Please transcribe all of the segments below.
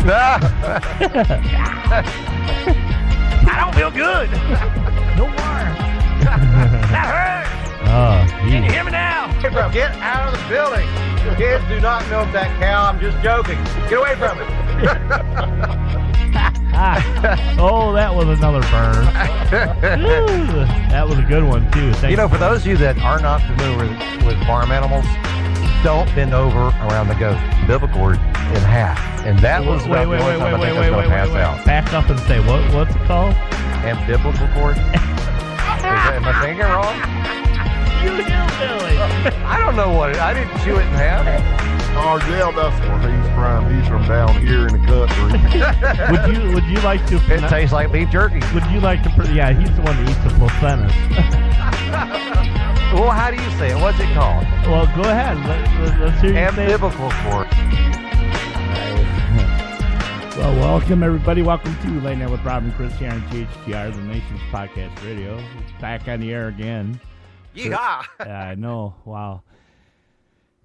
I don't feel good. No more. That hurts. Oh, Can you hear me now? Hey, bro, get out of the building. Kids do not milk that cow. I'm just joking. Get away from it. Oh, that was another burn. Ooh, that was a good one, too. Thanks. For those of you that are not familiar with farm animals, don't bend over around the goat. Biblical word in half. And that was wait. Back up and say, what's it called? Ambiblical cord. Am I saying it wrong? You hillbilly. I don't know what I didn't chew it in half. Oh, yeah, that's what he's from down here in the country. Would you like to? It tastes like beef jerky. Would you like to? Yeah, he's the one that eats the placenta. Well, how do you say it? What's it called? Well, go ahead. Let's hear you say it. Ambiblical cord. Well, welcome everybody. Welcome to Late Night with Rob and Chris here on GHTR, the nation's podcast radio. Back on the air again. Yeehaw! Yeah, I know. Wow.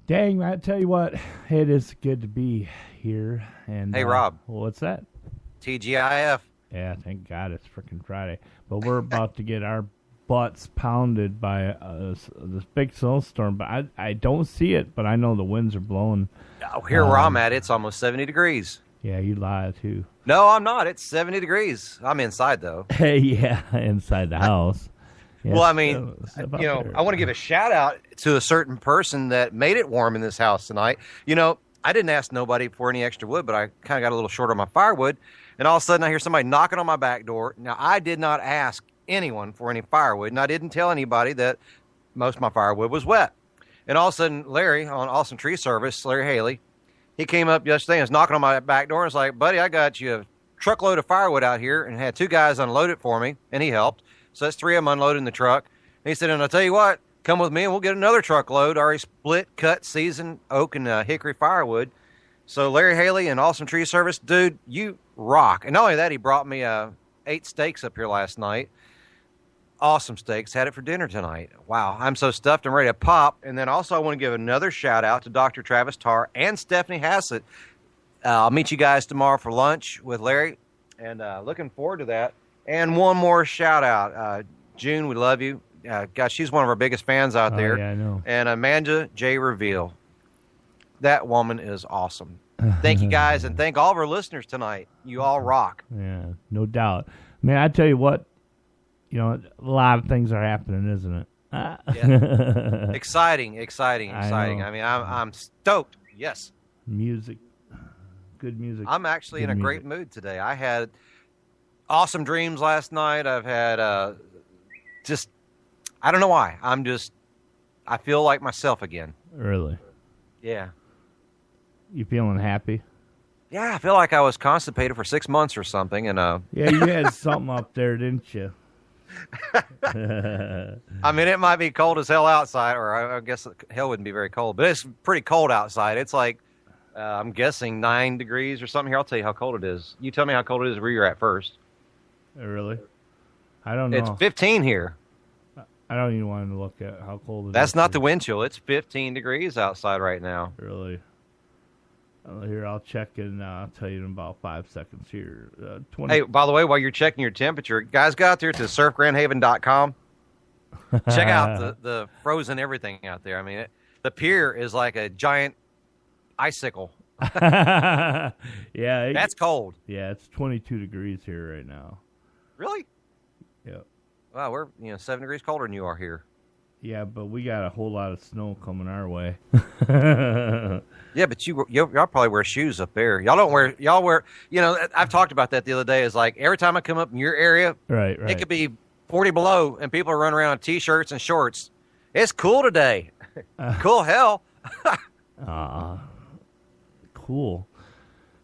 Dang, I tell you what, it is good to be here. And hey, Rob. What's that? TGIF. Yeah, thank God it's freaking Friday. But we're about to get our butts pounded by this big snowstorm. But I don't see it, but I know the winds are blowing. Oh, here where I'm at, it's almost 70 degrees. Yeah, you lie, too. No, I'm not. It's 70 degrees. I'm inside, though. Hey, yeah, inside the house. Yeah, well, I mean, I want to give a shout out to a certain person that made it warm in this house tonight. I didn't ask nobody for any extra wood, but I kind of got a little short on my firewood. And all of a sudden I hear somebody knocking on my back door. Now, I did not ask anyone for any firewood, and I didn't tell anybody that most of my firewood was wet. And all of a sudden, Larry on Awesome Tree Service, Larry Haley, he came up yesterday and was knocking on my back door and was like, buddy, I got you a truckload of firewood out here, and had two guys unload it for me, and he helped. So that's three of them unloading the truck. And he said, and I'll tell you what, come with me and we'll get another truckload, already split, cut, seasoned oak and hickory firewood. So Larry Haley and Awesome Tree Service, dude, you rock. And not only that, he brought me 8 steaks up here last night. Awesome steaks. Had it for dinner tonight. Wow, I'm so stuffed I'm ready to pop. And then also I want to give another shout out to Dr. Travis Tarr and Stephanie Hassett. I'll meet you guys tomorrow for lunch with Larry, and looking forward to that. And one more shout out. June, we love you. Gosh, she's one of our biggest fans out there. Yeah, I know. And Amanda J. Reveal. That woman is awesome. Thank you guys, and thank all of our listeners tonight. You all rock. Yeah, no doubt. Man, I tell you what, a lot of things are happening, isn't it? Yeah. Exciting. I mean, I'm stoked. Yes. Music. Good music. I'm actually in a great mood today. I had awesome dreams last night. I've had I don't know why. I feel like myself again. Really? Yeah. You feeling happy? Yeah, I feel like I was constipated for 6 months or something. And yeah, you had something up there, didn't you? I mean, it might be cold as hell outside, or I guess hell wouldn't be very cold, but it's pretty cold outside. It's like, I'm guessing 9 degrees or something. Here, I'll tell you how cold it is. You tell me how cold it is where you're at first. Really? I don't know. It's 15 here. I don't even want to look at how cold it is. That's not the wind chill. It's 15 degrees outside right now. Really? Here, I'll check it, and I'll tell you in about 5 seconds here. 20. Hey, by the way, while you're checking your temperature, guys, go out there to surfgrandhaven.com. Check out the frozen everything out there. I mean, the pier is like a giant icicle. Yeah. That's cold. Yeah, it's 22 degrees here right now. Really? Yeah. Wow, we're 7 degrees colder than you are here. Yeah, but we got a whole lot of snow coming our way. Yeah, but y'all probably wear shoes up there. Y'all wear, I've talked about that the other day. Is like every time I come up in your area, right. It could be 40 below, and people are running around in T-shirts and shorts. It's cool today. Cool hell. Cool.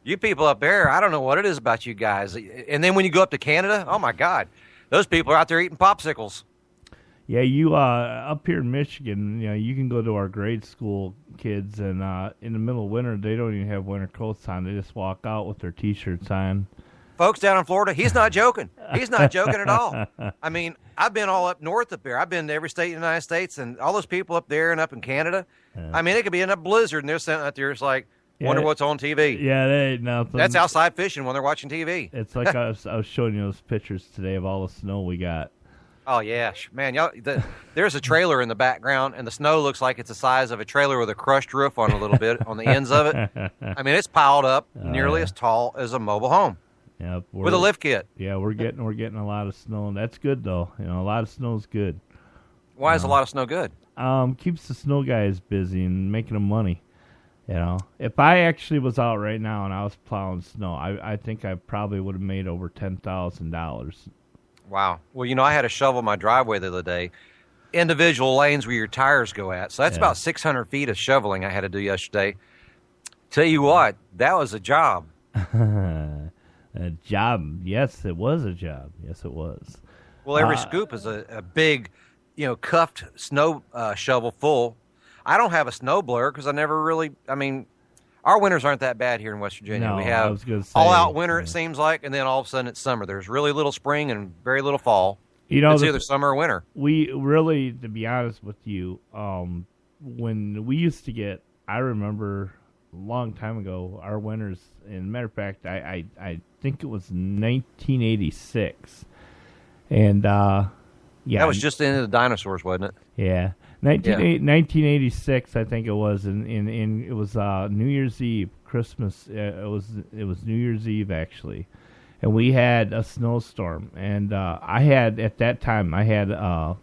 You people up there, I don't know what it is about you guys. And then when you go up to Canada, oh, my God, those people are out there eating popsicles. Yeah, you up here in Michigan, you can go to our grade school kids, and in the middle of winter, they don't even have winter coats on. They just walk out with their T-shirts on. Folks down in Florida, he's not joking. He's not joking at all. I mean, I've been all up north up there. I've been to every state in the United States, and all those people up there and up in Canada. I mean, it could be in a blizzard, and they're sitting out there. It's like, Wonder what's on TV. Yeah, that ain't nothing. That's outside fishing when they're watching TV. It's like I was showing you those pictures today of all the snow we got. Oh, yeah. Man, there's a trailer in the background, and the snow looks like it's the size of a trailer with a crushed roof on a little bit on the ends of it. I mean, it's piled up nearly as tall as a mobile home. Yeah, with a lift kit. Yeah, we're getting a lot of snow, and that's good, though. A lot of snow is good. Why is a lot of snow good? Keeps the snow guys busy and making them money. If I actually was out right now and I was plowing snow, I think I probably would have made over $10,000. Wow. Well, I had to shovel my driveway the other day. Individual lanes where your tires go at. So that's about 600 feet of shoveling I had to do yesterday. Tell you what, that was a job. A job. Yes, it was a job. Yes, it was. Well, every scoop is a big, cuffed snow shovel full. I don't have a snow blower because I never really, our winters aren't that bad here in West Virginia. No, we I have was gonna say, all-out winter, it seems like, and then all of a sudden it's summer. There's really little spring and very little fall. It's either summer or winter. We really, to be honest with you, when we used to get, I remember a long time ago, our winters, and matter of fact, I think it was 1986. And, that was just into the dinosaurs, wasn't it? Yeah. 1986, I think it was, and it was New Year's Eve, Christmas. It was New Year's Eve actually, and we had a snowstorm. And at that time I had a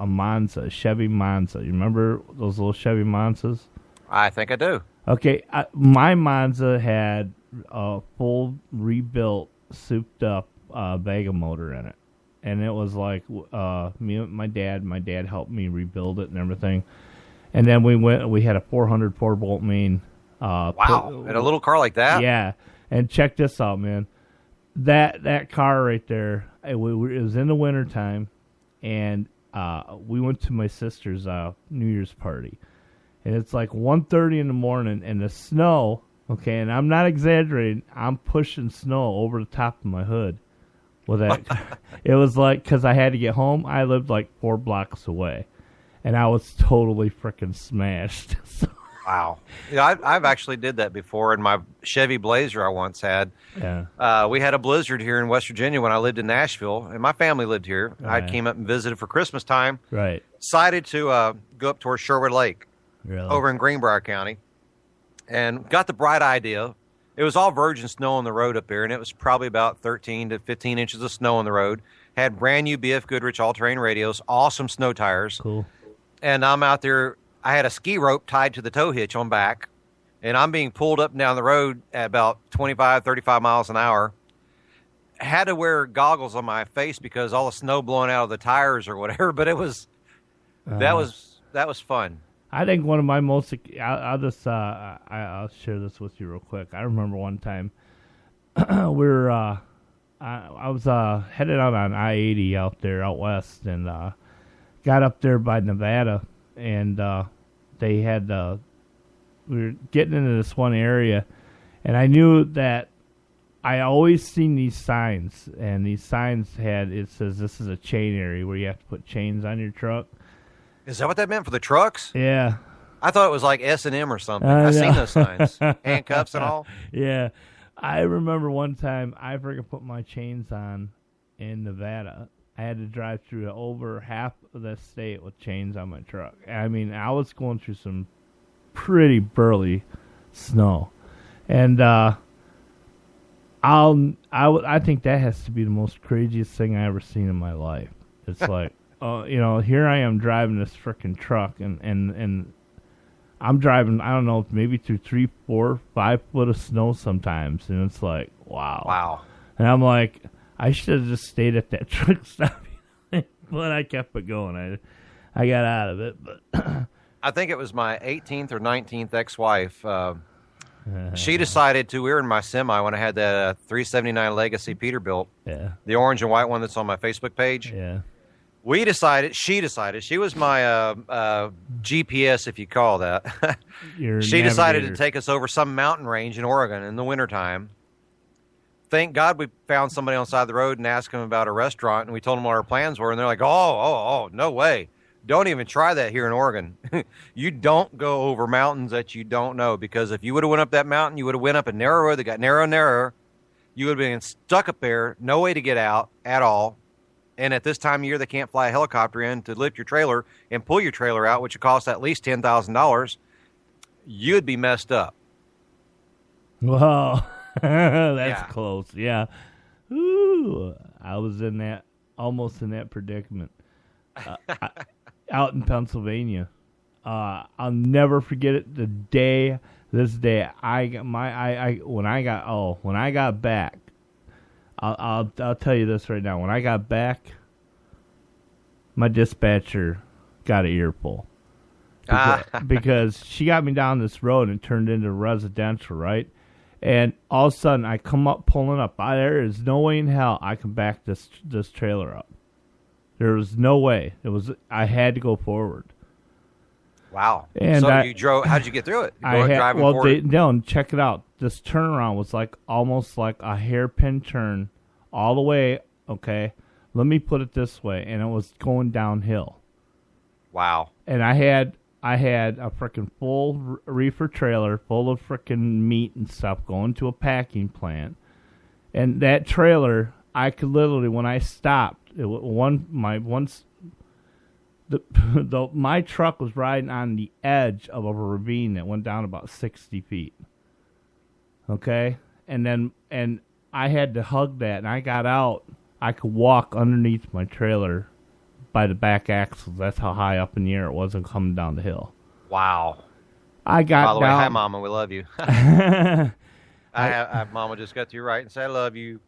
Monza, a Chevy Monza. You remember those little Chevy Monzas? I think I do. Okay, my Monza had a full rebuilt, souped up Vega motor in it. And it was like me and my dad helped me rebuild it and everything. And then we had a 400 4-bolt main. Wow, in a little car like that? Yeah. And check this out, man. That car right there, it was in the wintertime, and we went to my sister's New Year's party. And it's like 1:30 in the morning, and the snow, okay, and I'm not exaggerating, I'm pushing snow over the top of my hood. Well, it was like, because I had to get home, I lived like 4 blocks away, and I was totally freaking smashed. Wow. I've actually did that before in my Chevy Blazer I once had. Yeah. We had a blizzard here in West Virginia when I lived in Nashville, and my family lived here. I came up and visited for Christmas time. Right. Decided to go up towards Sherwood Lake over in Greenbrier County, and got the bright idea. It was all virgin snow on the road up there, and it was probably about 13 to 15 inches of snow on the road. Had brand new BF Goodrich all-terrain radios, awesome snow tires. Cool. And I'm out there. I had a ski rope tied to the tow hitch on back, and I'm being pulled up and down the road at about 25, 35 miles an hour. Had to wear goggles on my face because all the snow blowing out of the tires or whatever, but it was that was fun. I think one of my most, I'll share this with you real quick. I remember one time I was headed out on I-80 out west, and got up there by Nevada, and they had we were getting into this one area, and I knew that I always seen these signs, and these signs it says this is a chain area where you have to put chains on your truck. Is that what that meant for the trucks? Yeah. I thought it was like S&M or something. I've seen those signs. Handcuffs and all. Yeah. I remember one time I freaking put my chains on in Nevada. I had to drive through over half of the state with chains on my truck. I mean, I was going through some pretty burly snow. And I think that has to be the most craziest thing I ever seen in my life. It's like, here I am driving this freaking truck, and I'm driving, I don't know, maybe through 3, 4, 5 foot of snow sometimes, and it's like, wow. Wow. And I'm like, I should have just stayed at that truck stop, but I kept it going. I got out of it, but I think it was my 18th or 19th ex-wife. She decided to. We were in my semi when I had that 379 Legacy Peterbilt, the orange and white one that's on my Facebook page. Yeah. She decided, she was my GPS, if you call that. She decided to take us over some mountain range in Oregon in the wintertime. Thank God we found somebody on the side of the road and asked them about a restaurant, and we told them what our plans were, and they're like, oh, no way. Don't even try that here in Oregon. You don't go over mountains that you don't know, because if you would have went up that mountain, you would have went up a narrow road that got narrower and narrower. You would have been stuck up there, no way to get out at all. And at this time of year, they can't fly a helicopter in to lift your trailer and pull your trailer out, which would cost at least $10,000. You'd be messed up. Wow, that's close. Yeah. Ooh, I was almost in that predicament. Out in Pennsylvania. I'll never forget it. This day, when I got back, I'll tell you this right now. When I got back, my dispatcher got an earful. Because she got me down this road and it turned into residential, right? And all of a sudden, I come up, pulling up. There is no way in hell I can back this trailer up. There was no way. I had to go forward. Wow. And so you drove. How did you get through it? Driving forward? Check it out. This turnaround was almost like a hairpin turn all the way. Okay, let me put it this way, and it was going downhill. Wow. And I had a freaking full reefer trailer full of freaking meat and stuff going to a packing plant, and that trailer, I could literally, when I stopped, my truck was riding on the edge of a ravine that went down about 60 feet. Okay? And I had to hug that, and I got out. I could walk underneath my trailer by the back axles. That's how high up in the air it was and coming down the hill. Wow. I got By the way, down. hi, Mama. We love you. Mama just got to your right and say I love you.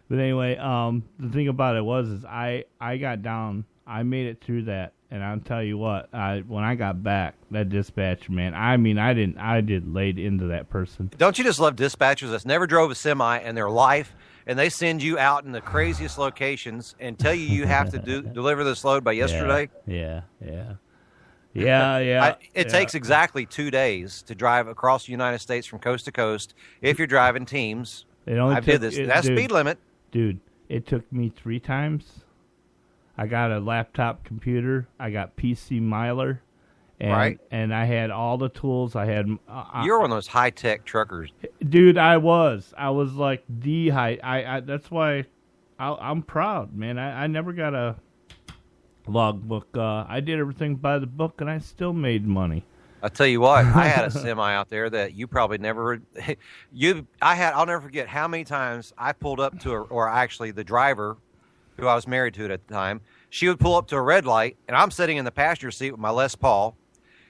But anyway, the thing about it is I got down. I made it through that, and I'll tell you what. When I got back, that dispatcher, man. I mean, I did laid into that person. Don't you just love dispatchers that's never drove a semi in their life, and they send you out in the craziest locations and tell you have to deliver this load by yesterday? Yeah. It takes exactly 2 days to drive across the United States from coast to coast if you're driving teams. Did this. That's speed limit. Dude, it took me 3 times. I got a laptop computer. I got PC Miler. And I had all the tools. I had. You're one of those high-tech truckers. Dude, I was like the high. That's why I'm proud, man. I never got a logbook. I did everything by the book, and I still made money. I'll tell you what, I had a semi out there that you probably never heard. I'll never forget how many times I pulled up to or actually the driver, who I was married to at the time, she would pull up to a red light, and I'm sitting in the passenger seat with my Les Paul.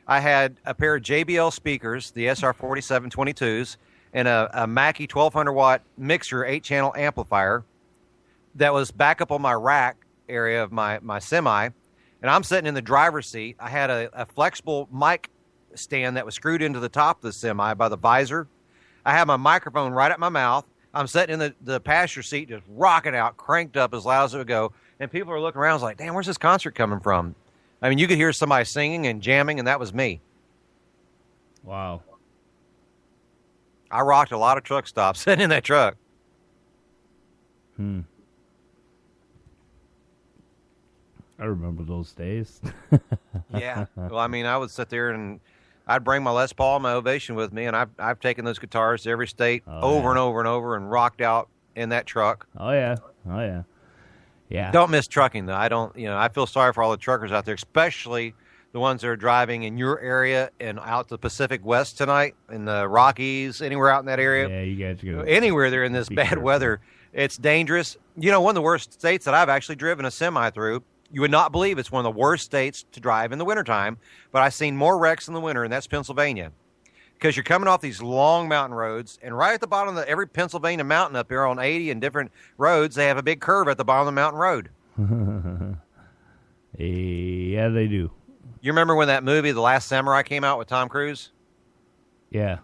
I had a pair of JBL speakers, the SR4722s, and a Mackie 1200-watt mixer 8-channel amplifier that was back up on my rack area of my semi, and I'm sitting in the driver's seat. I had a flexible mic stand that was screwed into the top of the semi by the visor. I had my microphone right at my mouth. I'm sitting in the passenger seat just rocking out, cranked up as loud as it would go, and people are looking around. I was like, damn, where's this concert coming from? I mean, you could hear somebody singing and jamming, and that was me. Wow. I rocked a lot of truck stops sitting in that truck. I remember those days. Yeah. Well, I mean, I would sit there and I'd bring my Les Paul and my Ovation with me, and I've taken those guitars to every state and over and rocked out in that truck. Oh yeah. Yeah. Don't miss trucking though. I feel sorry for all the truckers out there, especially the ones that are driving in your area and out the Pacific West tonight, in the Rockies, anywhere out in that area. Yeah, you guys go anywhere they're in this bad weather. It's dangerous. One of the worst states that I've actually driven a semi through. You would not believe it's one of the worst states to drive in the wintertime, but I've seen more wrecks in the winter, and that's Pennsylvania. Because you're coming off these long mountain roads, and right at the bottom of every Pennsylvania mountain up here on 80 and different roads, they have a big curve at the bottom of the mountain road. Yeah, they do. You remember when that movie, The Last Samurai, came out with Tom Cruise? Yeah.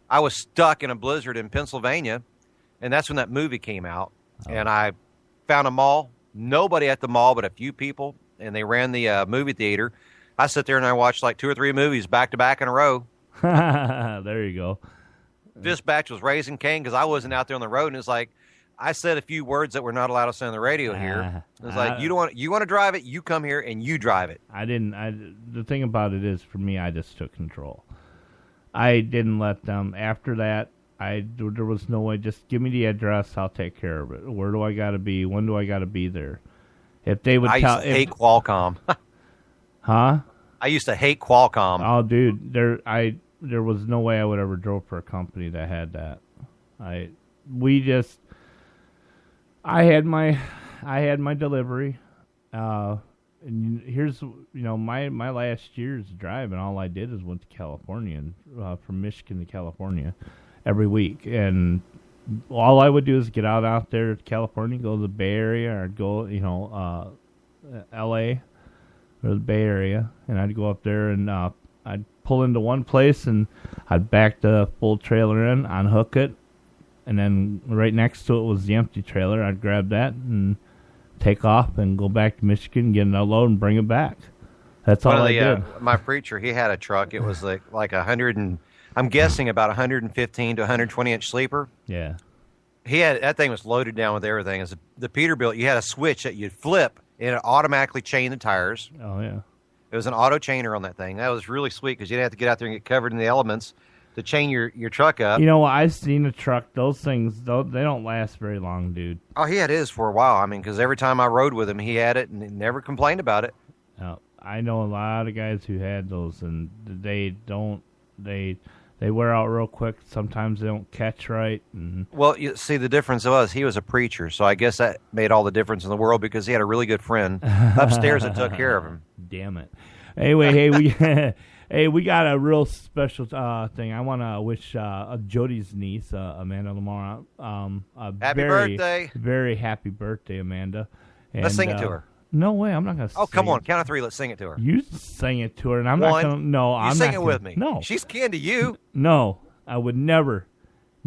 I was stuck in a blizzard in Pennsylvania, and that's when that movie came out. And I found a mall. Nobody at the mall but a few people, and they ran the movie theater. I sit there and I watched like 2 or 3 movies back to back in a row. There you go. Dispatch was raising Cain because I wasn't out there on the road, and it's like I said a few words that we're not allowed to say on the radio here. It was like, you want to drive it, you come here and you drive it. I didn't. The thing about it is, for me, I just took control. I didn't let them. After that, there was no way. Just give me the address. I'll take care of it. Where do I got to be? When do I got to be there? If they would, I used to hate Qualcomm. Huh? I used to hate Qualcomm. Oh, dude, there was no way I would ever drove for a company that had that. I had my delivery. And here's, my last year's drive, and all I did is went to California, and from Michigan to California every week. And all I would do is get out there to California, go to the Bay Area, or go, L.A. or the Bay Area, and I'd go up there and I'd pull into one place and I'd back the full trailer in, unhook it, and then right next to it was the empty trailer. I'd grab that and take off and go back to Michigan, get an unload, and bring it back. That's all I did. My preacher, he had a truck. It was like 100 and I'm guessing about 115 to 120 inch sleeper. Yeah. That thing was loaded down with everything. As the Peterbilt, you had a switch that you'd flip and it automatically chained the tires. Oh yeah. It was an auto chainer on that thing. That was really sweet because you didn't have to get out there and get covered in the elements to chain your truck up. I've seen a truck. Those things, they don't last very long, dude. Oh, he had his for a while. I mean, because every time I rode with him, he had it and he never complained about it. I know a lot of guys who had those, and they wear out real quick. Sometimes they don't catch right. Well, you see, the difference was he was a preacher, so I guess that made all the difference in the world because he had a really good friend upstairs that took care of him. Damn it. Anyway, we got a real special thing. I want to wish Jody's niece, Amanda Lamar, happy birthday. Very happy birthday, Amanda. And, let's sing it to her. No way, I'm not going to sing it. Oh, come on. Count of three. Let's sing it to her. You sing it to her, and I'm not going to. No, I'm not. You sing it with me. No. She's kin to you. No, I would never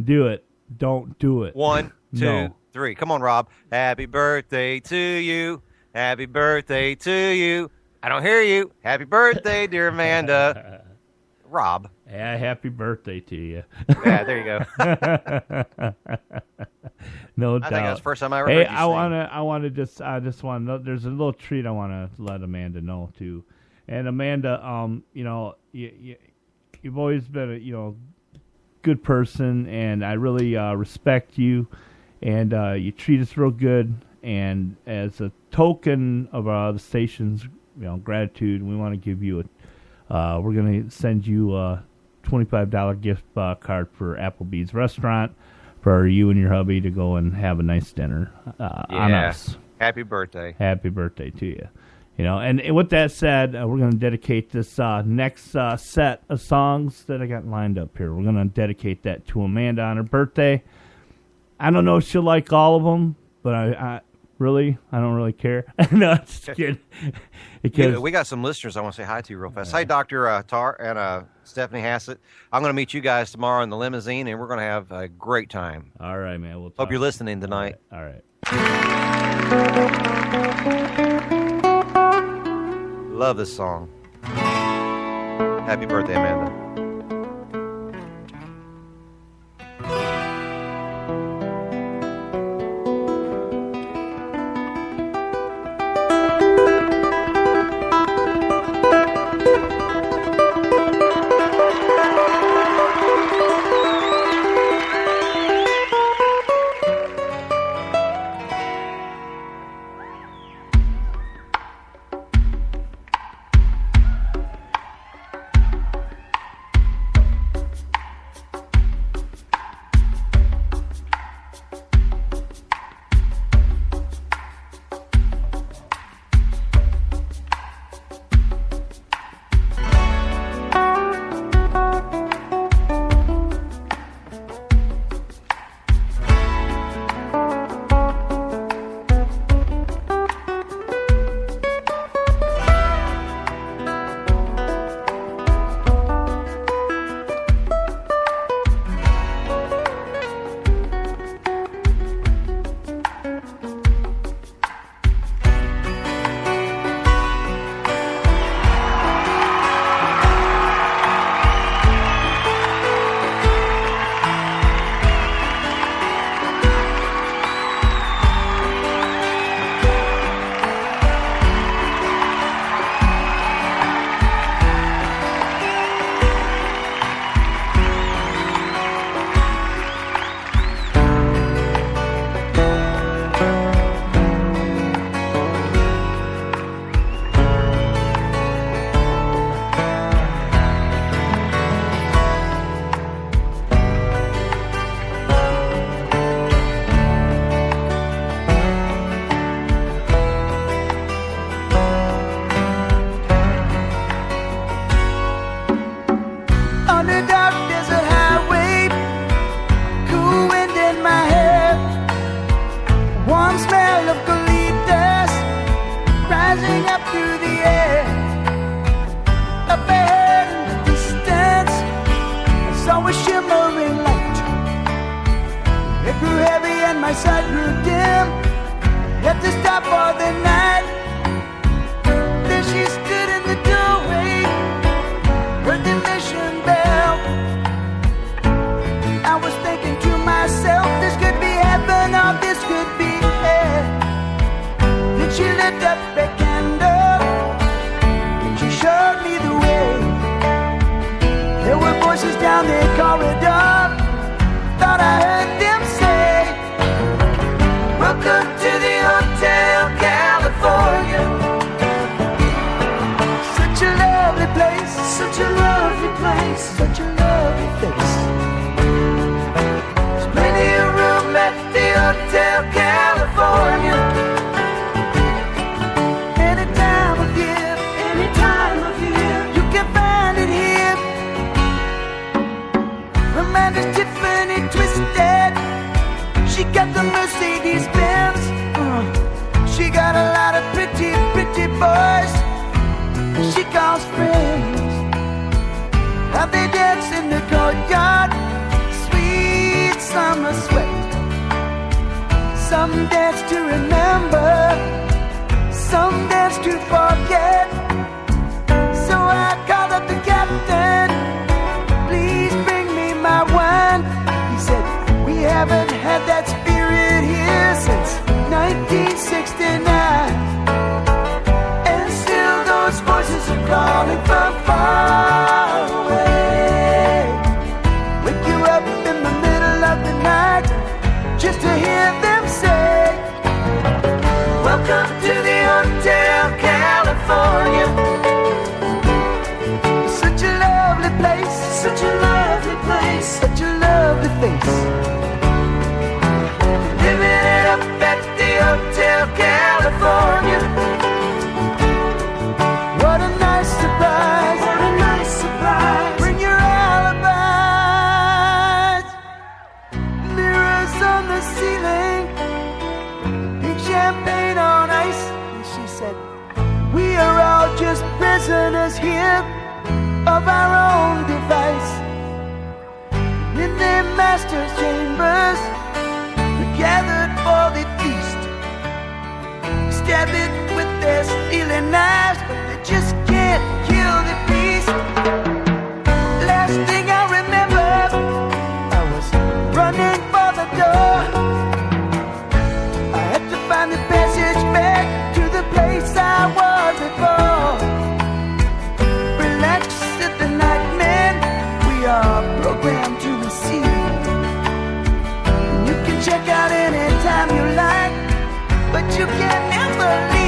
do it. Don't do it. 1, 2, No. 3. Come on, Rob. Happy birthday to you. Happy birthday to you. I don't hear you. Happy birthday, dear Amanda. Rob. Yeah, happy birthday to you. Yeah, there you go. No doubt. I think that's the first time I ever heard you sing. I want to just there's a little treat I want to let Amanda know too. And Amanda, you've always been a good person, and I really respect you, and you treat us real good. And as a token of the station's gratitude, we want to give you we're going to send you a $25 gift card for Applebee's restaurant for you and your hubby to go and have a nice dinner on us. Happy birthday. Happy birthday to you. And with that said, we're going to dedicate this next set of songs that I got lined up here. We're going to dedicate that to Amanda on her birthday. I don't know if she'll like all of them, but I don't really care. No, it's just kidding. Because we got some listeners I want to say hi to real fast. Hi, Dr. Tar and Stephanie Hassett. I'm going to meet you guys tomorrow in the limousine, and we're going to have a great time. All right, man. We'll hope you're listening tonight. All right. Love this song. Happy birthday, Amanda. and my sight grew dim. Had to stop for the night. There she stood in the doorway, heard the mission bell. I was thinking to myself, this could be heaven or this could be hell. Then she lit up a candle, and she showed me the way. There were voices down the corridor, thought I heard them say, welcome to the Hotel California. Such a lovely place, such a lovely place, such a lovely face. There's plenty of room at the Hotel California. Any time of year, you can find it here. Amanda's Tiffany twisted. She got the Mercedes Benz. She got a lot of pretty, pretty boys she calls friends. How they dance in the courtyard, sweet summer sweat. Some dance to remember, some dance to forget. So I called up the captain, please bring me my wine. He said, we haven't had that spirit here since 1969. And still those voices are calling from far away. Wake you up in the middle of the night just to hear them say, welcome to the Hotel California. Such a lovely place, such a lovely place, such a lovely face. Living it up at the Hotel California. What a nice surprise, what a nice surprise. Bring your alibis. Mirrors on the ceiling, pink champagne on ice. And she said, we are all just prisoners here of our own device. In their master's chambers, they're gathered for the feast. Stab it with their stealing knives, but they just can't kill the beast. Last thing I remember, I was running for the door. I had to find the passage back to the place I was before. Relax at the night, man, we are programmed to receive. You can check out anytime you like, but you can never leave.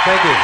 Thank you.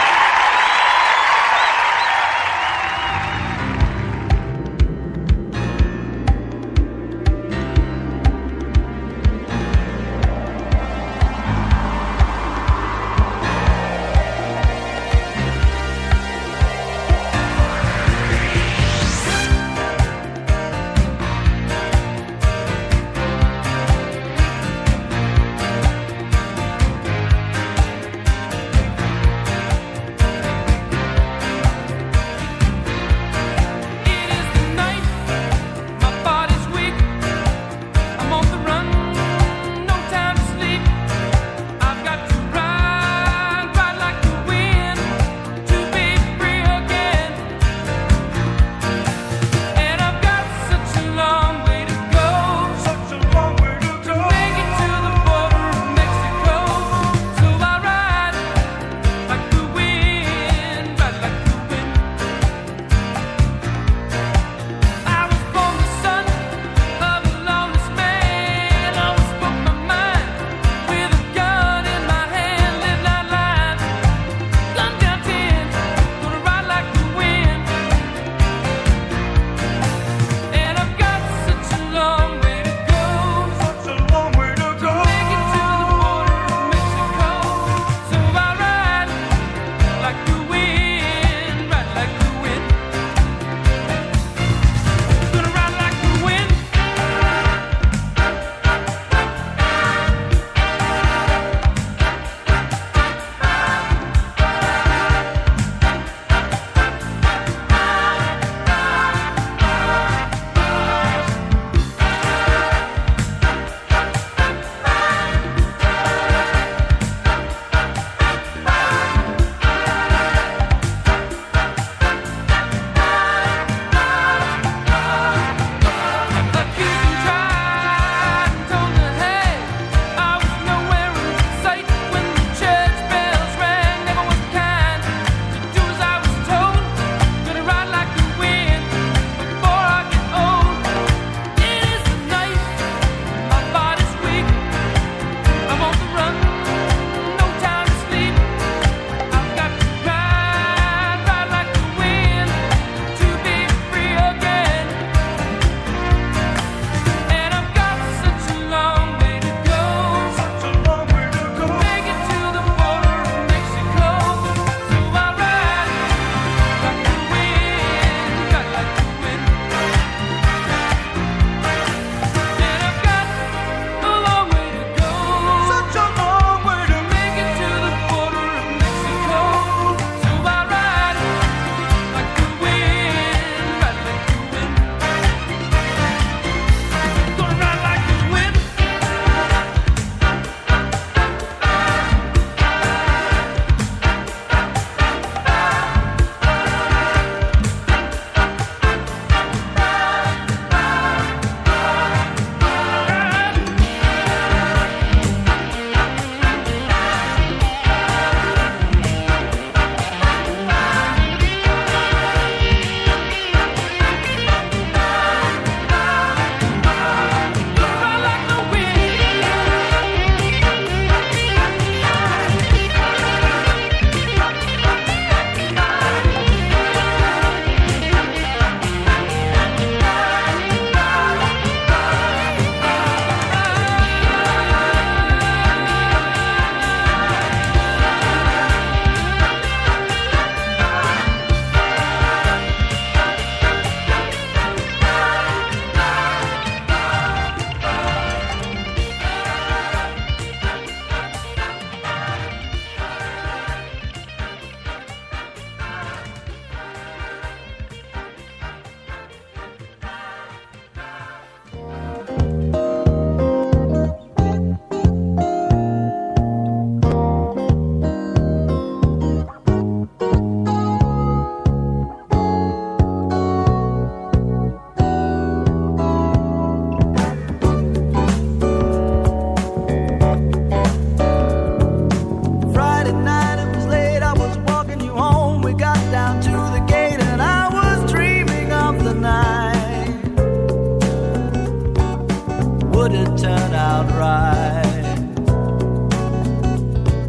would it turn out right?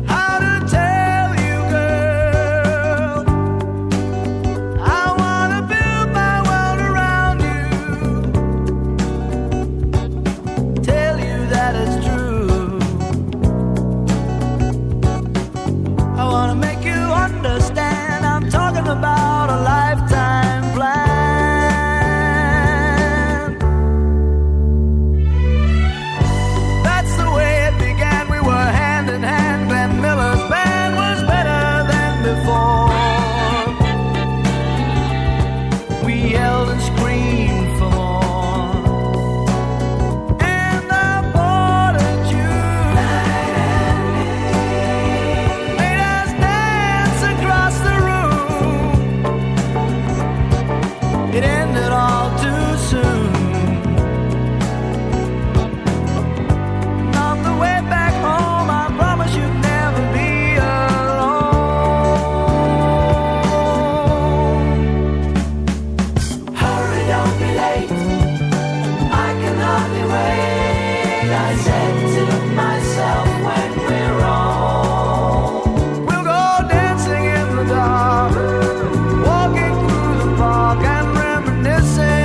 How to tell you, girl, I wanna build my world around you, tell you that it's true. I wanna make you understand, I'm talking about a lifetime plan. That's the way it began, we were hand in hand. Glenn Miller's band was better than before. We yelled and screamed for more. And the fortitude made us dance across the room. It ended all too soon. And on the way back home, I promise you'd never be alone. Hurry, don't be late, I can hardly wait, I said to myself when we're home. We'll go dancing in the dark, walking through the park and reminiscing.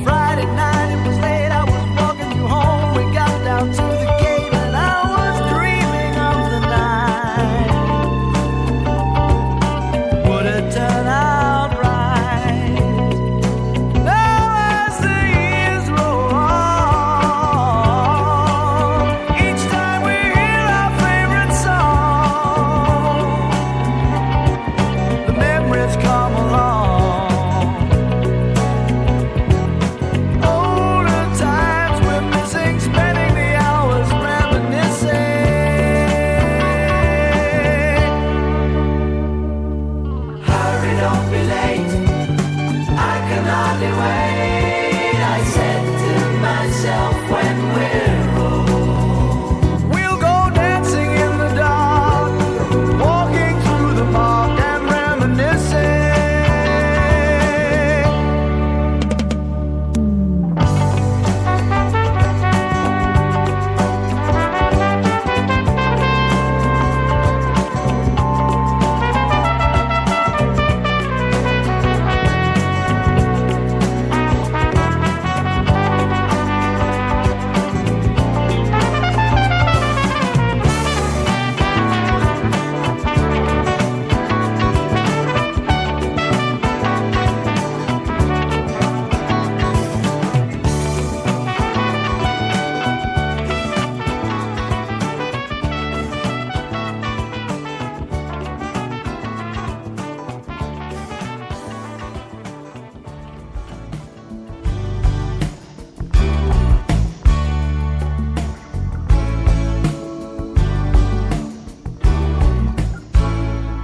Friday night, it was late, I was walking you home. We got down to the gate and I was dreaming of the night. Would it turn out right? Now as the years roll on, each time we hear our favorite song, the memories come along. Older times we're missing, spending the hours reminiscing. Hurry, don't be late, I can hardly wait, I said to myself when we're old. We'll go dancing in the dark, walking through the park and reminiscing.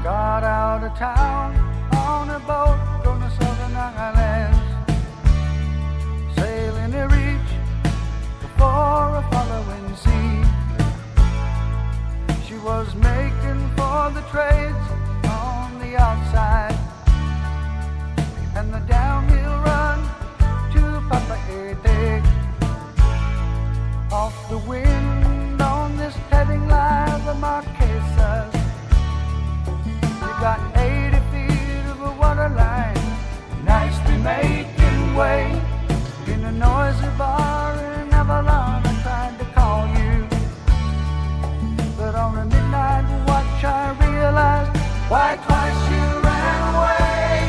Got out of town on a boat going to Southern Islands, sailing to reach before a following sea. She was making for the trades on the outside and the downhill run to Papa Ede. Off the wind on this heading line, the Marquesas. You got 80 feet of a water line, nicely making way in a noisy bar in Avalon. I tried to call you, but on a midnight watch I realized why twice you ran away.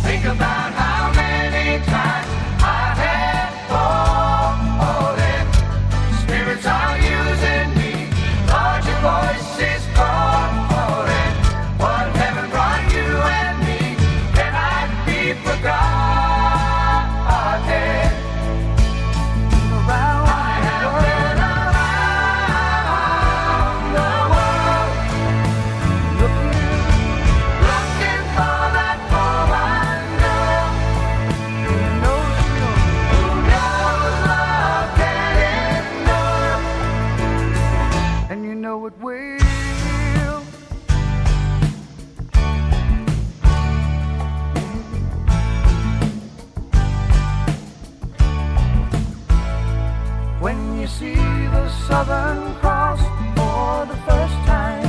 Think about how many times I had fallen. Spirits are using me, larger voices calling. What heaven brought you and me cannot be forgotten. I have been around Southern Cross for the first time,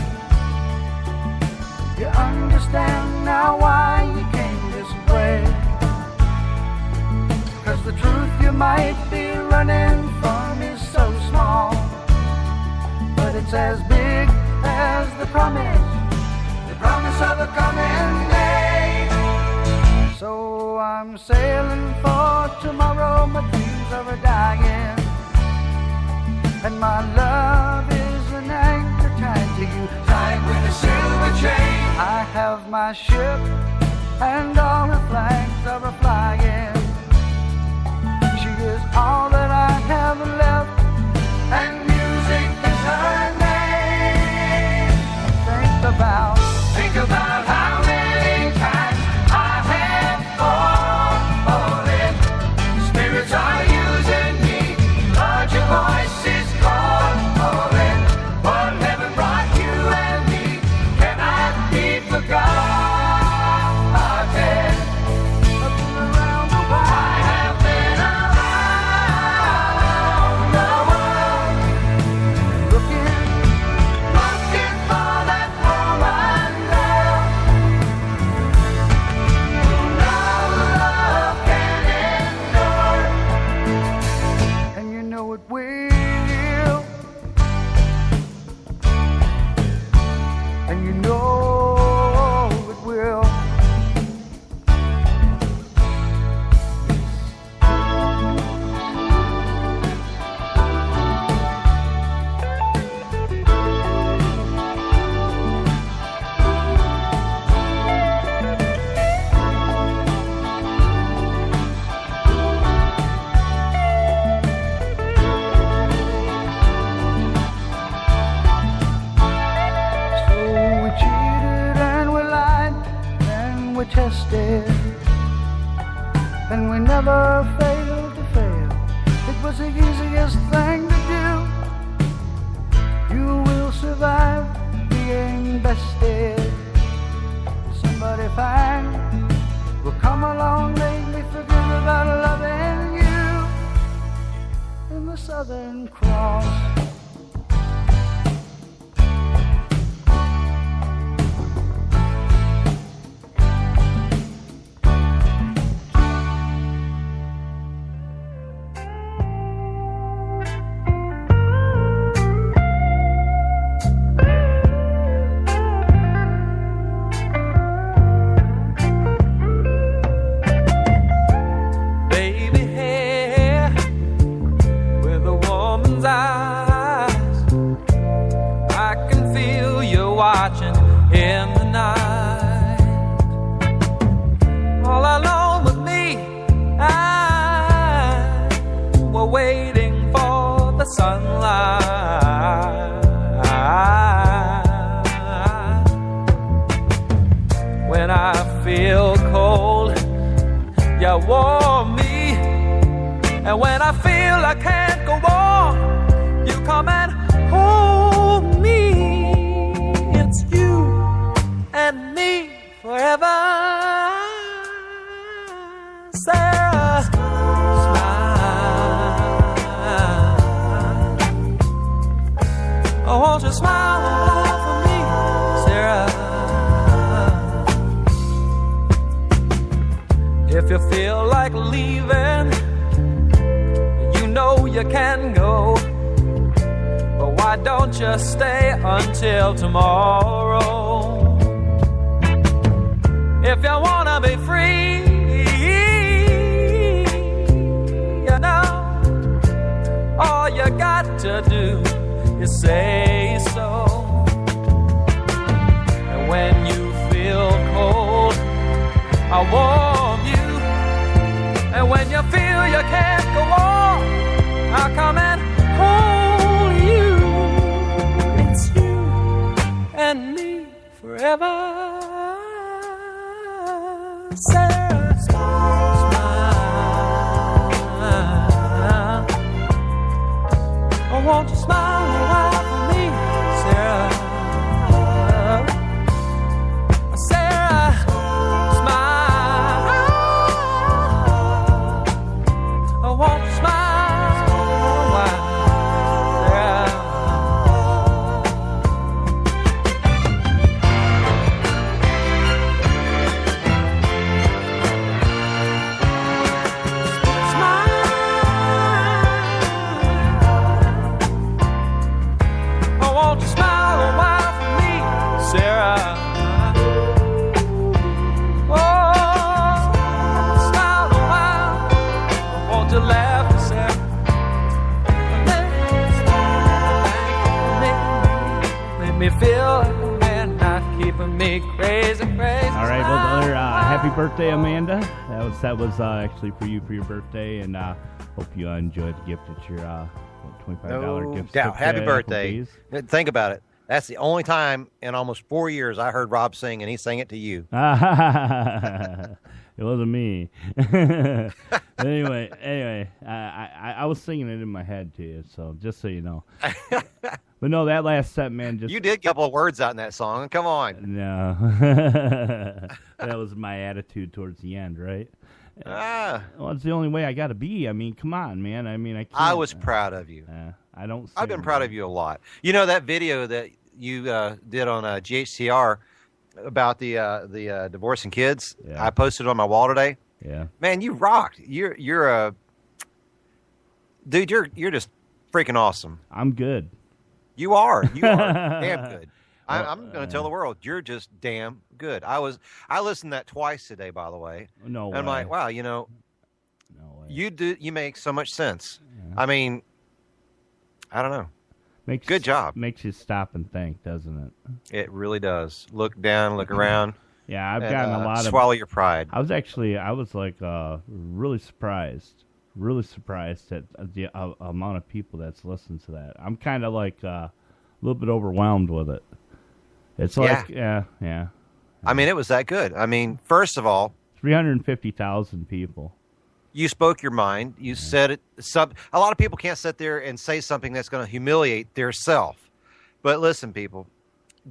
you understand now why you came this way. 'Cause the truth you might be running from is so small, but it's as big as the promise of a coming day. So I'm sailing for tomorrow, my dreams are a-dying, and my love is an anchor tied to you, tied with a silver chain. I have my ship and all her flags are a-flying. She is all that I have left, and music is her name. Think about how many times I have fallen. Spirits are using me, Lord, your voice is calling. What heaven brought you and me cannot be forgotten. Around the world, I have been around the world, looking for that woman love, who no love can endure, and you know it will, and you know it will. So we cheated and we lied and we tested, and we never failed to fail. It was the easiest thing to do. You will survive being bested. Somebody fine will come along, make me forget about loving you in the Southern Cross. Baby hair with a woman's eyes, I can feel you watching in the night. All alone with me, we're waiting for the sunlight. When I feel cold, you warm me, and when I feel I can't go on, you come and hold me. It's you and me forever, Sarah. Smile. Oh, won't you smile and laugh for me, Sarah? If you feel like leaving, you know you can go, but why don't you stay until tomorrow? If you wanna be free, you know, all you got to do is say so. And when you feel cold, I'll warm you. And when you feel you can't go on, I'll come and hold you. It's you and me forever, Sarah. Smile. Oh, won't you smile and laugh for me, Sarah? Sarah, smile. Oh, won't you smile? Sarah. me feel like a man, not keeping me crazy. All right, well, another happy birthday, Amanda. That was actually for you for your birthday, and hope you enjoyed the gift at your $25 gift. No doubt. Happy birthday. Think about it. That's the only time in almost 4 years I heard Rob sing, and he sang it to you. It wasn't me. anyway, I was singing it in my head to you, so just so you know. But no, that last set, man, just... You did get a couple of words out in that song. Come on. No. That was my attitude towards the end, right? Well, it's the only way I got to be. I mean, come on, man. I mean, I can't... I was proud of you. I've been proud of you a lot. You know that video that you did on GHTR about the divorcing kids? Yeah. I posted it on my wall today. Yeah. Man, you rocked. You're a... Dude, you're just freaking awesome. I'm good. You are. You are damn good. I'm going to tell the world, you're just damn good. I listened to that twice today, by the way. No way. I'm like, wow, you know, no way. You make so much sense. Yeah. I mean, I don't know. Good job. Makes you stop and think, doesn't it? It really does. Look down, look around. Yeah, I've gotten a lot of... Swallow your pride. I was like really surprised at the amount of people that's listened to that. I'm kind of like a little bit overwhelmed with it. It's like, yeah. I mean, it was that good. I mean, first of all... 350,000 people. You spoke your mind. You said it. A lot of people can't sit there and say something that's going to humiliate their self. But listen, people,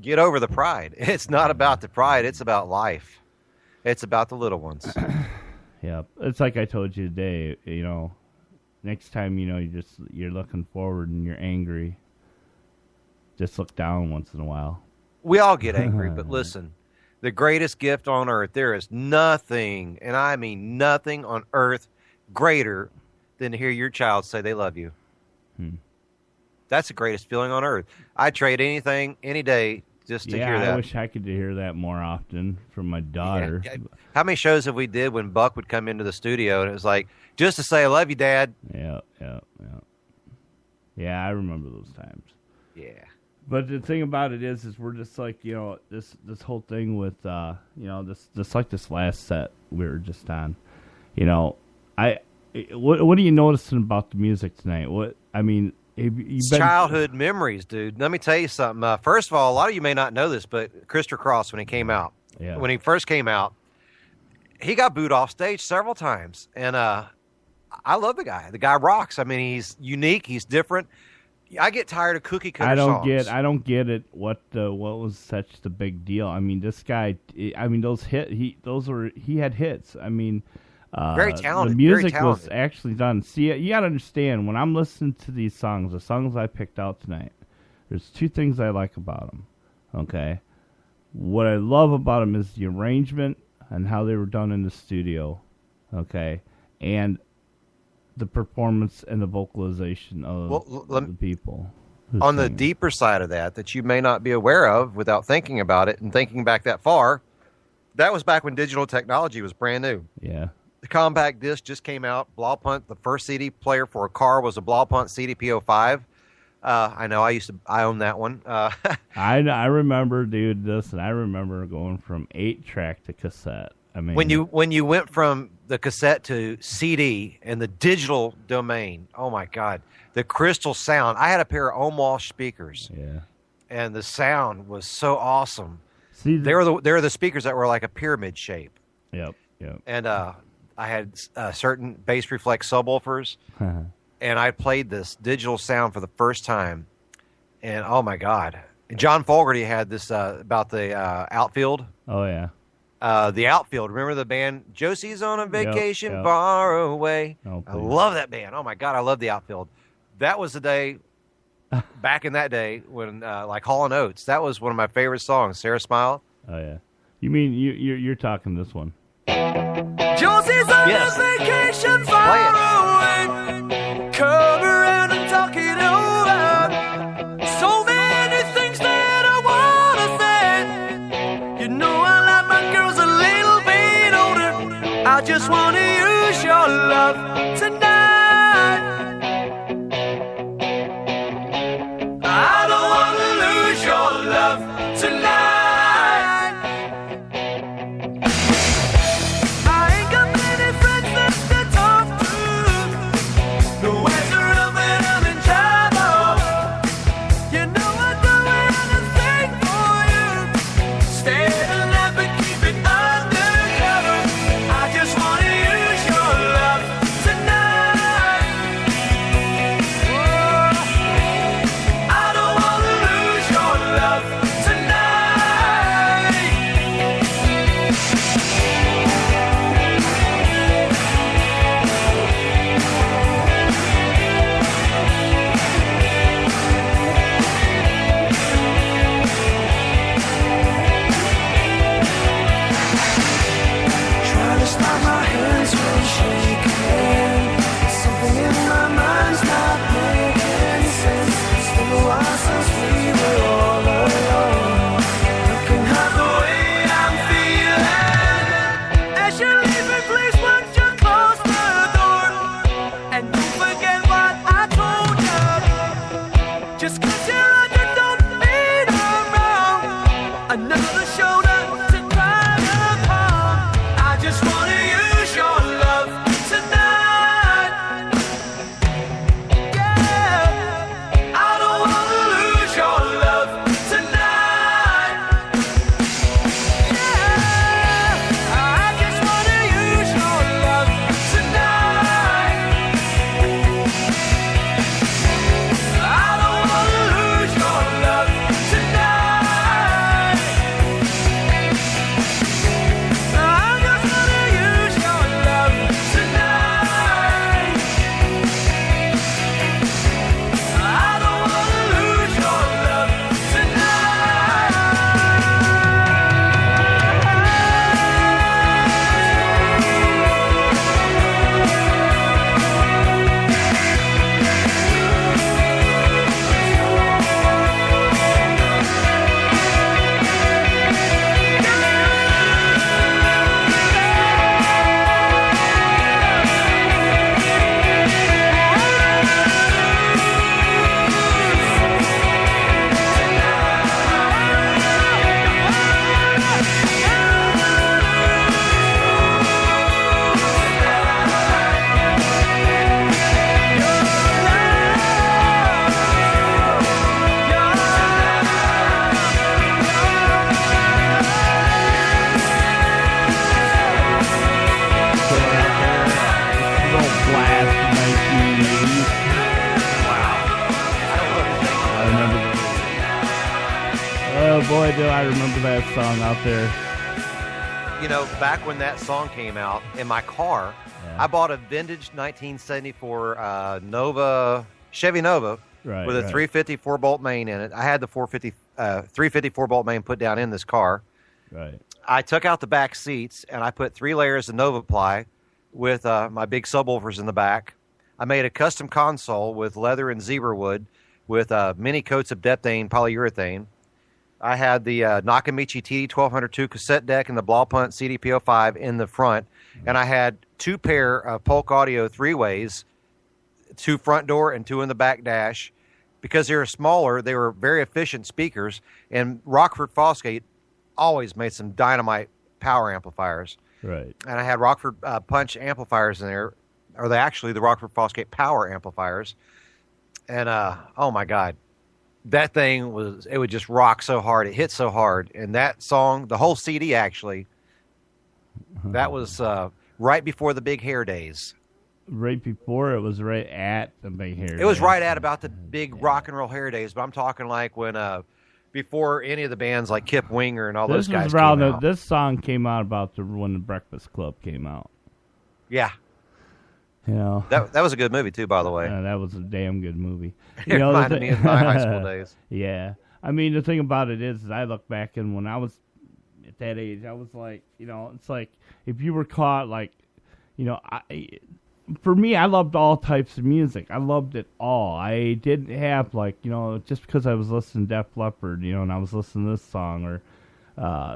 get over the pride. It's not about the pride. It's about life. It's about the little ones. Yeah. It's like I told you today, you know, next time, you know, you're looking forward and you're angry, just look down once in a while. We all get angry, but listen, the greatest gift on earth, there is nothing, and I mean nothing on earth greater than to hear your child say they love you. That's the greatest feeling on earth. I'd trade anything, any day, just to hear that. I wish I could hear that more often from my daughter. Yeah. How many shows have we did when Buck would come into the studio and it was like, just to say, I love you, Dad. Yeah. Yeah, I remember those times. Yeah. But the thing about it is we're just like, you know, this whole thing with, you know, this last set we were just on, you know, what are you noticing about the music tonight? Childhood memories, dude. Let me tell you something. First of all, a lot of you may not know this, but Christopher Cross, when he first came out, he got booed off stage several times. And I love the guy. The guy rocks. I mean, he's unique. He's different. I get tired of cookie cutter songs. I don't get it. What was such the big deal? I mean, this guy. I mean, he had hits. I mean, very talented. The music was actually done. See, you got to understand when I'm listening to these songs, the songs I picked out tonight. There's two things I like about them. Okay, what I love about them is the arrangement and how they were done in the studio. Okay, and the performance and the vocalization of the people. On the deeper side of that you may not be aware of without thinking about it and thinking back that far, that was back when digital technology was brand new. Yeah. The compact disc just came out. Blaupunkt, the first CD player for a car was a Blaupunkt CDP-05. I know. I own that one. I remember, dude. Listen, I remember going from 8-track to cassette. I mean, when you went from the cassette to CD and the digital domain, oh my God, the crystal sound. I had a pair of Ohm-Walsh speakers. Yeah. And the sound was so awesome. See, they were the speakers that were like a pyramid shape. Yep. And I had certain bass reflex subwoofers, and I played this digital sound for the first time. And oh my God, John Fogerty had this about the outfield. Oh yeah. The Outfield. Remember the band Josie's on a Vacation Far Away? Oh, I love that band. Oh my God, I love the Outfield. That was the day, back in that day when like Hall & Oates. That was one of my favorite songs. Sarah Smile. Oh yeah. You mean you're talking this one? Josie's on a vacation far away. Come around and talk it over. So many things that I wanna say. You know I like my girls a little bit older. I just wanna use your love tonight. I don't wanna lose your love. sure you don't mean her wrong. Another shoulder to cry upon. I just wanna use your love tonight. Yeah, I don't wanna lose your love tonight. Yeah, I just wanna use your love tonight. I don't wanna lose your love tonight. I just wanna use your love tonight. I don't wanna lose your love Little blast from 1980s. Wow. I remember. Oh boy, do I remember that song out there. You know, back when that song came out, in my car, I bought a vintage 1974 Chevy Nova with a 350 4-bolt main in it. I had the 350 4-bolt main put down in this car. Right. I took out the back seats, and I put 3 layers of Nova ply with my big subwoofers in the back. I made a custom console with leather and zebra wood with many coats of depthane polyurethane. I had the Nakamichi TD-1202 cassette deck and the Blaupunkt CDP-05 in the front, and I had 2 pair of Polk Audio 3-ways, 2 front door and 2 in the back dash. Because they were smaller, they were very efficient speakers, and Rockford Fosgate always made some dynamite power amplifiers. Right. And I had Rockford Punch amplifiers in there, or the Rockford Fosgate power amplifiers. And, oh my God, that thing it would just rock so hard. It hit so hard. And that song, the whole CD actually, that was right before the big hair days. Right before, it was right at the big hair days. It was right at about the big rock and roll hair days, but I'm talking like when before any of the bands like Kip Winger and all those guys came out. This song came out about when the Breakfast Club came out. Yeah. You know, that was a good movie too, by the way. That was a damn good movie. It reminded me of my high school days. Yeah. I mean, the thing about it is I look back, and when I was at that age, I was like, you know, it's like if you were caught, like, you know, for me, I loved all types of music. I loved it all. I didn't have, like, you know, just because I was listening to Def Leppard, you know, and I was listening to this song, or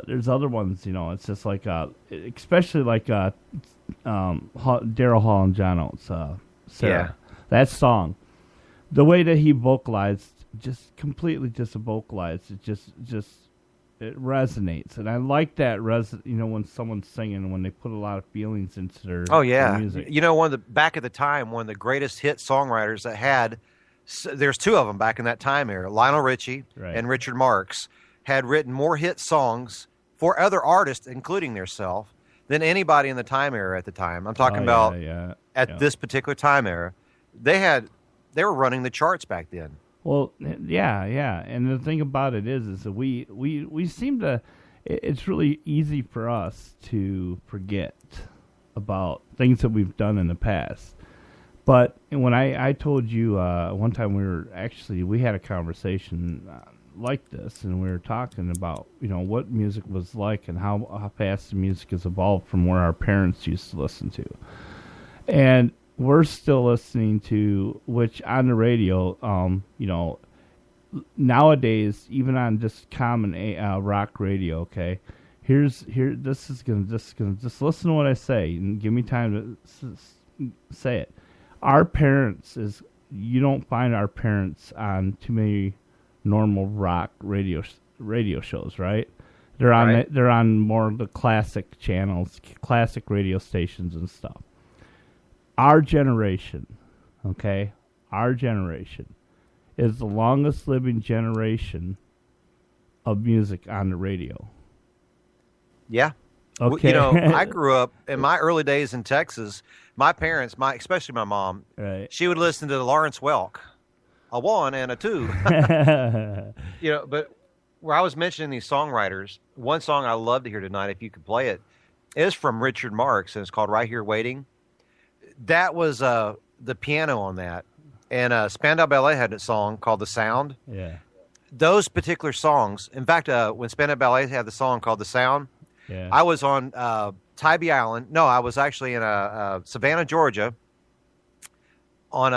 there's other ones, you know, it's just like, especially like Daryl Hall and John Oates, Sarah. Yeah. That song, the way that he vocalized, just completely just vocalized, it resonates, and I like that. You know, when someone's singing, when they put a lot of feelings into their their music. You know, back at the time, one of the greatest hit songwriters that had, there's 2 of them back in that time era, Lionel Richie and Richard Marx, had written more hit songs for other artists, including theirself, than anybody in the time era at the time. I'm talking about this particular time era. They were running the charts back then. Well, yeah, and the thing about it is that we seem to. It's really easy for us to forget about things that we've done in the past. But when I told you one time we had a conversation like this, and we were talking about, you know, what music was like and how fast the music has evolved from where our parents used to listen to, and we're still listening to, which on the radio, you know, nowadays, even on just common rock radio, okay, just listen to what I say and give me time to say it. Our parents you don't find our parents on too many normal rock radio shows, right? They're on more of the classic channels, classic radio stations and stuff. Our generation, okay, is the longest living generation of music on the radio. Yeah. Okay. I grew up in my early days in Texas. My parents, especially my mom, right. She would listen to Lawrence Welk, a 1 and a 2. But where I was mentioning these songwriters, one song I love to hear tonight, if you could play it, is from Richard Marx, and it's called Right Here Waiting. That was the piano on that. And Spandau Ballet had a song called The Sound. Yeah. Those particular songs, in fact, when Spandau Ballet had the song called The Sound, yeah. I was on Tybee Island. No, I was actually in Savannah, Georgia, on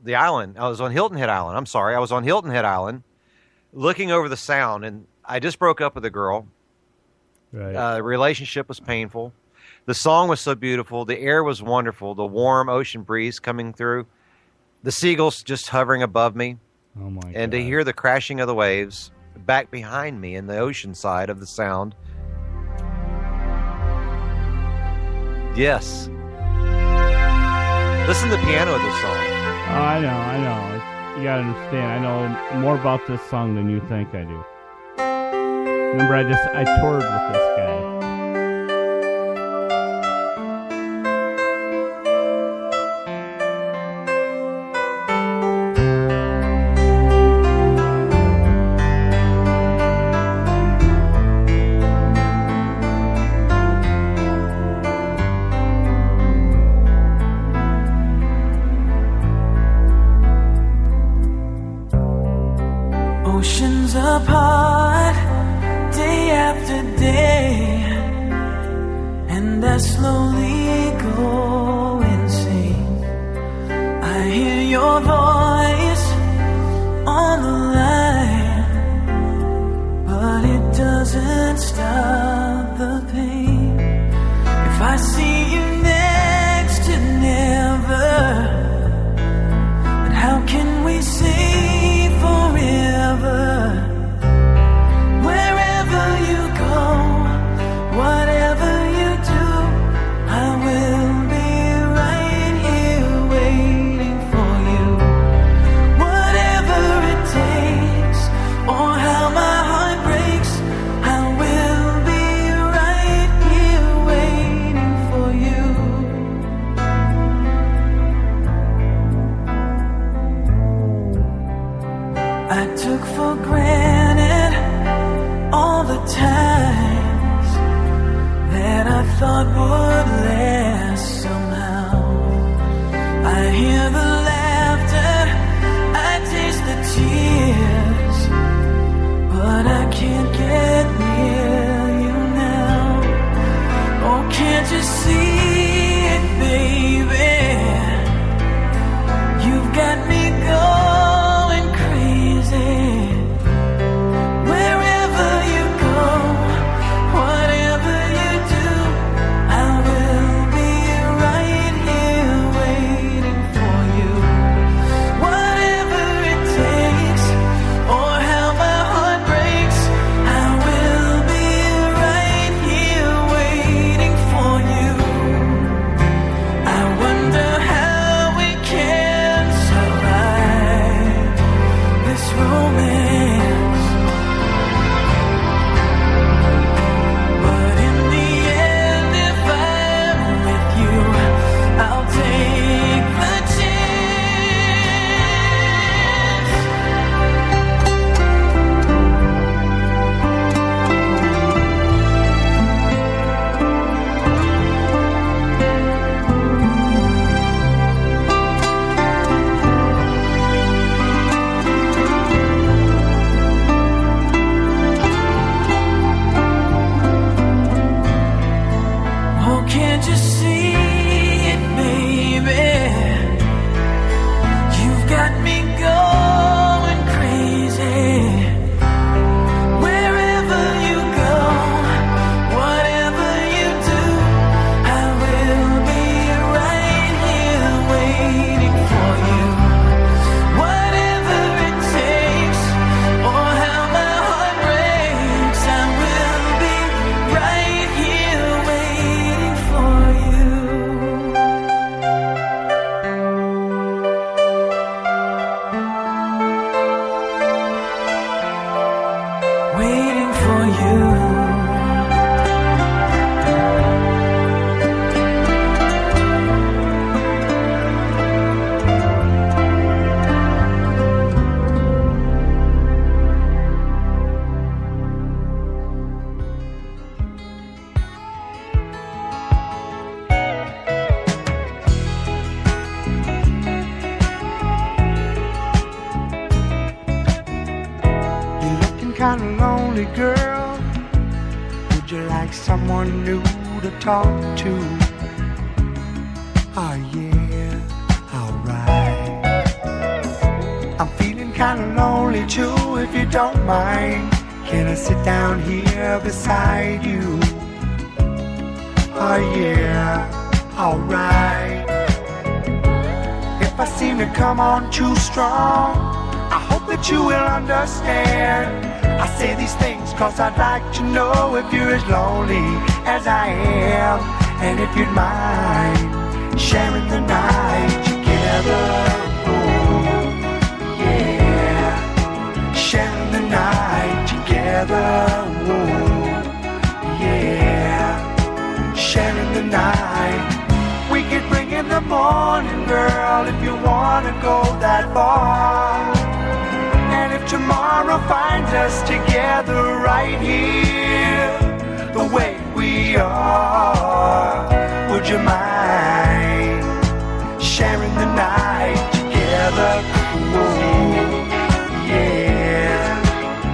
the island. I was on Hilton Head Island. I'm sorry. I was on Hilton Head Island looking over the Sound, and I just broke up with a girl. Right. The relationship was painful. The song was so beautiful. The air was wonderful. The warm ocean breeze coming through. The seagulls just hovering above me. Oh, my God. And to hear the crashing of the waves back behind me in the ocean side of the Sound. Yes. Listen to the piano of this song. Oh, I know. You gotta understand, I know more about this song than you think I do. Remember, I toured with this guy. Oceans apart, day after day, and I slowly go insane. I hear your voice on the line, but it doesn't stop the pain. If I see you next to never, then how can we say forever? Wherever you go, whatever you do, I will be right here waiting for you. Whatever it takes, or how my heart breaks, I will be right here waiting for you. I took for granted all the times that I thought would last somehow. I hear the laughter, I taste the tears, but I can't get near you now. Oh, can't you see it, baby? You've got me going crazy. Wherever you go, whatever you do, I will be right here waiting for you. Whatever it takes, kinda lonely, girl? Would you like someone new to talk to? Oh yeah, alright. I'm feeling kinda lonely too, if you don't mind. Can I sit down here beside you? Oh yeah, alright. If I seem to come on too strong, I hope that you will understand. I say these things cause I'd like to know if you're as lonely as I am, and if you'd mind sharing the night together. Oh, yeah, sharing the night together. Oh, yeah, sharing the night. We could bring in the morning, girl, if you wanna go that far. And if tomorrow finds us together right here, the way we are, would you mind sharing the night together? Whoa, yeah,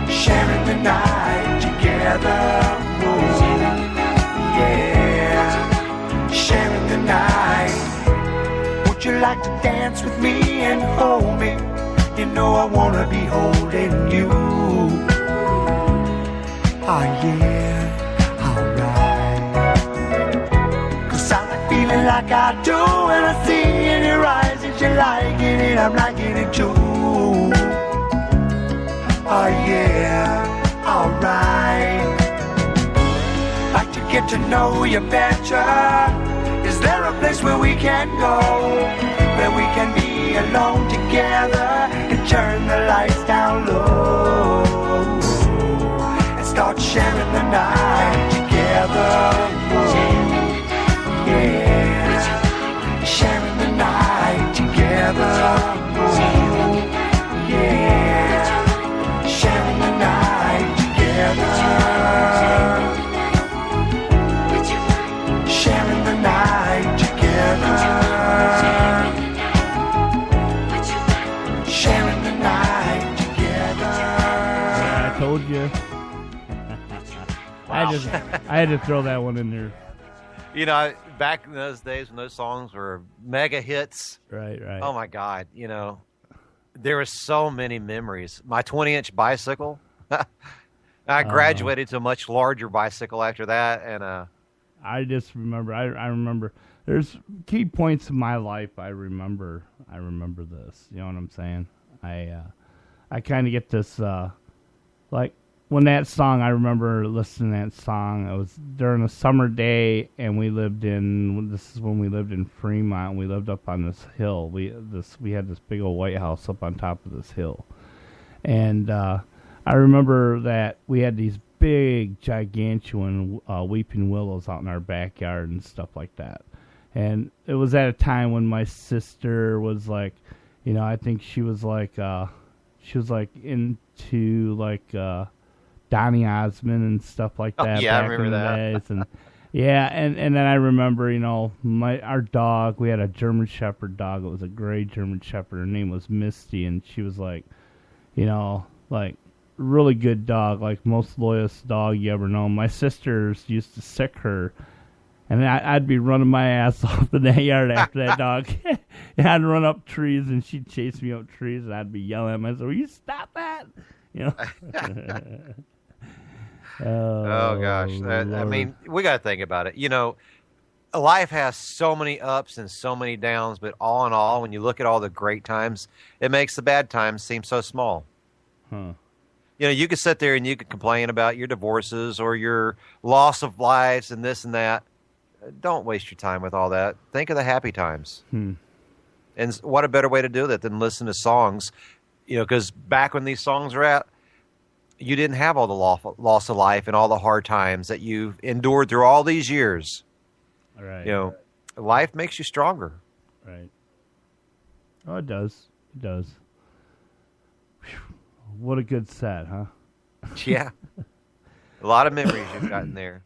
sharing the night together. Whoa, yeah, sharing the night. Would you like to dance with me and hold me? You know I wanna be holding you. Oh yeah, alright. Cause I like feeling like I do when I see in your eyes that you're liking it, I'm liking it too. Oh yeah, alright. Like to get to know you better. Is there a place where we can go, where we can be alone together and turn the lights down low and start sharing the night together? Whoa, yeah, sharing the night together. Whoa, yeah, sharing the night together. Sharing the night together. Sharing the night together. I told you. I had to throw that one in there. You know, back in those days when those songs were mega hits. Right. Oh my God, you know, there were so many memories. My 20-inch bicycle. I graduated to a much larger bicycle after that, and I just remember. I remember. There's key points in my life. I remember this. You know what I'm saying? I kind of get this like when that song. I remember listening to that song. It was during a summer day, and this is when we lived in Fremont. We lived up on this hill. We had this big old White House up on top of this hill, and I remember that we had these big, gigantuan weeping willows out in our backyard and stuff like that. And it was at a time when my sister was like, you know, I think she was like into like Donny Osmond and stuff like that. Oh, yeah, back I remember in the that. days. And yeah, and then I remember, you know, our dog. We had a German Shepherd dog. It was a gray German Shepherd. Her name was Misty, and she was like, you know, like really good dog, like most loyalest dog you ever know. My sisters used to sick her, and I'd be running my ass off in the yard after that dog. And I'd run up trees, and she'd chase me up trees, and I'd be yelling at myself, "Will you stop that?" You know. oh gosh, I mean, we got to think about it. You know, life has so many ups and so many downs, but all in all, when you look at all the great times, it makes the bad times seem so small. Huh. You know, you could sit there and you could complain about your divorces or your loss of lives and this and that. Don't waste your time with all that. Think of the happy times. And what a better way to do that than listen to songs, you know, because back when these songs were out, you didn't have all the loss of life and all the hard times that you've endured through all these years. All right. You know, life makes you stronger. Right. Oh, it does. It does. Whew. What a good set, huh? Yeah. A lot of memories you've gotten there.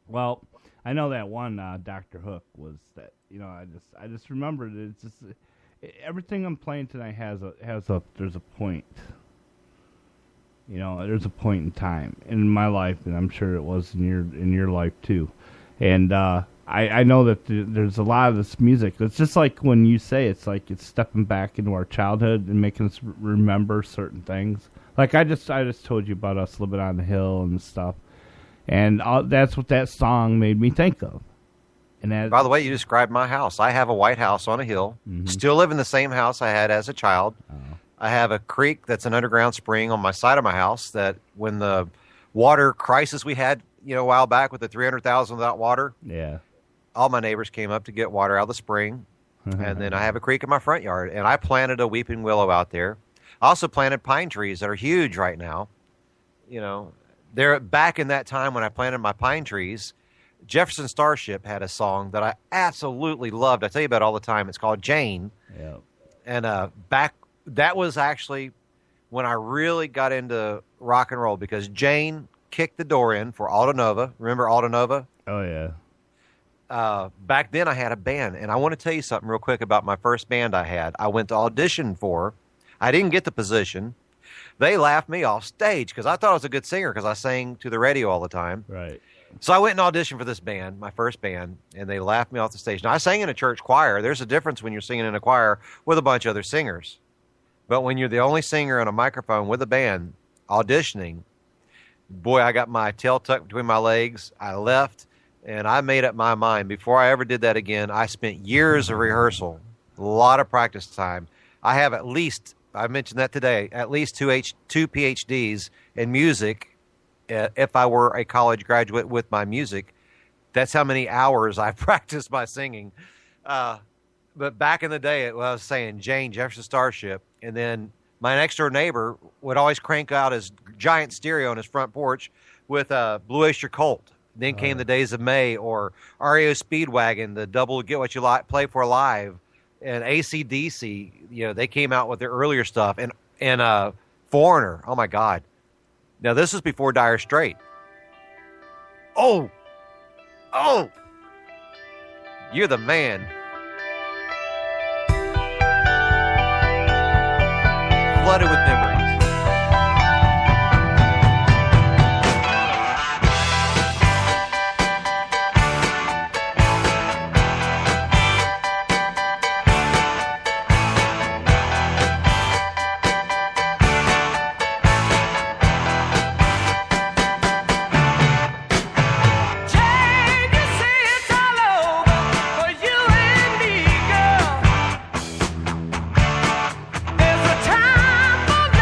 Well, I know that one Dr. Hook was that, you know, I just remembered it. It's just everything I'm playing tonight there's a point. You know, there's a point in time in my life, and I'm sure it was in your life too. And I know that there's a lot of this music. It's just like when you say it's like it's stepping back into our childhood and making us remember certain things. Like I just told you about Us Living on the Hill and stuff, and that's what that song made me think of. And by the way, you described my house. I have a white house on a hill. Mm-hmm. Still live in the same house I had as a child. Oh. I have a creek that's an underground spring on my side of my house that when the water crisis we had, a while back with the 300,000 without water. Yeah. All my neighbors came up to get water out of the spring. And then I have a creek in my front yard. And I planted a weeping willow out there. I also planted pine trees that are huge right now. They're back in that time when I planted my pine trees. Jefferson Starship had a song that I absolutely loved. I tell you about it all the time. It's called Jane. Yeah. And that was actually when I really got into rock and roll because Jane kicked the door in for Aldo Nova. Remember Aldo Nova? Oh, yeah. Back then I had a band, and I want to tell you something real quick about my first band I had. I went to audition for. I didn't get the position. They laughed me off stage because I thought I was a good singer because I sang to the radio all the time. Right. So I went and auditioned for this band, my first band, and they laughed me off the stage. Now, I sang in a church choir. There's a difference when you're singing in a choir with a bunch of other singers. But when you're the only singer on a microphone with a band auditioning, boy, I got my tail tucked between my legs. I left, and I made up my mind. Before I ever did that again, I spent years of rehearsal, a lot of practice time. I have at least, I mentioned that today, at least two PhDs in music. If I were a college graduate with my music, that's how many hours I practiced my singing. But back in the day, I was saying Jane, Jefferson Starship, and then my next door neighbor would always crank out his giant stereo on his front porch with Blue Oyster Cult. Then came the Days of May or REO Speedwagon, the double Get What You Like, Play for Live, and AC/DC. They came out with their earlier stuff, and Foreigner. Oh my God! Now this is before Dire Straits. Oh, you're the man. Flooded with memories. There's a time for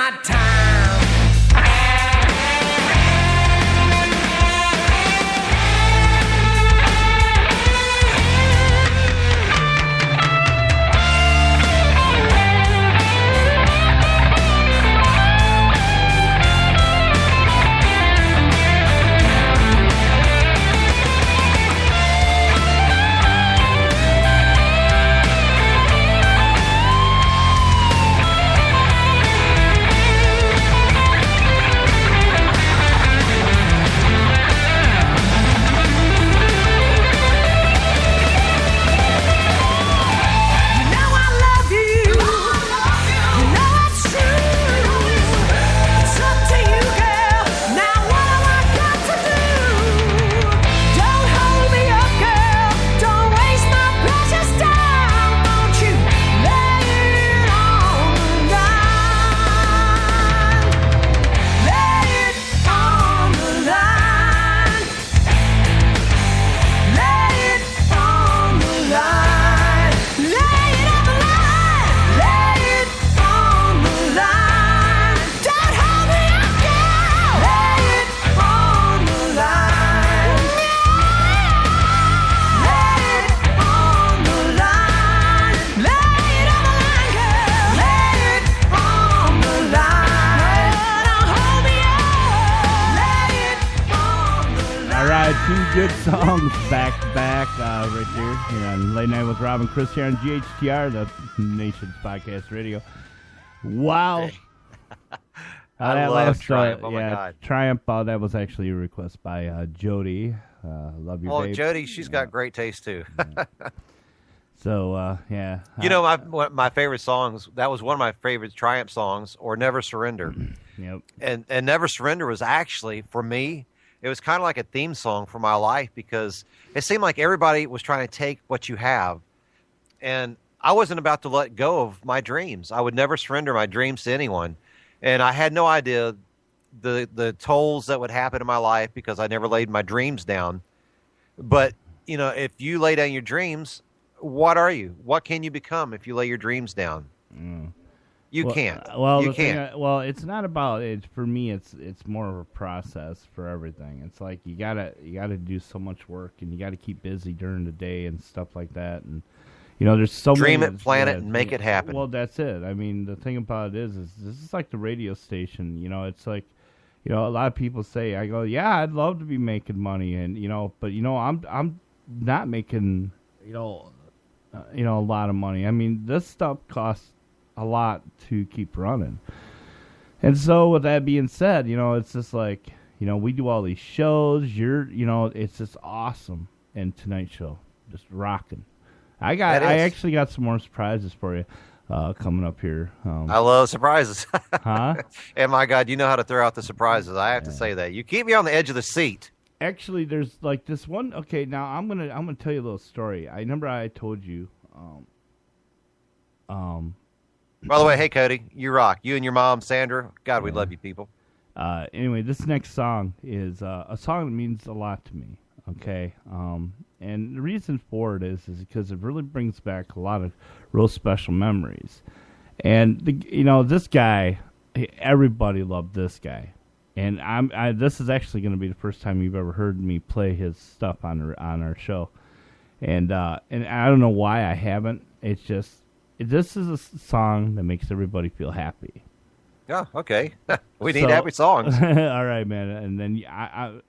my time. Good songs back to back right here on Late Night with Rob and Chris here on GHTR, the nation's podcast radio. Wow. I love Triumph. Oh, my God. Triumph, that was actually a request by Jody. Love you, babe. Jody, she's got great taste, too. So, yeah. You know, my favorite songs, that was one of my favorite Triumph songs, or Never Surrender. Yep. And Never Surrender was actually, for me, it was kind of like a theme song for my life because it seemed like everybody was trying to take what you have. And I wasn't about to let go of my dreams. I would never surrender my dreams to anyone. And I had no idea the tolls that would happen in my life because I never laid my dreams down. But, you know, if you lay down your dreams, what are you? What can you become if you lay your dreams down? You can't. Well, you can't. It's not about it. For me, it's more of a process for everything. It's like you gotta do so much work, and you gotta keep busy during the day and stuff like that. And you know, there's so dream many, it, plan it, and make it happen. Well, that's it. I mean, the thing about it is this is like the radio station. You know, it's like, you know, a lot of people say, I go, yeah, I'd love to be making money, and you know, but you know, I'm not making, you know, a lot of money. I mean, this stuff costs a lot to keep running. And so with that being said, you know, it's just like, you know, we do all these shows, you know, it's just awesome. And tonight's show, just rocking. I actually got some more surprises for you coming up here. I love surprises. Huh? And my God, you know how to throw out the surprises. I have to say that. You keep me on the edge of the seat. Actually, there's like this one. Okay, now I'm gonna tell you a little story. I remember I told you. By the way, hey, Cody, you rock. You and your mom, Sandra. God, we love you people. Anyway, this next song is a song that means a lot to me, okay? And the reason for it is because it really brings back a lot of real special memories. And, this guy, everybody loved this guy. And this is actually going to be the first time you've ever heard me play his stuff on our show. And I don't know why I haven't. It's just... This is a song that makes everybody feel happy. Yeah, okay. We need happy songs. All right, man. And then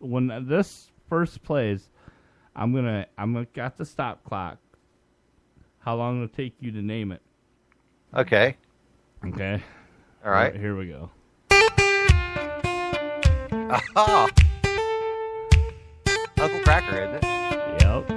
when this first plays, I'm gonna got the stop clock. How long will it take you to name it? Okay. Okay. All right. Here we go. Oh. Uncle Cracker, isn't it? Yep.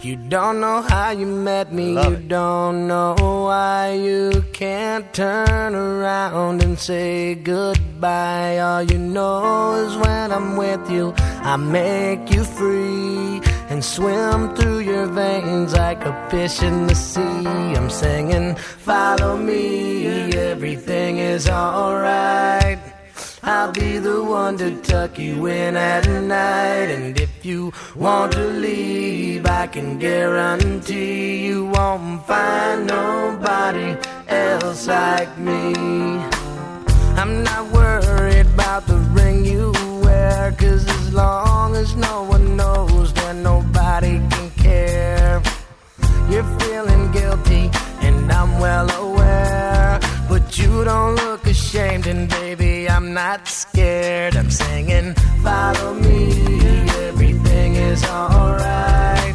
You don't know how you met me, don't know why you can't turn around and say goodbye. All you know is when I'm with you, I make you free and swim through your veins like a fish in the sea. I'm singing, follow me, everything is alright. I'll be the one to tuck you in at night. And if you want to leave, I can guarantee you won't find nobody else else like me. I'm not worried about the ring you wear, 'cause as long as no one knows, then nobody can care. You're feeling guilty, and I'm well aware, but you don't look ashamed, and baby, I'm not scared. I'm singing, follow me, everything is alright.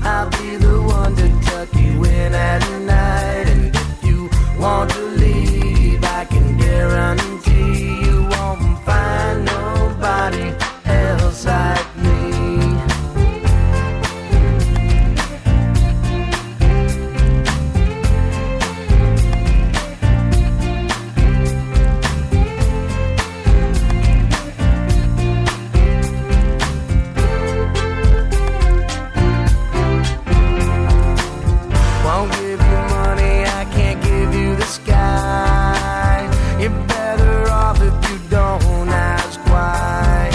I'll be the one to tuck you in at night, and if you want to leave, I can guarantee you won't find nobody else like me. Won't give you money, I can't give you the sky. You're better off if you don't ask why.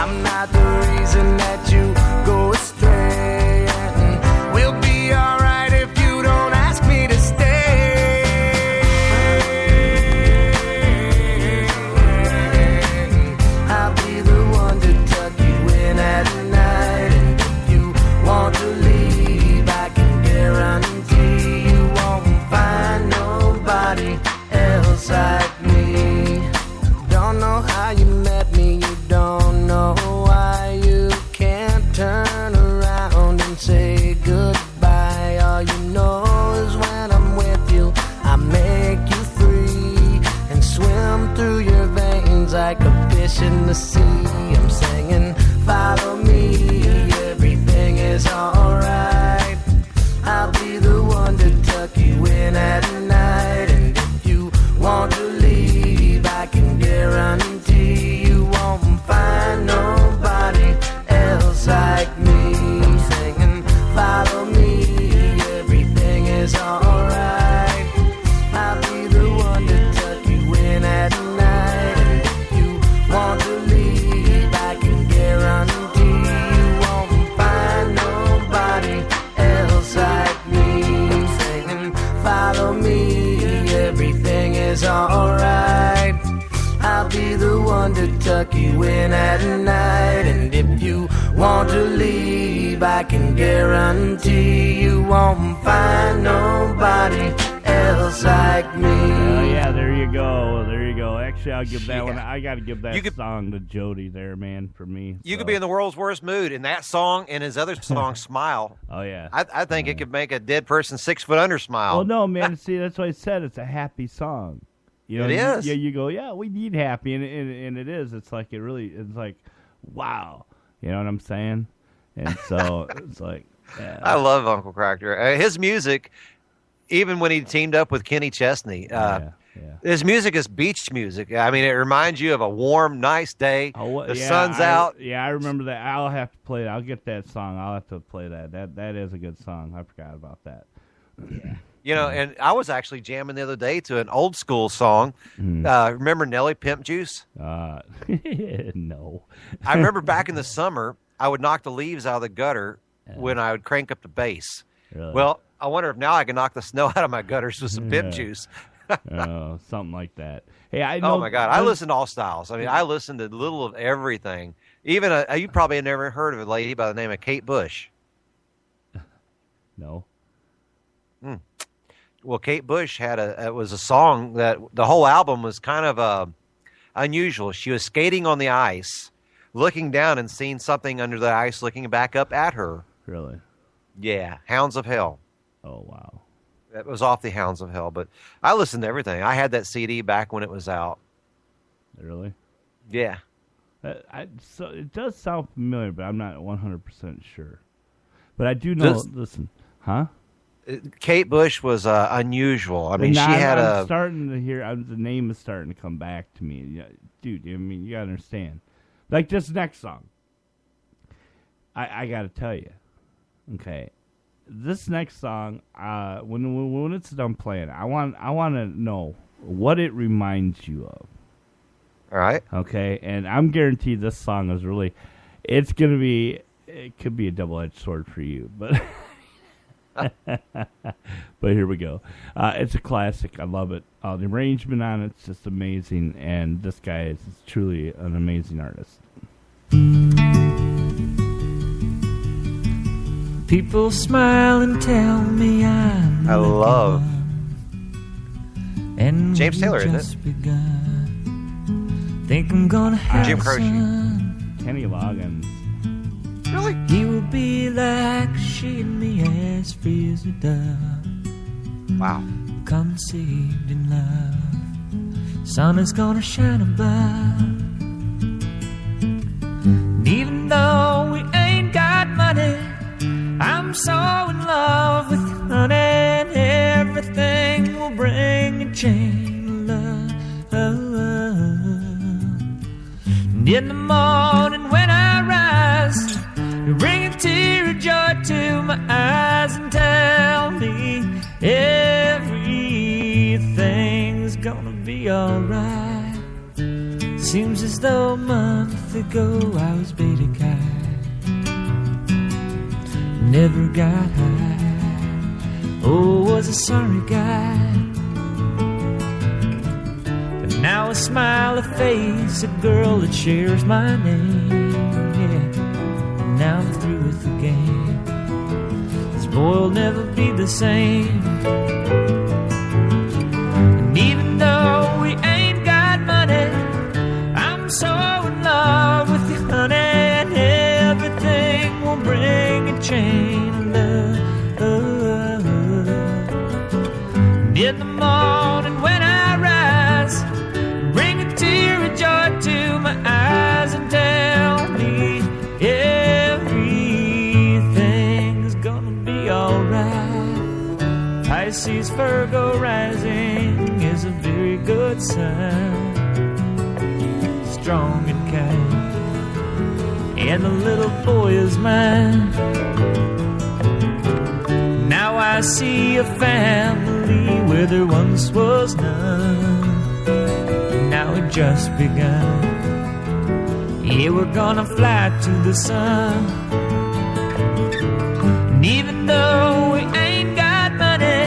I'm not the reason that you go astray, and we'll be alright if you don't ask me to stay. I'll be the one to tuck you in at night, and if you want to leave, I can guarantee you won't find nobody else like me. Don't know how you met me, you don't know why you can't turn around and say goodbye. All you know is when I'm with you, I make you free and swim through your veins like a fish in the sea. I'm singing, follow me, everything is alright. I'll be the one to tuck you in at night, and if you want to leave, I can guarantee you won't find nobody else like me. I'm singing, follow me, everything is alright. I'll be the one to tuck you in at night, and if you want to leave, I can guarantee you won't find nobody else like me. I'm singing, follow me, everything is alright. I'll be the one to tuck you in at night, and if you want to leave, I can guarantee you won't find nobody else like me. Oh yeah, there you go. There you go. Actually, I'll give that one. I got to give that song to Jody there, man, for me. You could be in the world's worst mood, and that song and his other song, Smile. Oh yeah. I think it could make a dead person 6 foot under smile. Well, no, man. See, that's what I said. It's a happy song. You know, It is. Yeah, you go, yeah, we need happy, and it is. It's like it's like, wow. You know what I'm saying? And so it's like, yeah. I love Uncle Cracker. His music, even when he teamed up with Kenny Chesney, his music is beach music. I mean, it reminds you of a warm, nice day. The sun's out. Yeah, I remember that. I'll have to play it. I'll get that song. I'll have to play that. That is a good song. I forgot about that. Yeah. You know, and I was actually jamming the other day to an old school song. Remember Nelly Pimp Juice? No. I remember back in the summer, I would knock the leaves out of the gutter when I would crank up the bass. Really? Well, I wonder if now I can knock the snow out of my gutters with some Pimp Juice. Something like that. Hey, I know. Oh my God, I listen to all styles. I mean, I listen to a little of everything. Even you probably have never heard of a lady by the name of Kate Bush. No. Well, Kate Bush it was a song that the whole album was kind of unusual. She was skating on the ice, looking down and seeing something under the ice, looking back up at her. Really? Yeah, Hounds of Hell. Oh wow. That was off the Hounds of Hell, but I listened to everything. I had that CD back when it was out. Really? Yeah. So it does sound familiar, but I'm not 100% sure. But I do know. Listen, huh? Kate Bush was unusual. I mean, I'm starting to hear. The name is starting to come back to me, dude. I mean, you gotta understand. Like this next song, I gotta tell you, okay. This next song, when it's done playing, I want to know what it reminds you of. All right. Okay, and I'm guaranteed this song is really, it could be a double-edged sword for you, but But here we go. It's a classic. I love it. The arrangement on it's just amazing, and this guy is truly an amazing artist. People smile and tell me I love and James Taylor, isn't it? Begun. Think I'm gonna have Jim Croce. Kenny Loggins. Really? He will be like she and me, as free as a dove. Wow. Conceived in love. Sun is gonna shine above. And even though we ain't got money, I'm so in love with you, honey, and everything will bring a chain of love. And in the morning when I rise, you bring a tear of joy to my eyes and tell me everything's gonna be alright. Seems as though a month ago I was beta guy, never got high. Oh, was a sorry guy. But now I smile a face, a girl that shares my name. Yeah, and now I'm through with the game. This boy will never be the same. And even though we ain't got money, I'm so in love with you, honey, and everything will bring a chain of love. And in the morning when I rise, bring a tear of joy to my eyes and tell me everything's gonna be alright. Pisces, Virgo rising is a very good sign. Strong and kind, and the little boy is mine. Now I see a family where there once was none. Now it just begun. Yeah, we're gonna fly to the sun. And even though we ain't got money,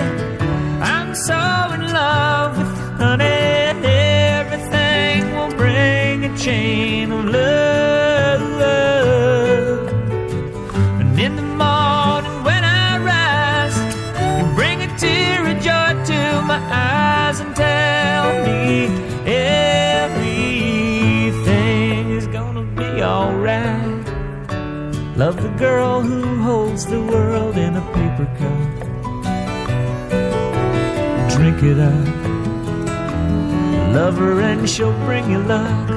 I'm so in love with you, honey, and everything will bring a chain of love. And in the morning when I rise, you bring a tear of joy to my eyes and tell me everything is gonna be alright. Love the girl who holds the world in a paper cup. Drink it up. Love her and she'll bring you luck.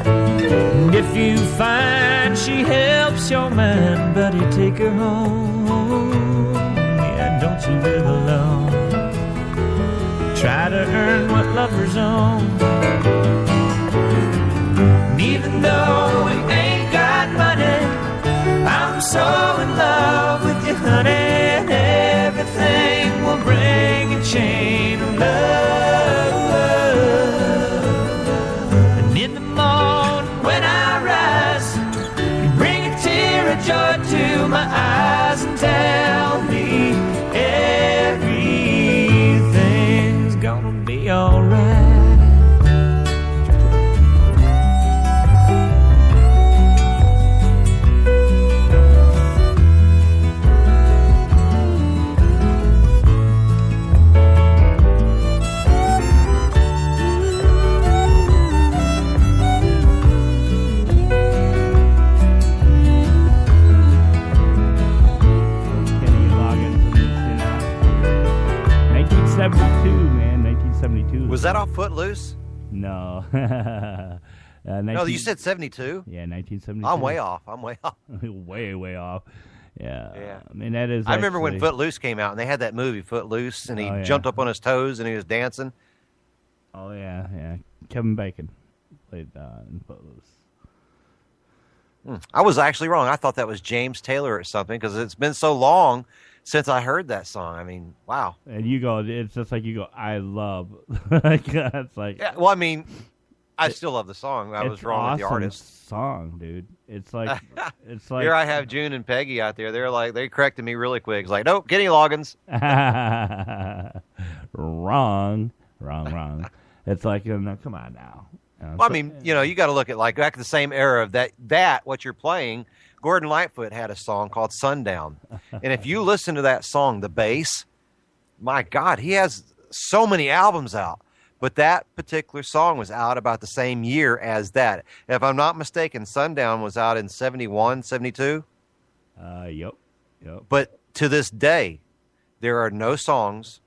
And if you find she helps your mind, buddy, take her home. Yeah, don't you live alone. Try to earn what lovers own. And even though we ain't got money, I'm so in love with you, honey, and everything will bring a chain of love. And in the morning when I rise, you bring a tear of joy to my eyes and tell me everything's gonna be alright. Kenny Loggins and this, 1972, man, 1972. Was that off Footloose? No. No, you said 72. Yeah, 1972. I'm way off. I'm way off. way off. Yeah. Yeah. I mean, that is. I remember when actually- Footloose came out, and they had that movie Footloose, and he Oh, yeah. jumped up on his toes and he was dancing. Oh yeah. Kevin Bacon played in Footloose. I was actually wrong. I thought that was James Taylor or something because it's been so long since I heard that song. I mean, wow. And you go, it's just like you go, I love. It's like, Yeah, well, I mean, I still love the song. I was wrong with the artist. Song, dude. It's like Here I have June and Peggy out there. They corrected me really quick. It's like, nope, Kenny Loggins. Wrong. It's like, no, come on now. Well, I mean, you got to look at like back in the same era of that what you're playing. Gordon Lightfoot had a song called Sundown, and if you listen to that song, the bass, my God, he has so many albums out. But that particular song was out about the same year as that. If I'm not mistaken, Sundown was out in 71, 72. Yep. But to this day, there are no songs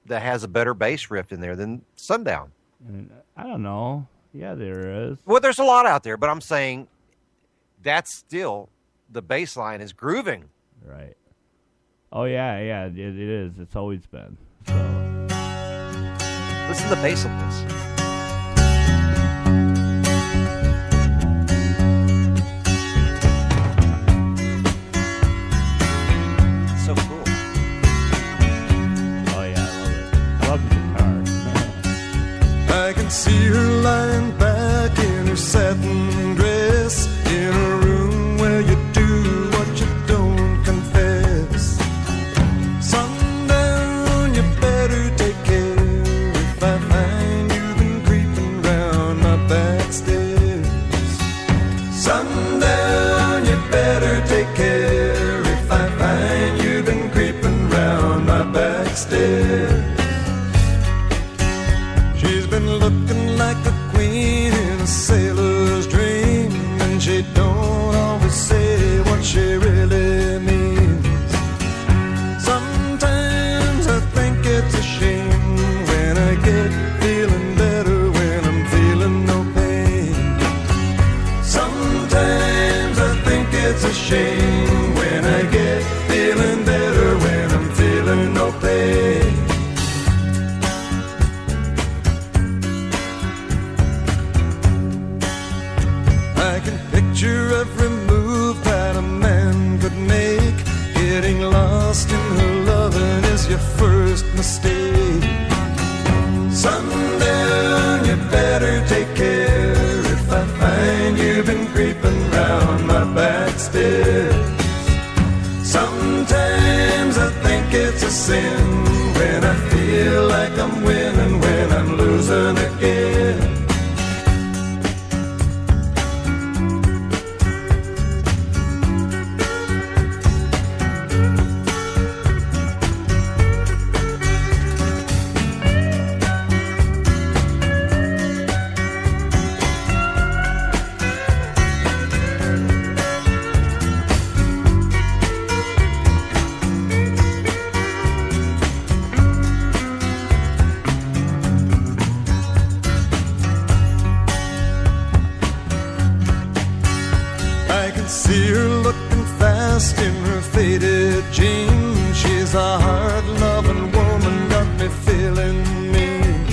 that has a better bass riff in there than Sundown. I don't know. Yeah, there is. Well, there's a lot out there, but I'm saying that's still, the bass line is grooving. Right. Oh, yeah, it is. It's always been. So. Listen to the bass of this. It's so cool. Oh, yeah, I love it. I love the guitar. I can see her lying back in her satin dress in a room where you do what you don't confess. Sundown, you better take care if I find you've been creeping round my back stairs. Sundown, you better take care if I find you've been creeping round my back stairs. She's been looking like a queen in a sailor's dream, and she don't always say what she really means. Sometimes I think it's a shame when I get feeling better when I'm feeling no pain. Sometimes I think it's a shame when I get feeling better when I'm feeling no pain. I can picture every move that a man could make. Getting lost in her loving is your first mistake. Sundown, you better take care if I find you've been creeping round my back stairs. Sometimes I think it's a sin when I feel like I'm winning when I'm losing again. I can see her looking fast in her faded jeans. She's a hard-loving woman, got me feeling mean.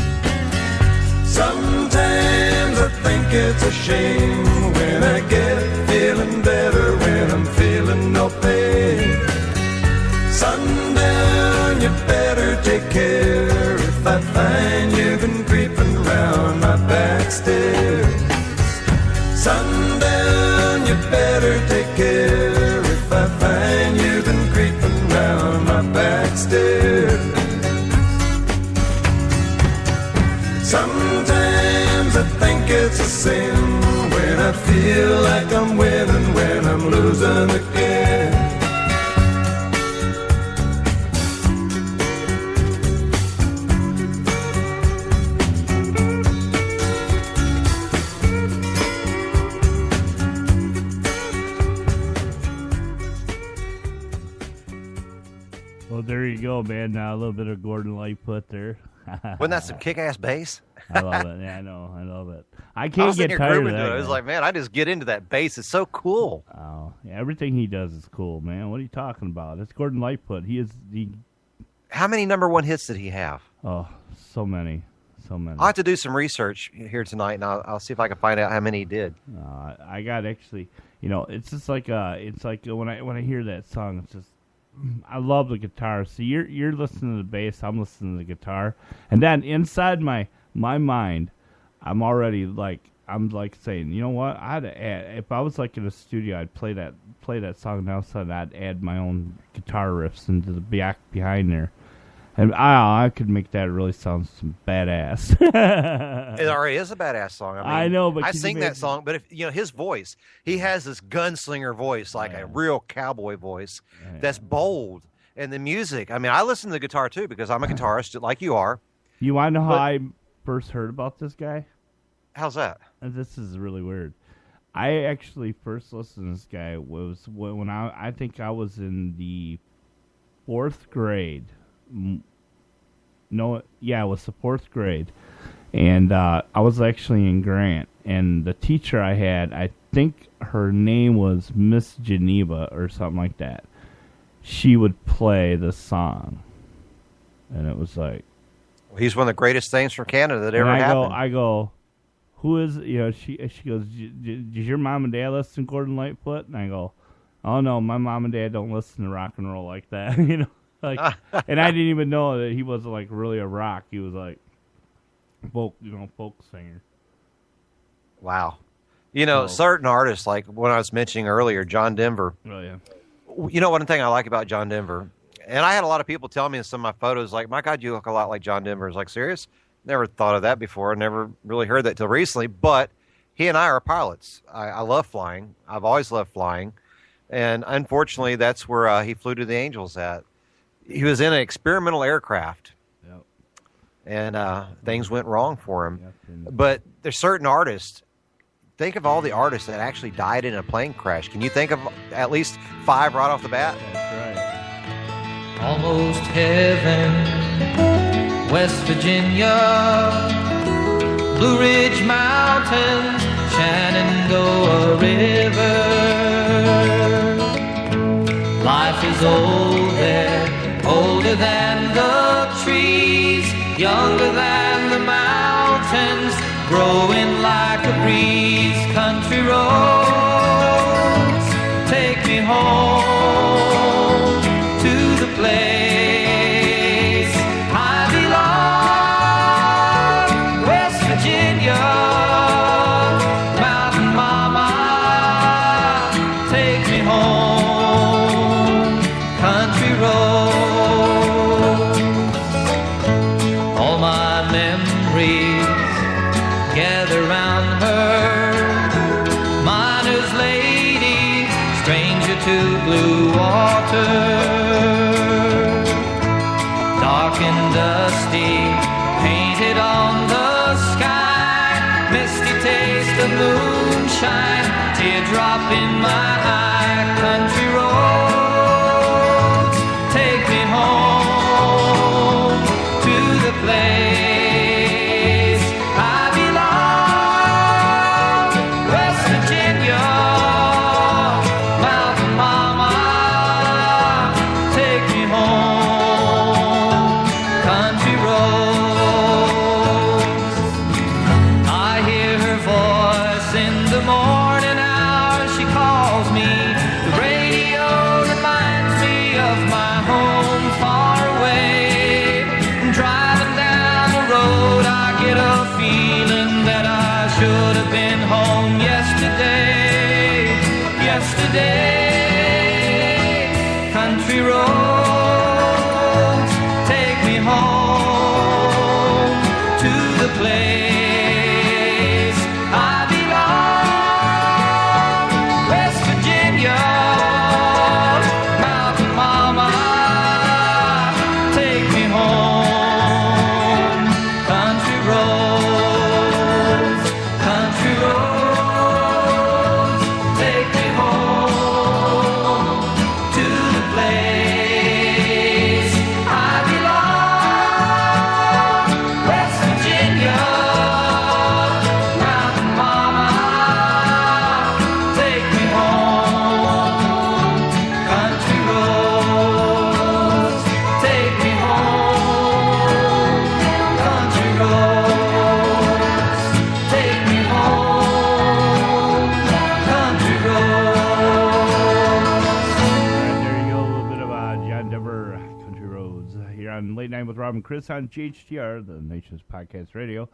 Sometimes I think it's a shame when I get feeling better when I'm feeling no pain. Sundown, you better take care if I find you've been creeping round my back stairs. Sundown, you better take care if I find you've been creeping round my back stairs. Sometimes I think it's a sin when I feel like I'm winning when I'm losing again. Well, there you go, man. Now a little bit of Gordon Lightfoot there. Wasn't that some kick-ass bass? I love it. Yeah, I know. I love it. I I can't was get sitting here tired of grooving that. to it. I was guy. like, man, I just get into that bass. It's so cool. Oh, yeah, everything he does is cool, man. What are you talking about? It's Gordon Lightfoot. He is the. How many number one hits did he have? Oh, so many. I'll have to do some research here tonight, and I'll see if I can find out how many he did. I got actually, it's just like it's like when I hear that song, it's just I love the guitar. So you're listening to the bass, I'm listening to the guitar, and then inside my mind, I'm already like saying, you know what? I'd add, if I was like in a studio, I'd play that song now, so I'd add my own guitar riffs into the back behind there. And I could make that really sound some badass. It already is a badass song. I know, but I sing that song. But if his voice, he has this gunslinger voice, like a real cowboy voice, that's bold. And the music, I listen to the guitar too because I'm a guitarist, like you are. You want to know how I first heard about this guy? How's that? And this is really weird. I actually first listened to this guy was when I think I was in the 4th grade. No, yeah, it was the 4th grade, and I was actually in Grant, and the teacher I had, I think her name was Miss Geneva or something like that. She would play the song, and it was like, he's one of the greatest things from Canada that ever happened. I go, who is, she goes, does your mom and dad listen to Gordon Lightfoot? And I go, oh no, my mom and dad don't listen to rock and roll like that, Like, and I didn't even know that he wasn't like really a rock. He was like folk singer. Wow. Certain artists, like when I was mentioning earlier, John Denver. Oh yeah. One thing I like about John Denver, and I had a lot of people tell me in some of my photos, like, my God, you look a lot like John Denver. I was like, serious? Never thought of that before. Never really heard that till recently. But he and I are pilots. I love flying. I've always loved flying. And unfortunately, that's where he flew to the Angels at. He was in an experimental aircraft, and things went wrong for him. But there's certain artists. Think of all the artists that actually died in a plane crash. Can you think of at least 5 right off the bat? That's right. Almost heaven, West Virginia, Blue Ridge Mountains, Shenandoah River. Life is old there. Older than the trees, younger than the mountains, growing like a breeze. Country roads, take me home to the place I belong. West Virginia, Mountain Mama, take me home. Country roads. Gather round her, miner's lady, stranger to blue water. Dark and dusty, painted on the sky, misty taste of moonshine, teardrop in my eye. Country roads, take me home to the place country roads, take me home to the place I belong. West Virginia, Mountain Mama, take me home. Country roads, country roads, take me home to the place I belong. West Virginia, Mountain Mama, take me home. Country roads, take me home. Country roads, take me home. Country roads. There you go, a little bit of John Denver, Country Roads, here on Late Night with Rob and Chris on GHTR, the nation's podcast radio.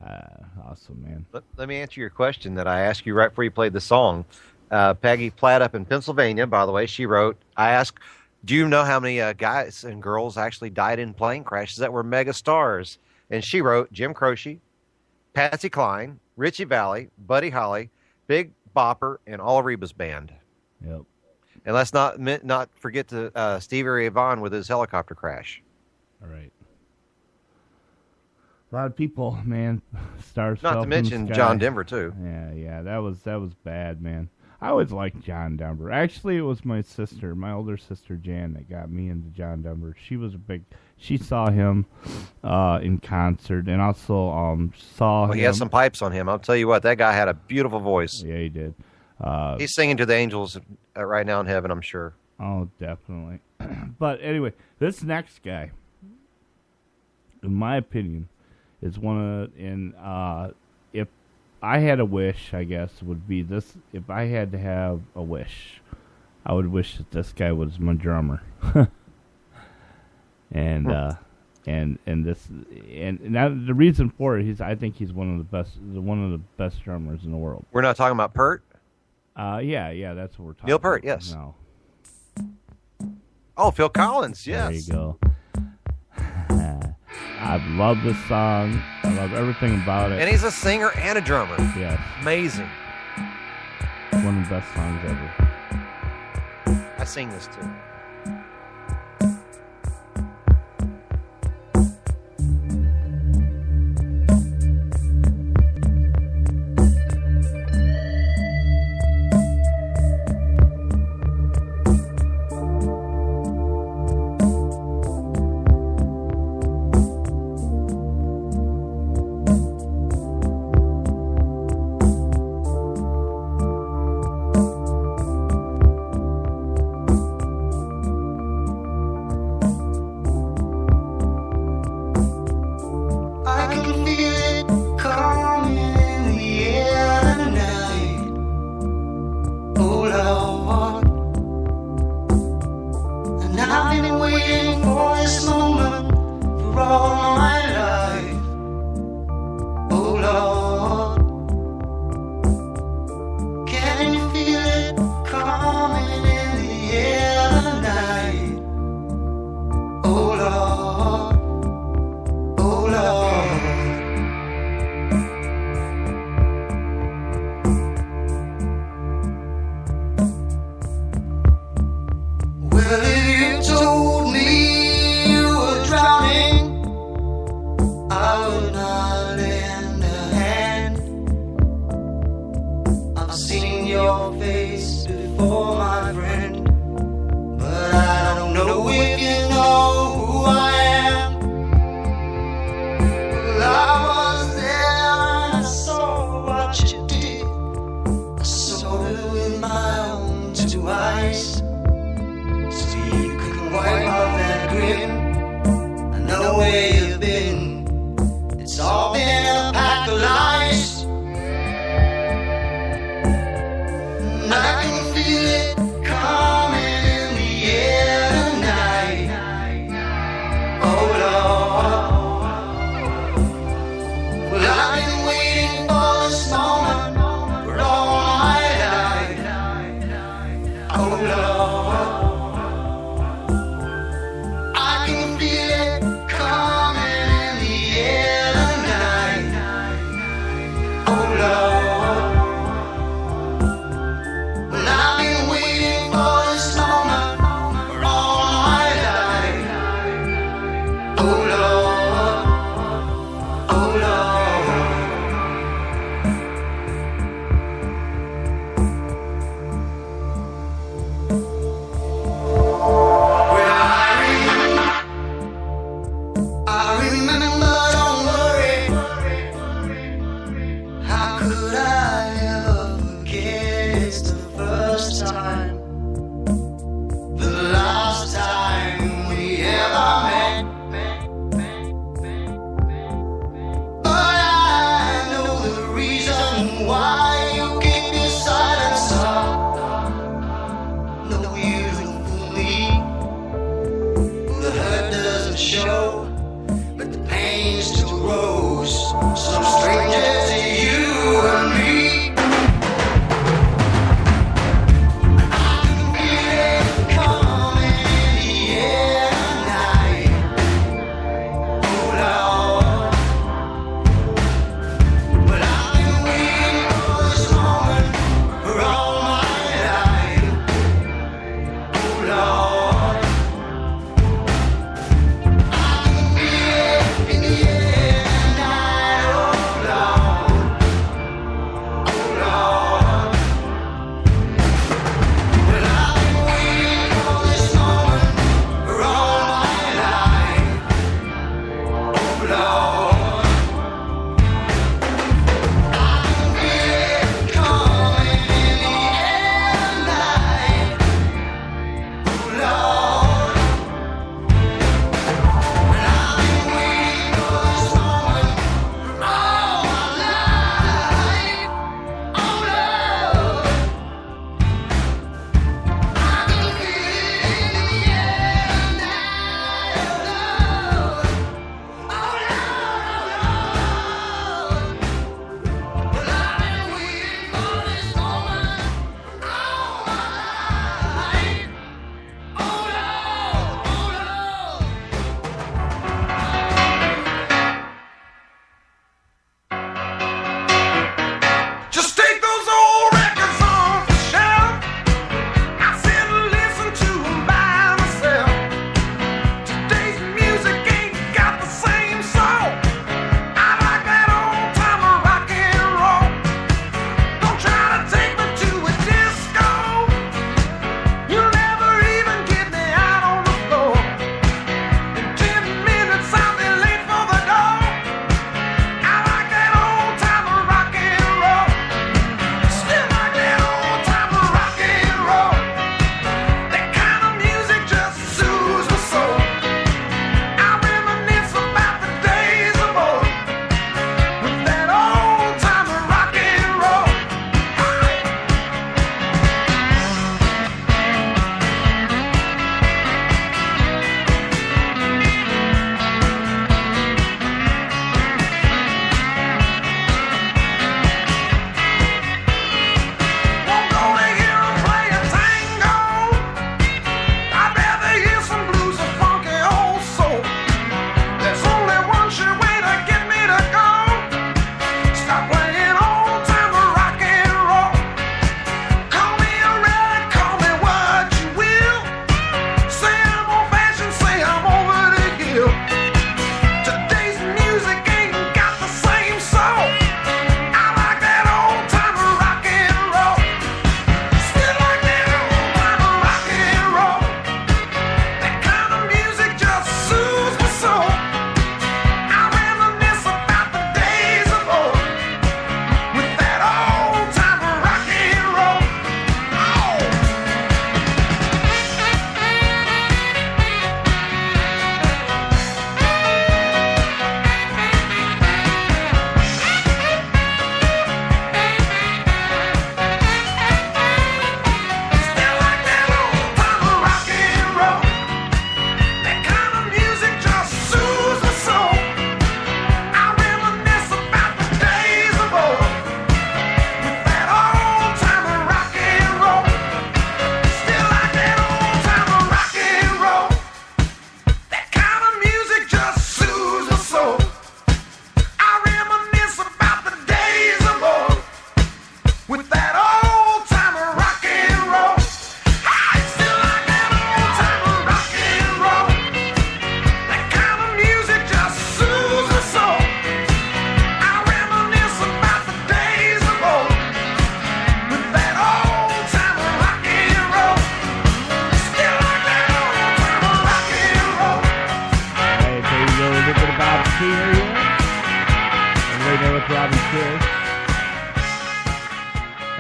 Awesome, man. Let me answer your question that I asked you right before you played the song. Peggy Platt up in Pennsylvania, by the way, she wrote, I asked, do you know how many guys and girls actually died in plane crashes that were mega stars? And she wrote Jim Croce, Patsy Cline, Richie Valens, Buddy Holly, Big Bopper, and all of Reba's band. Yep. And let's not forget to Stevie Ray Vaughan with his helicopter crash. All right. A lot of people, man, stars. Not to mention John Denver too. Yeah, that was bad, man. I always liked John Denver. Actually, it was my sister, my older sister Jan, that got me into John Denver. She saw him in concert, and also saw. Well, he has some pipes on him. I'll tell you what, that guy had a beautiful voice. Yeah, he did. He's singing to the angels right now in heaven, I'm sure. Oh, definitely. But anyway, this next guy, in my opinion, is one of if I had a wish, I guess would be this. If I had to have a wish, I would wish that this guy was my drummer. and now the reason for it is I think he's one of the best drummers in the world. We're not talking about Pert? Yeah, that's what we're talking Neil about. Peart, yes. No. Oh, Phil Collins, yes. There you go. I love this song. I love everything about it. And he's a singer and a drummer. Yes. Amazing. One of the best songs ever. I sing this too. Oh Lord,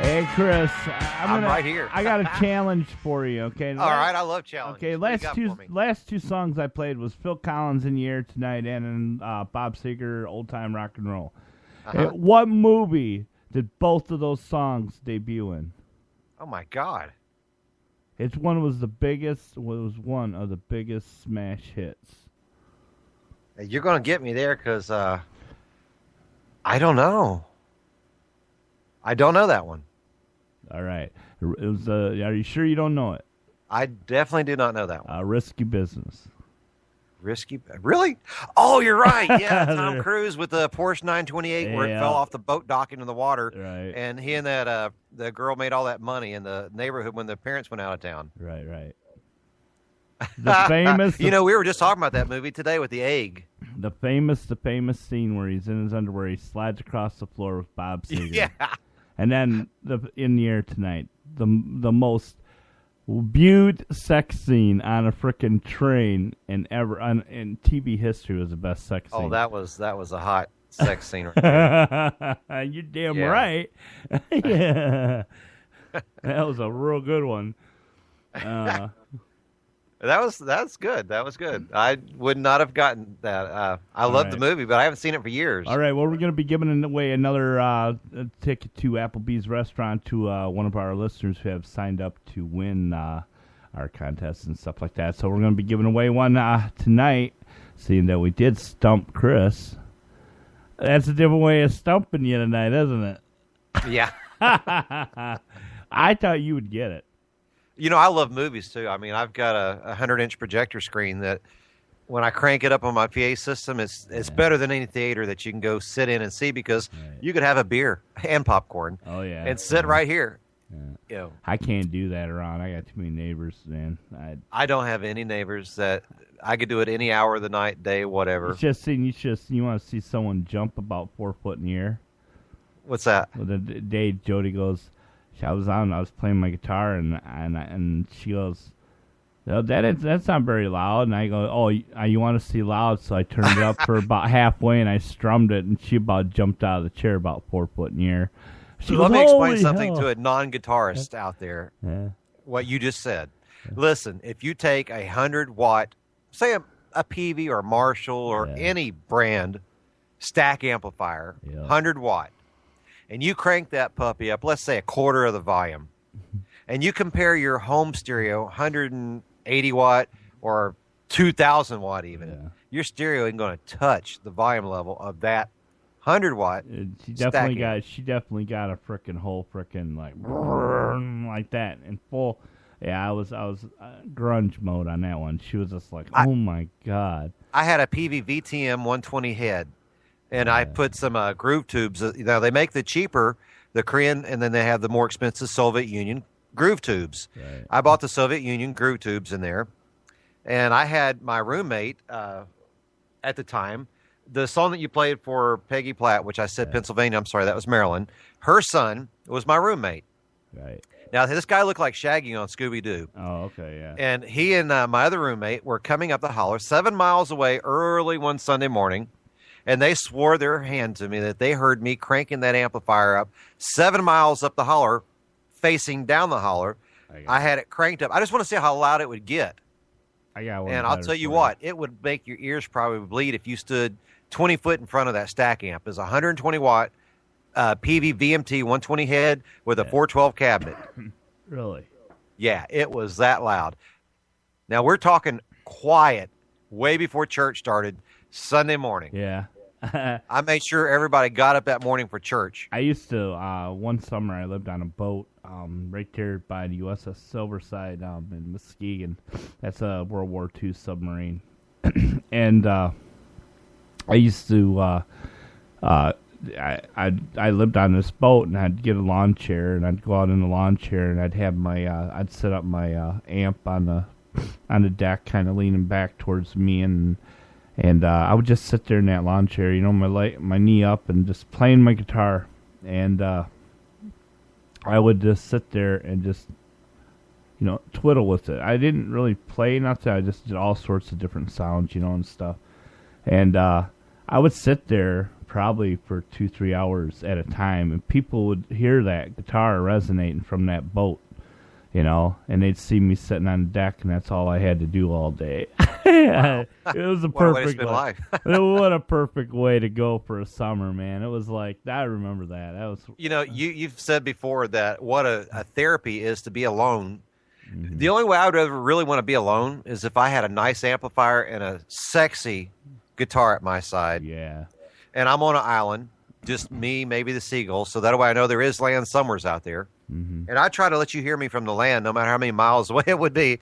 Hey, Chris, I'm right here. I got a challenge for you. Okay. All right, I love challenges. Okay, last two songs I played was Phil Collins in the Air Tonight and Bob Seger, Old Time Rock and Roll. What movie did both of those songs debut in? Oh my God! It's one of the biggest smash hits. You're gonna get me there because I don't know. I don't know that one. All right. It was. Are you sure you don't know it? I definitely do not know that one. Risky Business. Risky? Really? Oh, you're right. Yeah, Tom Cruise with the Porsche 928 where it fell off the boat dock into the water. Right. And he and that the girl made all that money in the neighborhood when the parents went out of town. Right. The famous. We were just talking about that movie today with the egg. The famous scene where he's in his underwear, he slides across the floor with Bob Seger. Yeah. And then in the Air Tonight, the most viewed sex scene on a frickin' train in TV history was the best sex scene. Oh, that was a hot sex scene right there. You're damn right. Yeah. That was a real good one. That's good. That was good. I would not have gotten that. I love the movie, but I haven't seen it for years. All right. Well, we're going to be giving away another ticket to Applebee's restaurant to one of our listeners who have signed up to win our contests and stuff like that. So we're going to be giving away one tonight, seeing that we did stump Chris. That's a different way of stumping you tonight, isn't it? Yeah. I thought you would get it. You know, I love movies, too. I mean, I've got a 100-inch projector screen that when I crank it up on my PA system, it's better than any theater that you can go sit in and see because you could have a beer and popcorn and sit right here. Yeah. You know, I can't do that around. I got too many neighbors, man. I don't have any neighbors that I could do it any hour of the night, day, whatever. You want to see someone jump about 4 foot in the air? What's that? Well, the day Jody goes, I was playing my guitar, and she goes, "No, that's not very loud." And I go, "Oh, you want to see loud?" So I turned it up for about halfway, and I strummed it, and she about jumped out of the chair about 4 foot in the air. Let me explain something to a non-guitarist out there. Yeah. What you just said. Listen, if you take 100-watt, say a Peavey or Marshall or any brand stack amplifier, 100-watt, and you crank that puppy up, let's say a quarter of the volume, and you compare your home stereo, 180-watt or 2,000-watt even, your stereo ain't going to touch the volume level of that 100-watt. She definitely got a frickin' whole frickin' like that in full. Yeah, I was grunge mode on that one. She was just like, oh my god. I had a PV VTM 120 head, and I put some groove tubes. Now they make the cheaper, the Korean, and then they have the more expensive Soviet Union groove tubes. Right. I bought the Soviet Union groove tubes in there, and I had my roommate at the time. The song that you played for Peggy Platt, which I said Pennsylvania, I'm sorry, that was Maryland. Her son was my roommate. Right. Now, this guy looked like Shaggy on Scooby-Doo. Oh, okay, yeah. And he and my other roommate were coming up the holler 7 miles away early one Sunday morning, and they swore their hand to me that they heard me cranking that amplifier up 7 miles up the holler, facing down the holler. I had it cranked up. I just want to see how loud it would get. I got one. And I'll tell you what, it would make your ears probably bleed if you stood 20 foot in front of that stack amp. It's a 120-watt PV VMT 120 head with a 412 cabinet. Really? Yeah, it was that loud. Now, we're talking quiet way before church started Sunday morning. Yeah. I made sure everybody got up that morning for church. I used to, one summer I lived on a boat right there by the USS Silverside in Muskegon. That's a World War II submarine. And I used to, I lived on this boat, and I'd get a lawn chair, and I'd go out in the lawn chair, and I'd have my, I'd set up my amp on the deck, kind of leaning back towards me, and I would just sit there in that lawn chair, you know, my knee up, and just playing my guitar, and I would just sit there and just, you know, twiddle with it. I didn't really play nothing. I just did all sorts of different sounds, you know, and stuff, and I would sit there probably for 2-3 hours at a time, and people would hear that guitar resonating from that boat, you know, and they'd see me sitting on the deck, and that's all I had to do all day. Wow. It was a perfect life. What a perfect way to go for a summer, man. It was like, I remember that. That was, you know, you've said before that what a therapy is to be alone. Mm-hmm. The only way I would ever really want to be alone is if I had a nice amplifier and a sexy guitar at my side. Yeah. And I'm on an island, just me, maybe the seagulls, so that way I know there is land somewheres out there. Mm-hmm. And I try to let you hear me from the land, no matter how many miles away it would be.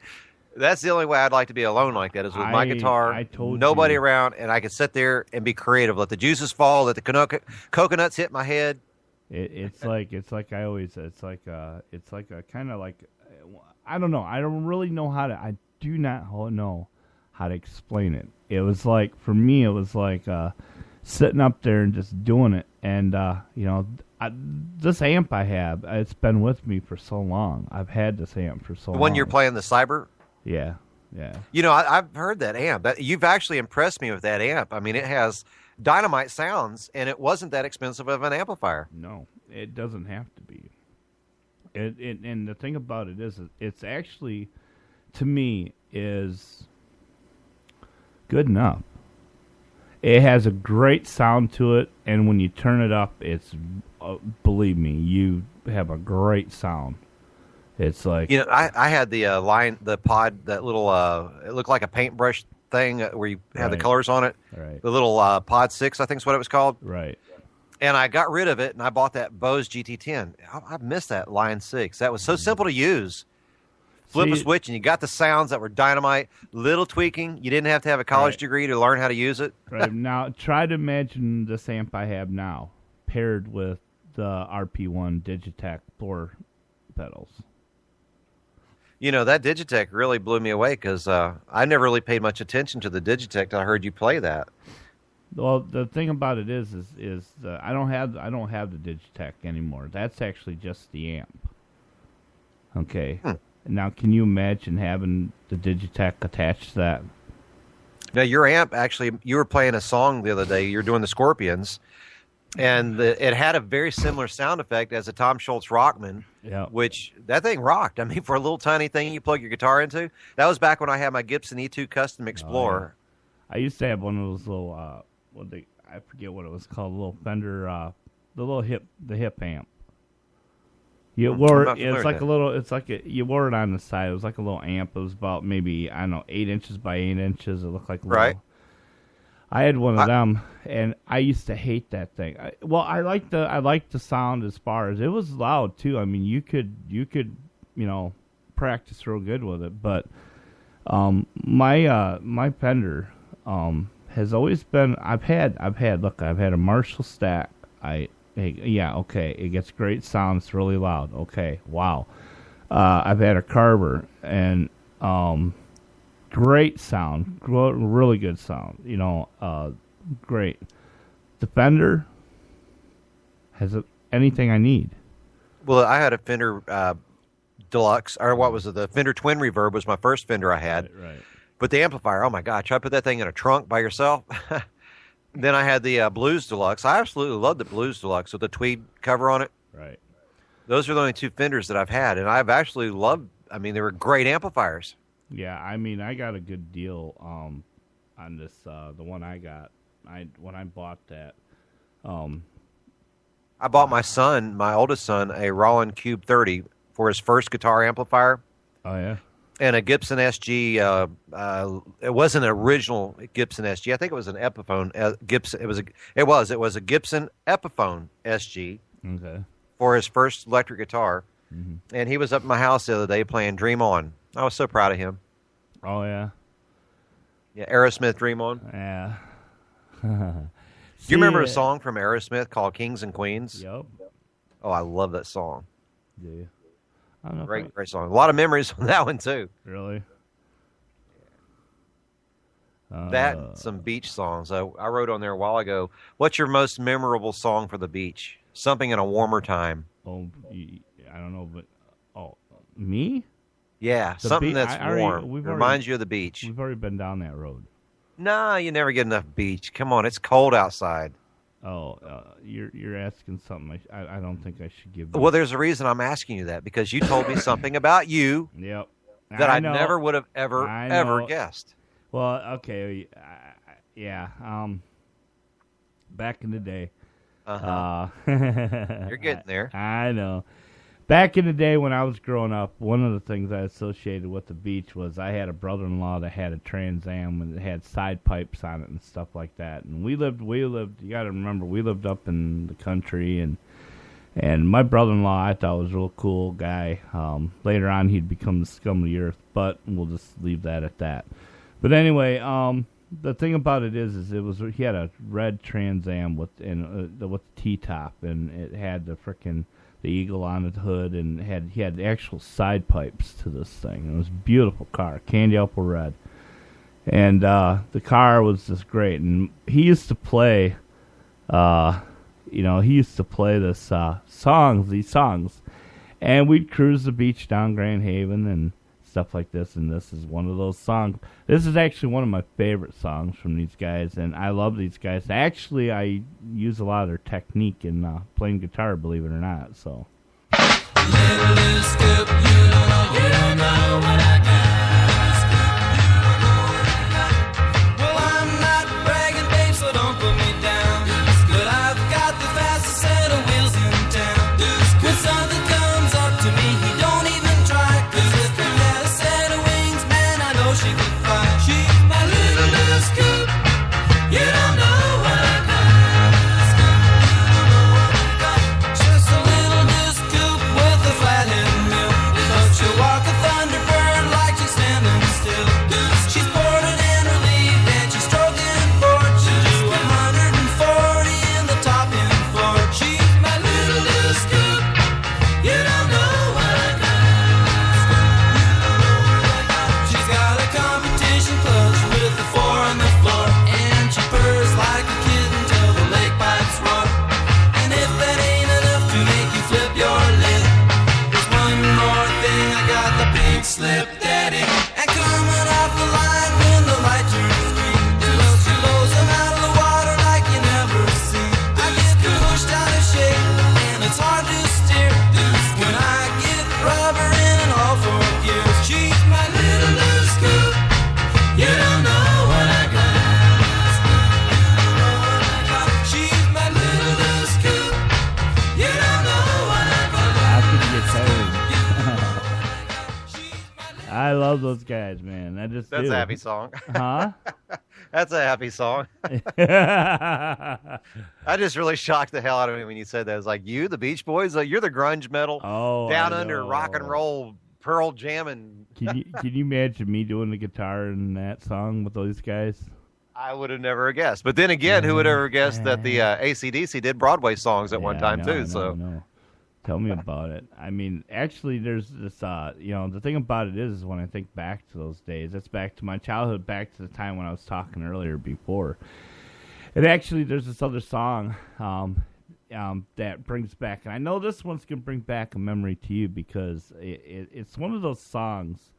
That's the only way I'd like to be alone like that, is with my guitar, nobody around, and I can sit there and be creative. Let the juices fall, let the coconuts hit my head. It's like I always, it's like a kind of like, I don't know. I don't really know I do not know how to explain it. It was like, for me, it was like, sitting up there and just doing it, and you know, this amp I have, it's been with me for so long. I've had this amp for so long. The one you're playing, the Cyber? Yeah. I've heard that amp. You've actually impressed me with that amp. I mean, it has dynamite sounds, and it wasn't that expensive of an amplifier. No, it doesn't have to be. And the thing about it is, it's actually, to me, is good enough. It has a great sound to it, and when you turn it up, it's believe me, you have a great sound. It's like I had the pod, that little it looked like a paintbrush thing where you have the colors on it. Right. The little Pod 6, I think is what it was called. Right. And I got rid of it, and I bought that Bose GT10. I missed that Line 6. That was so simple to use. Flip a switch, and you got the sounds that were dynamite. Little tweaking. You didn't have to have a college degree to learn how to use it. Right. Now, try to imagine this amp I have now paired with the RP1 Digitech floor pedals. That Digitech really blew me away because I never really paid much attention to the Digitech till I heard you play that. Well, the thing about it is I don't have the Digitech anymore. That's actually just the amp. Okay. Now, can you imagine having the Digitech attached to that? Now, your amp, actually, you were playing a song the other day. You were doing the Scorpions, and it had a very similar sound effect as a Tom Schultz Rockman, which that thing rocked. I mean, for a little tiny thing you plug your guitar into. That was back when I had my Gibson E2 Custom Explorer. I used to have one of those little, I forget what it was called, a little Fender, the hip amp. You wore it. It's like a little. It's like you wore it on the side. It was like a little amp. It was about maybe 8 inches by 8 inches. It looked like a little, I had one of them, and I used to hate that thing. I liked the sound as far as it was loud too. I mean, you could practice real good with it. But my Fender has always been. I've had a Marshall stack. It gets great sound. It's really loud. Okay, wow. I've had a Carver, and great sound, really good sound. Great. The Fender has anything I need. Well, I had a Fender Deluxe, or what was it? The Fender Twin Reverb was my first Fender I had. Right. But the amplifier, oh my God, try to put that thing in a trunk by yourself. Then I had the Blues Deluxe. I absolutely loved the Blues Deluxe with the tweed cover on it. Right. Those are the only two Fenders that I've had, and I've actually loved. I mean, they were great amplifiers. Yeah, I mean, I got a good deal on this. The one I got, when I bought that. I bought my oldest son, a Roland Cube 30 for his first guitar amplifier. Oh yeah. And a Gibson SG. It wasn't an original Gibson SG. I think it was an Epiphone Gibson. It was a Gibson Epiphone SG. Okay. For his first electric guitar, and he was up at my house the other day playing "Dream On." I was so proud of him. Oh yeah. Yeah, Aerosmith, "Dream On." Yeah. Do you remember a song from Aerosmith called "Kings and Queens"? Yep. Oh, I love that song. Do you? I don't know. Great song. A lot of memories on that one too. Really? That and some beach songs. I wrote on there a while ago. What's your most memorable song for the beach? Something in a warmer time. Oh, I don't know, but me? Yeah, something that's warm. Reminds you of the beach. We've already been down that road. Nah, you never get enough beach. Come on, it's cold outside. Oh, you're asking something I don't think I should give you. Well, there's a reason I'm asking you that, because you told me something about you that I never would have ever guessed. Well, okay, yeah. Back in the day. You're getting there. I know. Back in the day when I was growing up, one of the things I associated with the beach was I had a brother-in-law that had a Trans Am and it had side pipes on it and stuff like that. And we lived. You got to remember, we lived up in the country, and my brother-in-law I thought was a real cool guy. Later on, he'd become the scum of the earth, but we'll just leave that at that. But anyway, the thing about it is he had a red Trans Am with the T-top, and it had the eagle on the hood, and he had actual side pipes to this thing. It was a beautiful car, candy apple red, and the car was just great. And he used to play. he used to play these songs, and we'd cruise the beach down Grand Haven and stuff like this, and this is one of those songs. This is actually one of my favorite songs from these guys, and I love these guys. Actually, I use a lot of their technique in playing guitar, believe it or not. So. Little scoop, you don't know what I got. Well, I'm not bragging, babe, so don't put me down. But I've got the fastest set of wheels in town. When something comes up to me, he don't even try. 'Cause if he had a set of wings, man, I know she could fly. She's my little scoop. You don't know what I got. Just a little scoop with a flathead mill. But she'll walk a thunderbird like she's standing still. She's boarded and relieved and she's stroking forward. She'll do 140 in the top end floor. She's my little scoop. You don't know what I got. She's got a competition clutch with the 4 on the floor. And she purrs like a kitten till the lake pipes roar. And if that ain't enough to make you flip your lid, there's one more thing, I got the pink slip daddy. And coming off the line when the light turns green, well, she blows them out of the water like you never seen. I get pushed out of shape and it's hard to steer when I get rubber in all 4 gears. She's my little scoop. You don't know what I got. She's my little scoop. You don't know what I got. How could you get tired? I love those guys, man. I just That's do. a happy song. Huh? That's a happy song. I just really shocked the hell out of me when you said that. It's like, you, the Beach Boys, you're the grunge metal, down I under know. rock and roll, Pearl Jammin'. Can you imagine me doing the guitar in that song with those guys? I would have never guessed. But then again, who would ever guess that the AC/DC did Broadway songs at one time, too? I know. Tell me about it. I mean, actually, there's this, the thing about it is when I think back to those days, it's back to my childhood, back to the time when I was talking earlier before. And actually, there's this other song that brings back, and I know this one's going to bring back a memory to you because it's one of those songs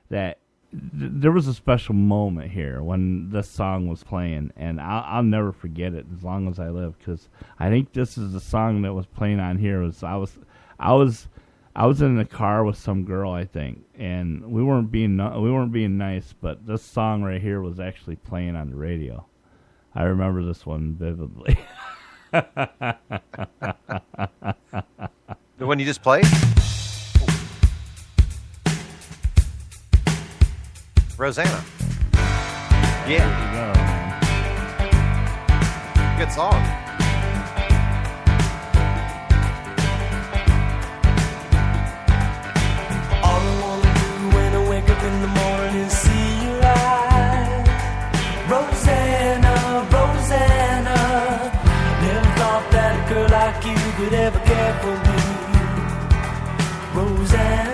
that there was a special moment here when this song was playing, and I'll never forget it as long as I live, because I think this is the song that was playing on here. I was in the car with some girl, I think, and we weren't being nice, but this song right here was actually playing on the radio. I remember this one vividly. The one you just played? Rosanna. Yeah. Good song. All I wanna do when I wake up in the morning is see you rise. Rosanna, Rosanna. Never thought that a girl like you could ever care for me. Rosanna.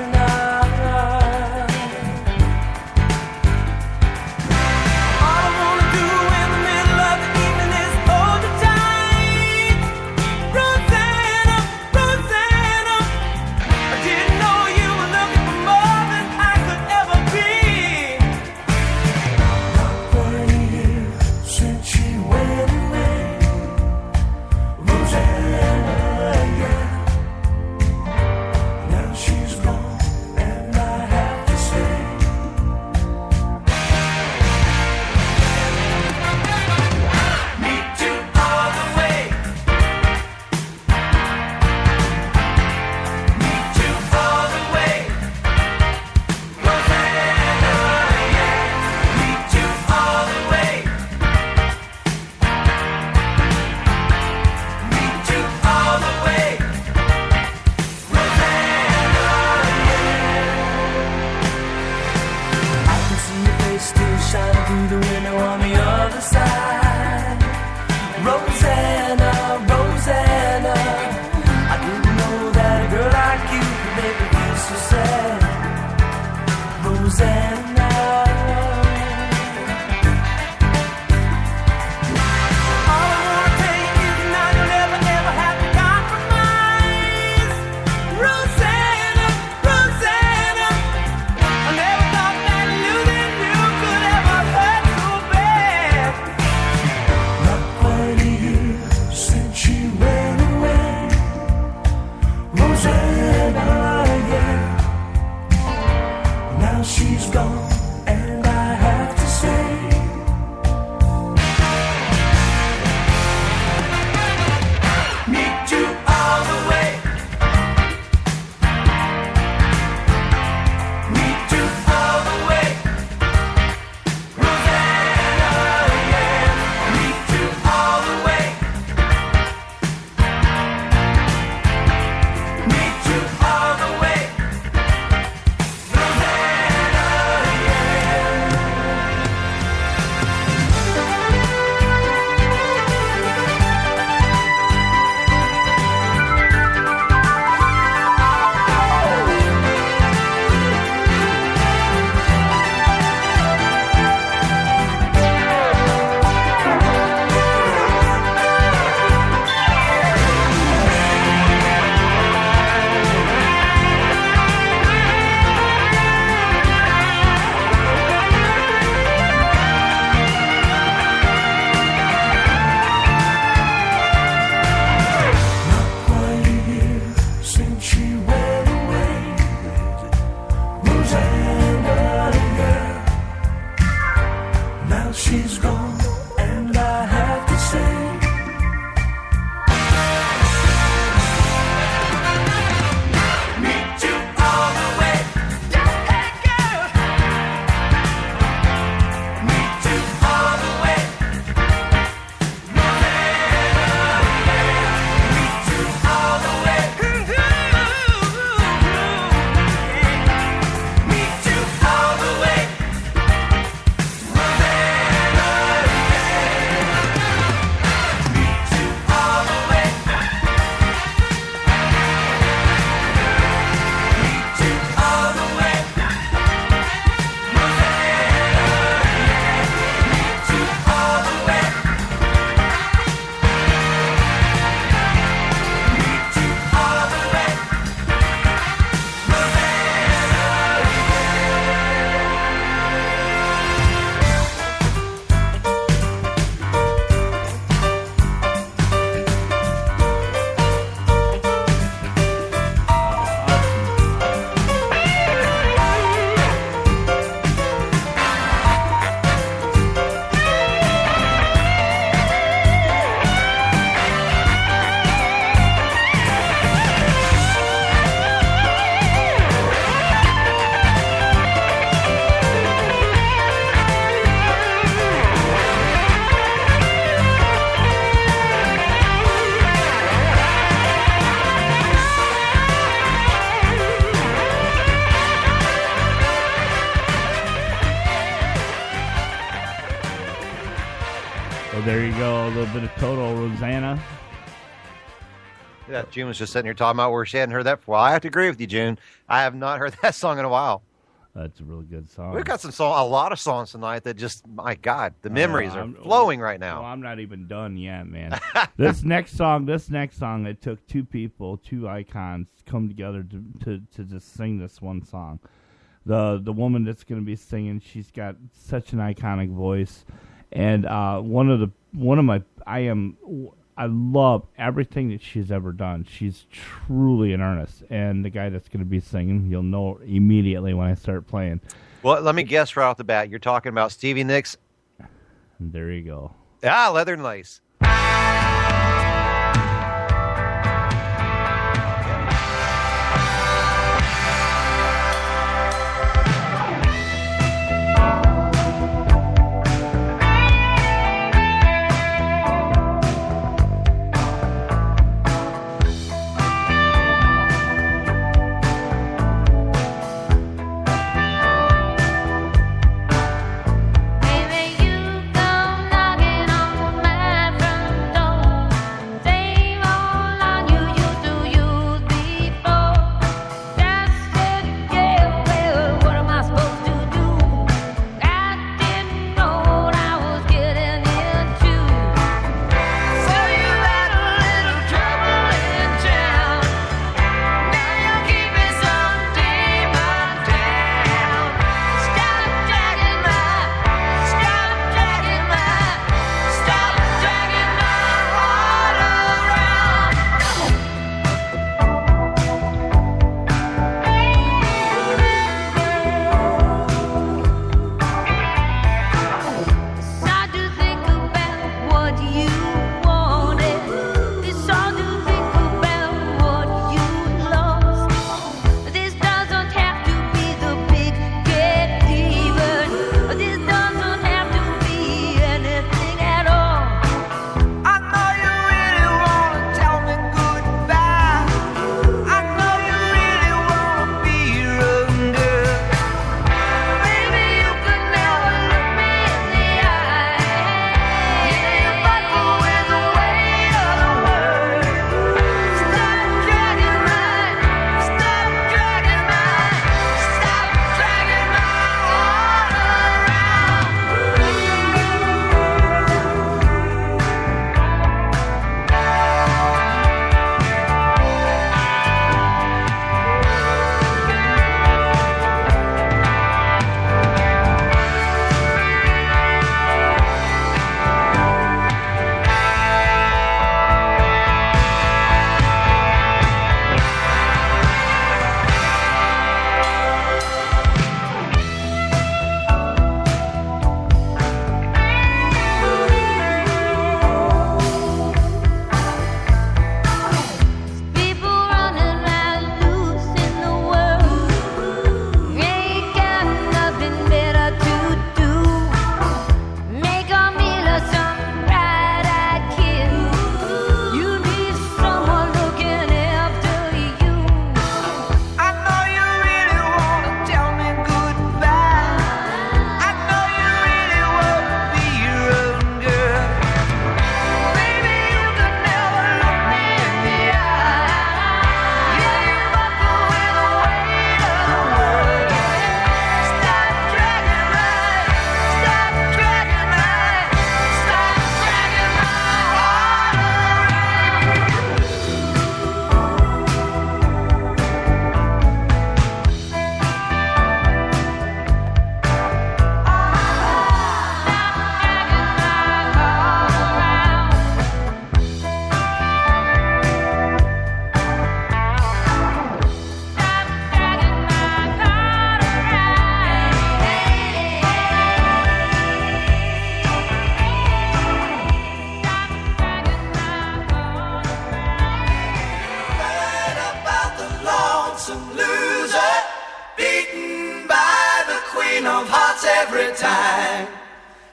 Rosanna. Yeah, June was just sitting here talking about where she hadn't heard that for a while. I have to agree with you, June. I have not heard that song in a while. That's a really good song. We've got a lot of songs tonight that just, my God, the memories are flowing right now. Well, I'm not even done yet, man. This next song, it took two people, two icons, come together to just sing this one song. The woman that's going to be singing, she's got such an iconic voice, and I love everything that she's ever done. She's truly in earnest. And the guy that's going to be singing, you'll know immediately when I start playing. Well, let me guess right off the bat. You're talking about Stevie Nicks? And there you go. Ah, Leather and Lace. every time.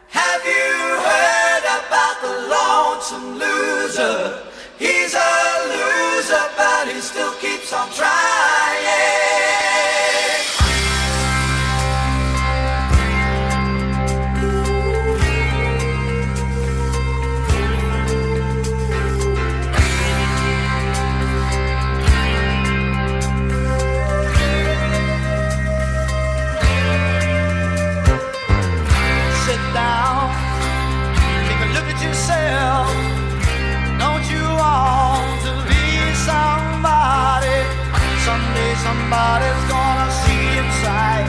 Have you heard about the lonesome loser? He's a loser, but he still keeps on trying. somebody's gonna see inside.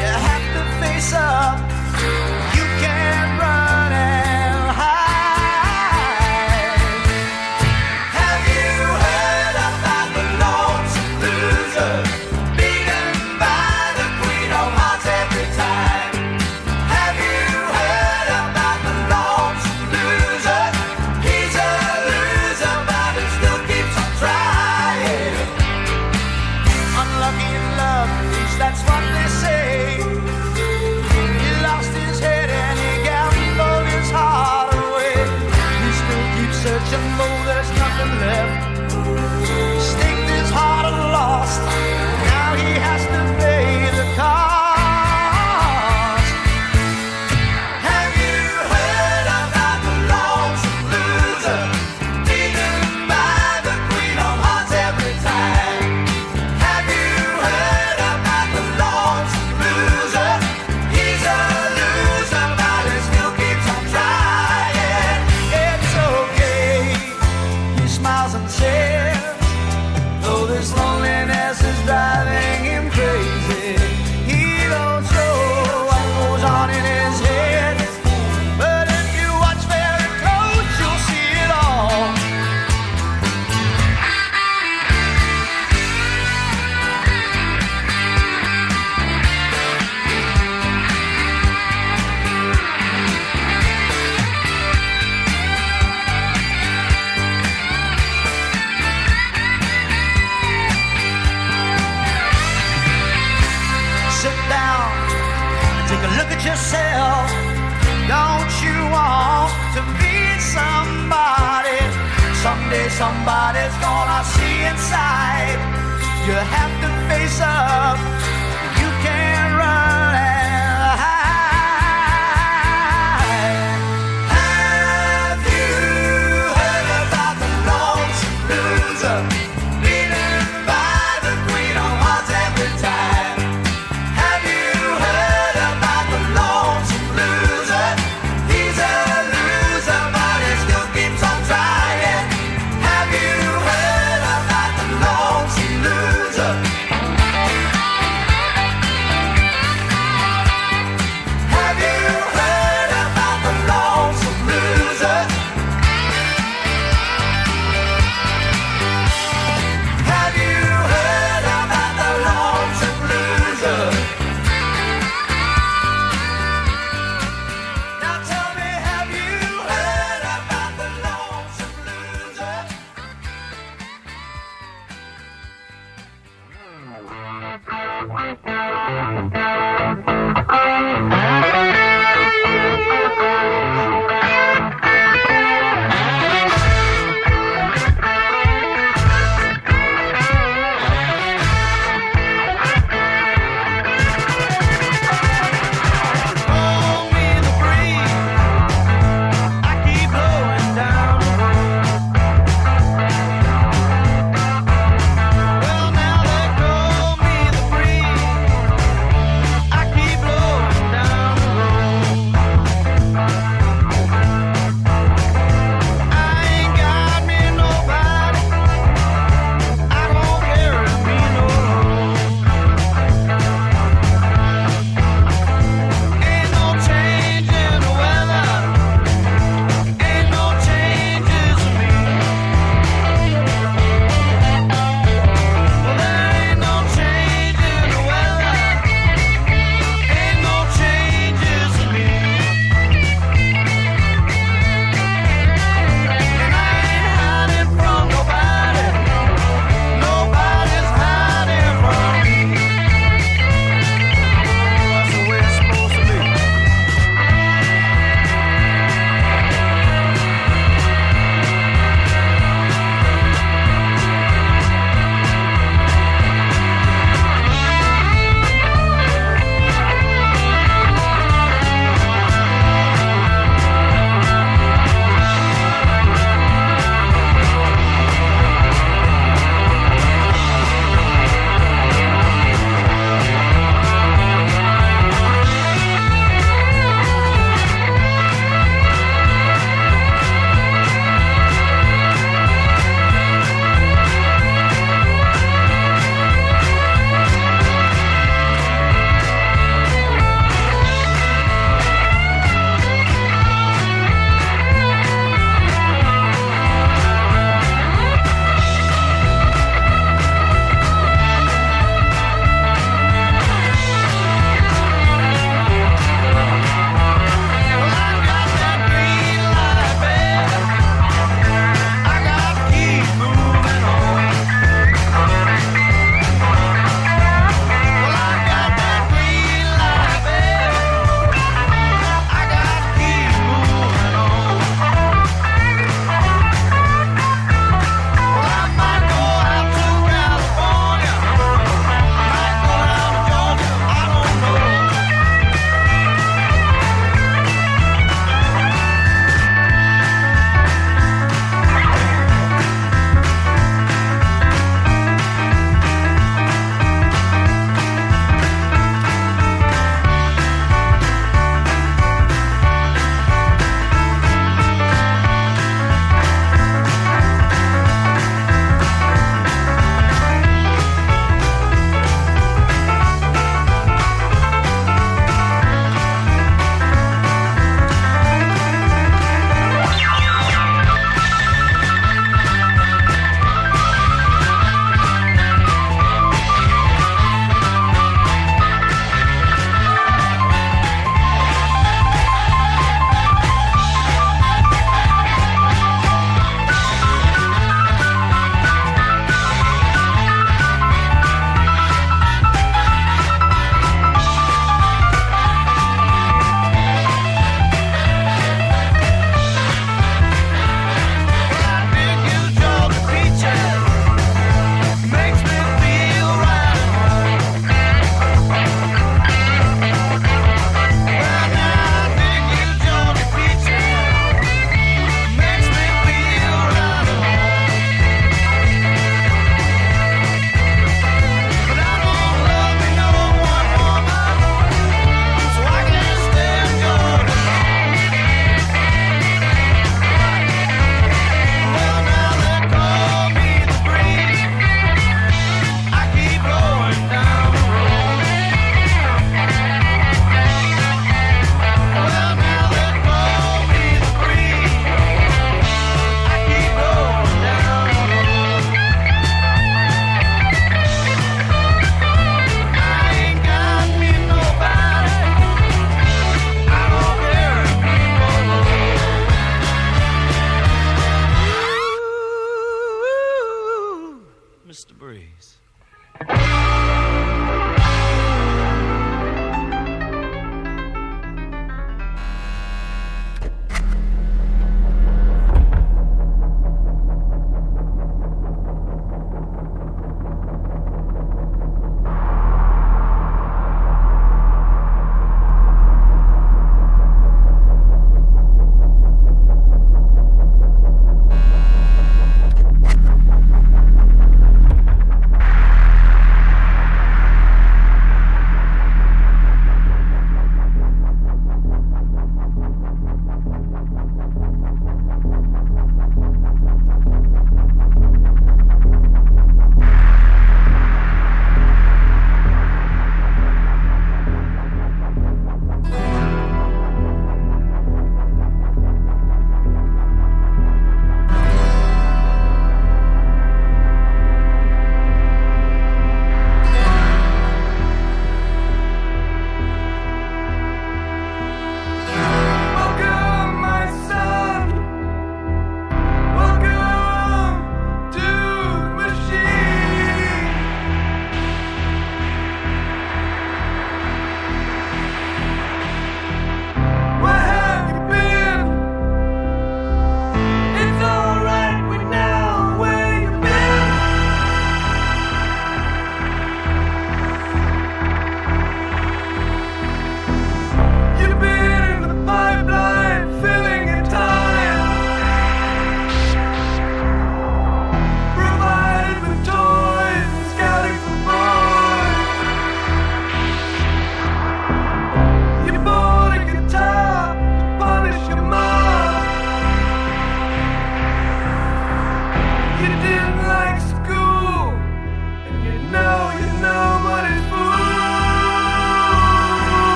You have to face up. You can't run and hide. Have you heard about the lonesome loser, beaten by the queen of hearts every time? Have you heard about the lonesome loser? He's a loser, but he still keeps on trying. Unlucky in love, at least that's what they say. He lost his head and he gambled his heart away. He still keeps searching, though there's nothing left. He staked his heart and lost. Now he has to pay the cost. Have you heard about the lonesome loser, beaten by the queen of hearts every time? Have you heard about the lonesome loser? He's a loser, but he still keeps on trying. It's okay, he smiles and says, though this loneliness is driving him crazy. He don't show what goes on in his head, but if you watch very close, you'll see it all. Sit down and take a look at yourself. Don't you want to be somebody? Someday somebody's gonna see inside. You have to face up. You can't run and hide. Have you heard about the lonesome loser, beaten by the queen of hearts every time? Have you heard about the lonesome loser? He's a loser, but he still keeps on trying. Have you heard about the lonesome loser? breeze.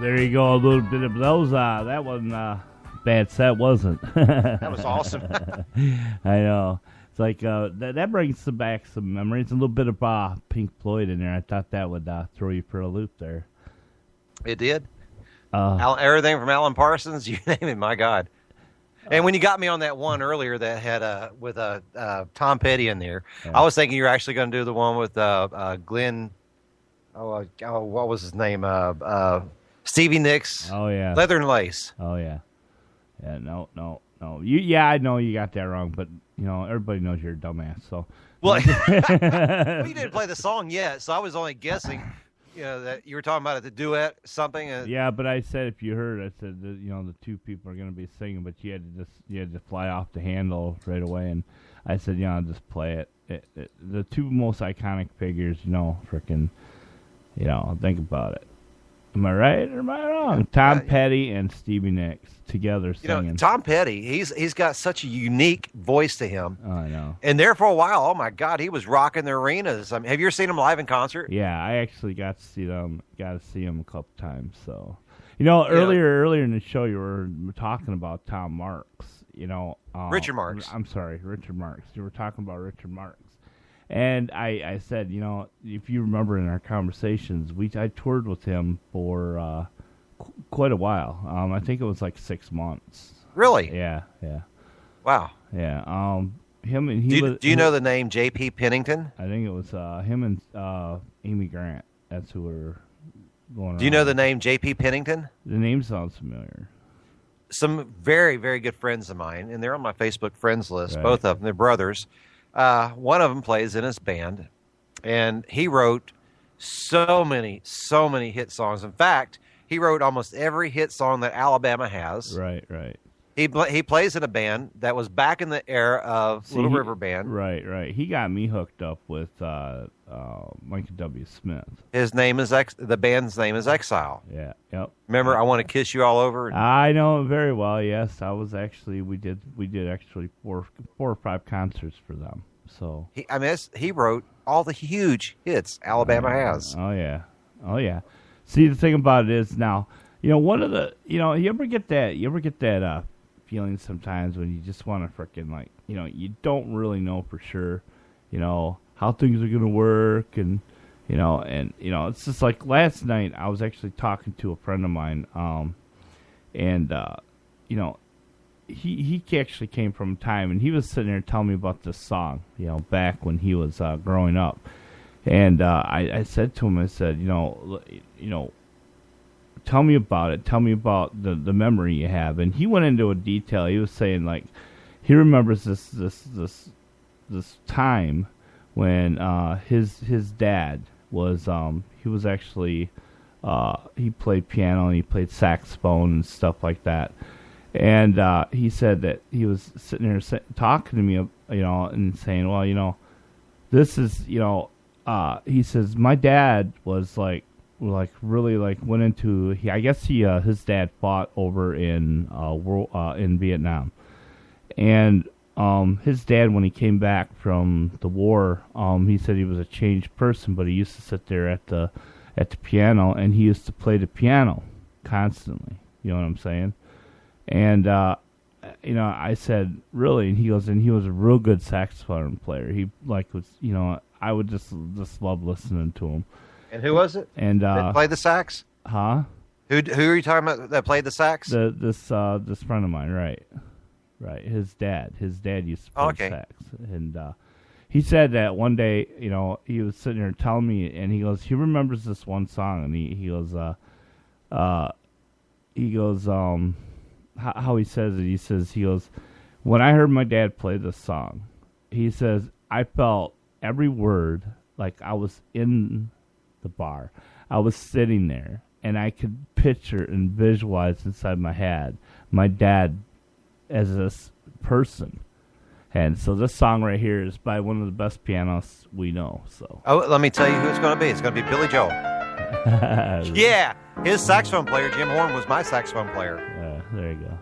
there you go. A little bit of those. That wasn't bad set, wasn't? That was awesome. I know. It's like that brings back some memories. A little bit of Pink Floyd in there. I thought that would throw you for a loop there. It did. Everything from Alan Parsons, you name it. My God. And when you got me on that one earlier that had with Tom Petty in there, I was thinking you're actually going to do the one with Glenn. What was his name? Stevie Nicks. Oh yeah. Leather and Lace. Oh yeah. Yeah. No. I know you got that wrong, but everybody knows you're a dumbass. So. Well, you didn't play the song yet, so I was only guessing. That you were talking about the duet something. Yeah, but I said if you heard, I said that, the two people are going to be singing, but you had to fly off the handle right away, and I said just play it. The two most iconic figures, frickin', think about it. Am I right or am I wrong? Tom Petty and Stevie Nicks together singing. Tom Petty, he's got such a unique voice to him. Oh, I know. And there for a while, oh my God, he was rocking the arenas. I mean, have you ever seen him live in concert? Yeah, I actually got to see them. Got to see him a couple times. So, earlier in the show, you were talking about Tom Marks. Richard Marx. I'm sorry, Richard Marx. You were talking about Richard Marx. And I said, if you remember in our conversations, I toured with him for quite a while. I think it was like 6 months. Really? Yeah. Wow. Yeah. Him and do you know the name J.P. Pennington? I think it was him and Amy Grant. That's who were going on. Do you know the name J.P. Pennington? The name sounds familiar. Some very, very good friends of mine, and they're on my Facebook friends list, right. Both of them. They're brothers. One of them plays in his band, and he wrote so many hit songs. In fact, he wrote almost every hit song that Alabama has. Right. He plays in a band that was back in the era of Little River Band. Right. He got me hooked up with Michael W. Smith. His name is the band's name is Exile. Yeah. Yep. Remember, I Want to Kiss You All Over. I know him very well. Yes, I was actually we did actually four or five concerts for them. So he wrote all the huge hits Alabama has. Oh yeah. See, the thing about it is now, one of the, you ever get that feeling sometimes when you just want to frickin' you don't really know for sure, how things are gonna work, and it's just like last night I was actually talking to a friend of mine, and he actually came from a time, and he was sitting there telling me about this song, back when he was growing up. And I said to him, I said, tell me about it. Tell me about the memory you have. And he went into a detail. He was saying, he remembers this time when his dad was he was actually he played piano and he played saxophone and stuff like that. And he said that he was sitting there talking to me, and saying, well, this is, he says, my dad was really went into, I guess his dad fought over in Vietnam. And his dad, when he came back from the war, he said he was a changed person, but he used to sit there at the piano, and he used to play the piano constantly. You know what I'm saying? And I said, really? And he goes, and he was a real good saxophone player. He was, I would just love listening to him. And who was it? And that played the sax? Huh? Who are you talking about that played the sax? This friend of mine, right? His dad used to play sax, and he said that one day, he was sitting there telling me, and he goes, he remembers this one song, and he goes, how he says it, he goes, when I heard my dad play this song, he says, I felt every word like I was in the bar. I was sitting there, and I could picture and visualize inside my head my dad as this person. And so this song right here is by one of the best pianists we know. So let me tell you who it's going to be. It's going to be Billy Joel. Yeah, his saxophone player, Jim Horn, was my saxophone player. There you go.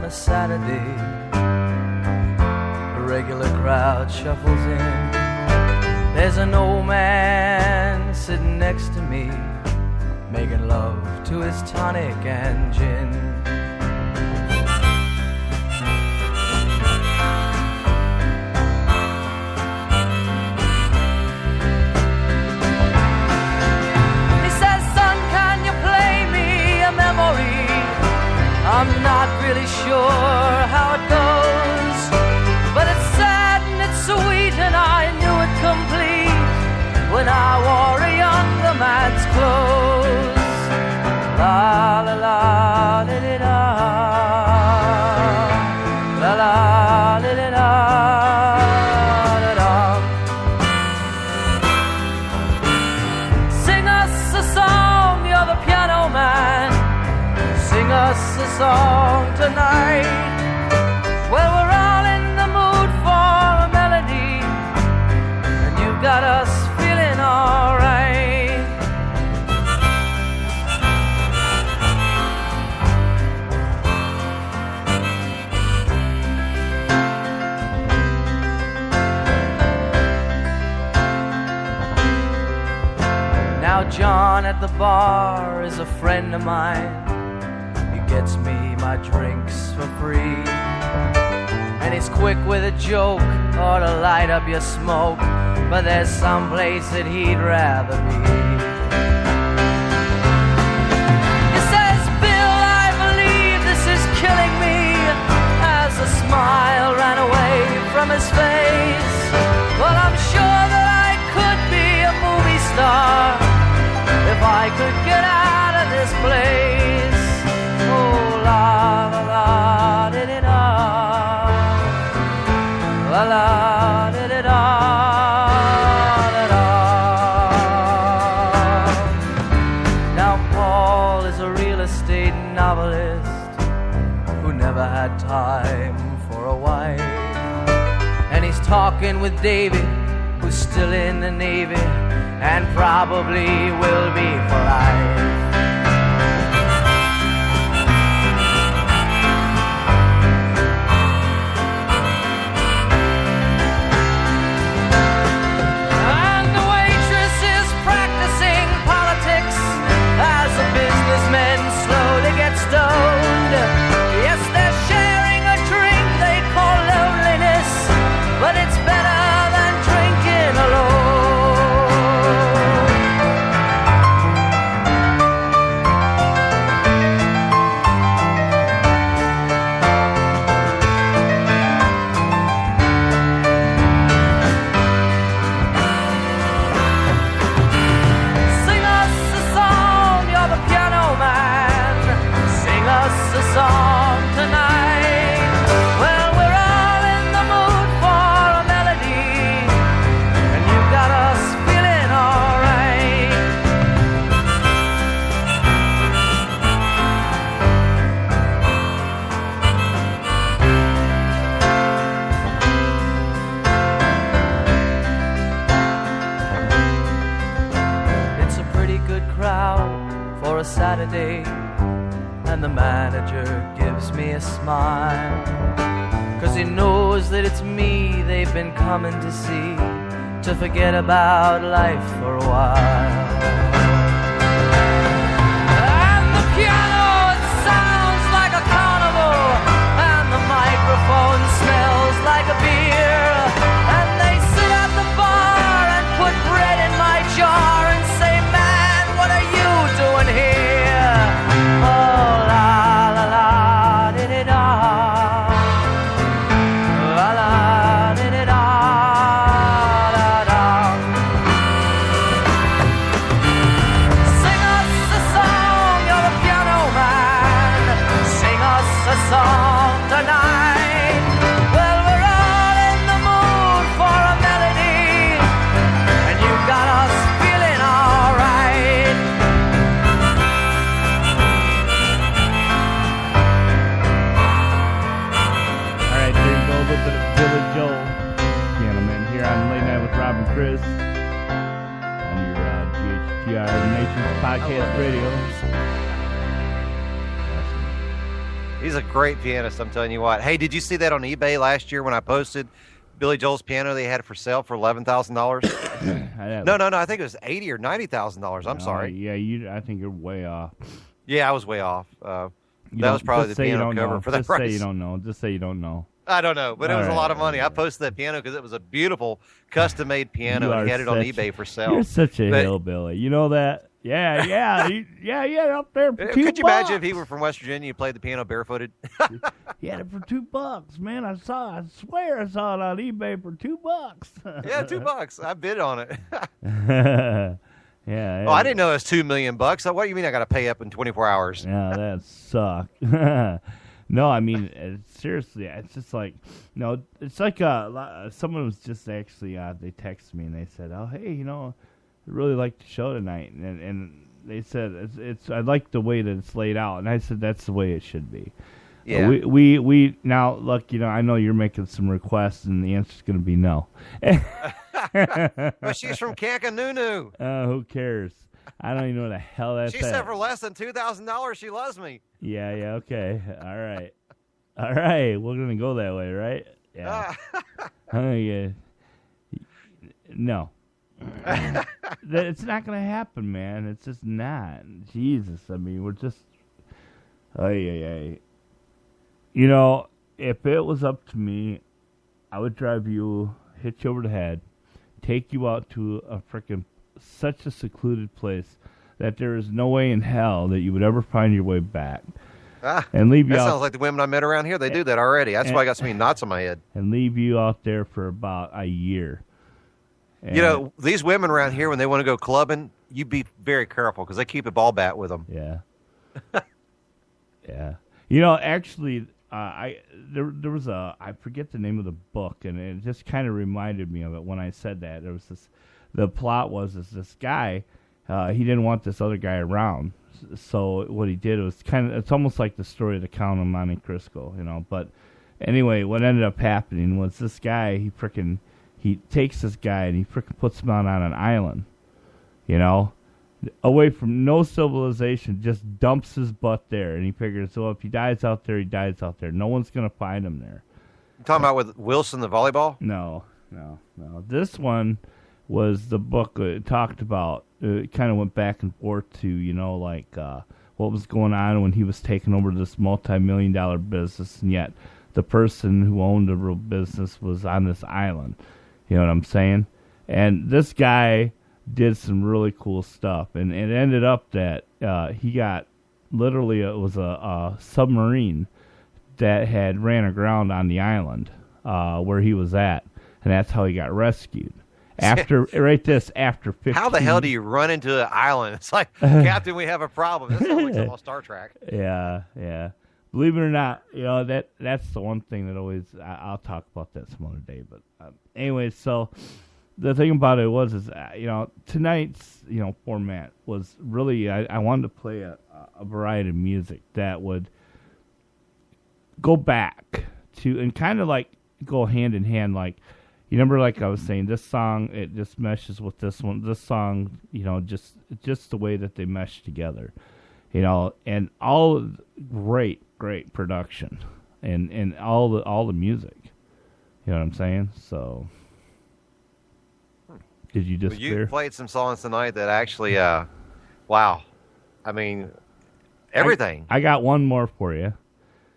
a Saturday, the regular crowd shuffles in. There's an old man sitting next to me, making love to his tonic and gin. He says, son, can you play me a memory? I'm not really sure how it goes, but it's sad and it's sweet, and I knew it complete when I wore a younger man's clothes. La la la li li la, la la li li la, la la. Sing us a song, you're the piano man. Sing us a song tonight. Well, we're all in the mood for a melody, and you've got us feeling all right. Now John at the bar is a friend of mine. He gets me my drinks for free, and he's quick with a joke or to light up your smoke, but there's some place that he'd rather be. He says, Bill, I believe this is killing me, as a smile ran away from his face. Well, I'm sure that I could be a movie star if I could get out of this place. Oh, la la la di di da, la la di di da, da da. Now Paul is a real estate novelist who never had time for a wife, and he's talking with David, who's still in the Navy and probably will be for life. And the waitress is practicing politics as the businessmen slowly get stoned. Yes, they're sharing a drink they call loneliness, but it's better than drinking alone. Sing us a song, you're the piano man. Sing us a song tonight. Well, we're all in the mood for a melody, and you've got us feeling all right. It's a pretty good crowd for a Saturday, and the manager gives me a smile, 'cause he knows that it's me they've been coming to see, to forget about life for a while. And the piano, it sounds like a carnival, and the microphone smells like a beer, and they sit at the bar and put bread in my jar and say, man, what are you doing here? Oh, la la la di di da, la la di di da, da da. Sing us a song, you're the piano man. Sing us a song tonight. Well, we're all in the mood for a melody, and you've got us feeling all right. All right, there you go, a little bit of Billy Joel, piano man, here on Late Night with Rob and Chris on your GHTR Nations Podcast Radio. He's a great pianist, I'm telling you what. Hey, did you see that on eBay last year when I posted Billy Joel's piano they had it for sale for $11,000? No. I think it was $80,000 or $90,000. I'm sorry. Yeah, I think you're way off. Yeah, I was way off. That was probably the piano cover for that price. Just say you don't know. Just say you don't know. I don't know, but it was a lot of money. I posted that piano because it was a beautiful custom-made piano, and he had it on eBay for sale. You're such a hillbilly. You know that? Yeah, up there for $2. Could you imagine if he were from West Virginia and played the piano barefooted? He had it for $2, man. I swear I saw it on eBay for $2. Yeah, $2. I bid on it. Yeah. Oh, I didn't know it was $2 million. What do you mean I got to pay up in 24 hours? Yeah, that sucked. No, I mean, seriously, it's just like, no, it's like someone was just actually, they texted me and they said, oh, hey, I really like the show tonight. And they said, I like the way that it's laid out. And I said, that's the way it should be. Yeah. We now, look, I know you're making some requests and the answer's going to be no. But she's from Cancanunu. Who cares? I don't even know what the hell that's She said for less than $2,000 she loves me. Yeah, okay. All right. We're going to go that way, right? Yeah. No. It's not going to happen, man. It's just not. Jesus, I mean, we're just... If it was up to me, I would drive you, hit you over the head, take you out to a freaking such a secluded place that there is no way in hell that you would ever find your way back. And leave you that sounds like the women I met around here. They do that already. That's why I got so many knots on my head. And leave you out there for about a year. And these women around here, when they want to go clubbing, you be very careful because they keep a ball bat with them. Yeah. Yeah. Actually, there was I forget the name of the book, and it just kind of reminded me of it when I said that. There was the plot was this guy, he didn't want this other guy around. So what he did was it's almost like the story of the Count of Monte Cristo, But anyway, what ended up happening was this guy, he takes this guy and he freaking puts him out on an island, away from no civilization, just dumps his butt there. And he figures, well, if he dies out there, he dies out there. No one's going to find him there. You talking about with Wilson, the volleyball? No. This one was the book it talked about. It kind of went back and forth to, what was going on when he was taking over this multi-million-dollar business, and yet the person who owned the real business was on this island. You know what I'm saying? And this guy did some really cool stuff, and it ended up that he got literally it was a submarine that had ran aground on the island where he was at, and that's how he got rescued. After 15. How the hell do you run into an island? It's like, Captain, we have a problem. That's like something on Star Trek. Yeah. Believe it or not, that's the one thing that always I'll talk about that some other day. But anyway, so the thing about it was tonight's format was really I wanted to play a variety of music that would go back to and kind of like go hand in hand. Like, you remember, like I was saying, this song, it just meshes with this one. This song, just the way that they mesh together, and all great production, and all the music. You know what I'm saying? So, did you just? You played some songs tonight that actually, wow, I mean, everything. I got one more for you.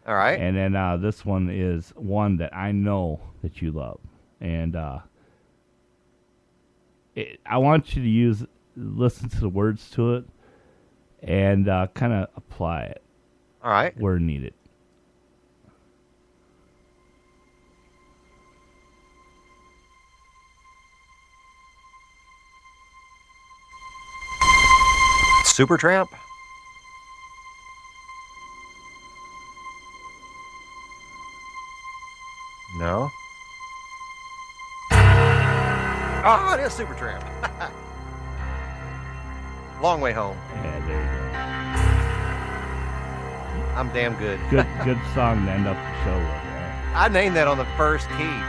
All right. And then this one is one that I know that you love. And I want you to listen to the words to it and kind of apply it. All right. Where needed. Supertramp? No. Oh, it is Supertramp. Long Way Home. Yeah, there you go. I'm damn good. Good song to end up the show with, right? I named that on the first key.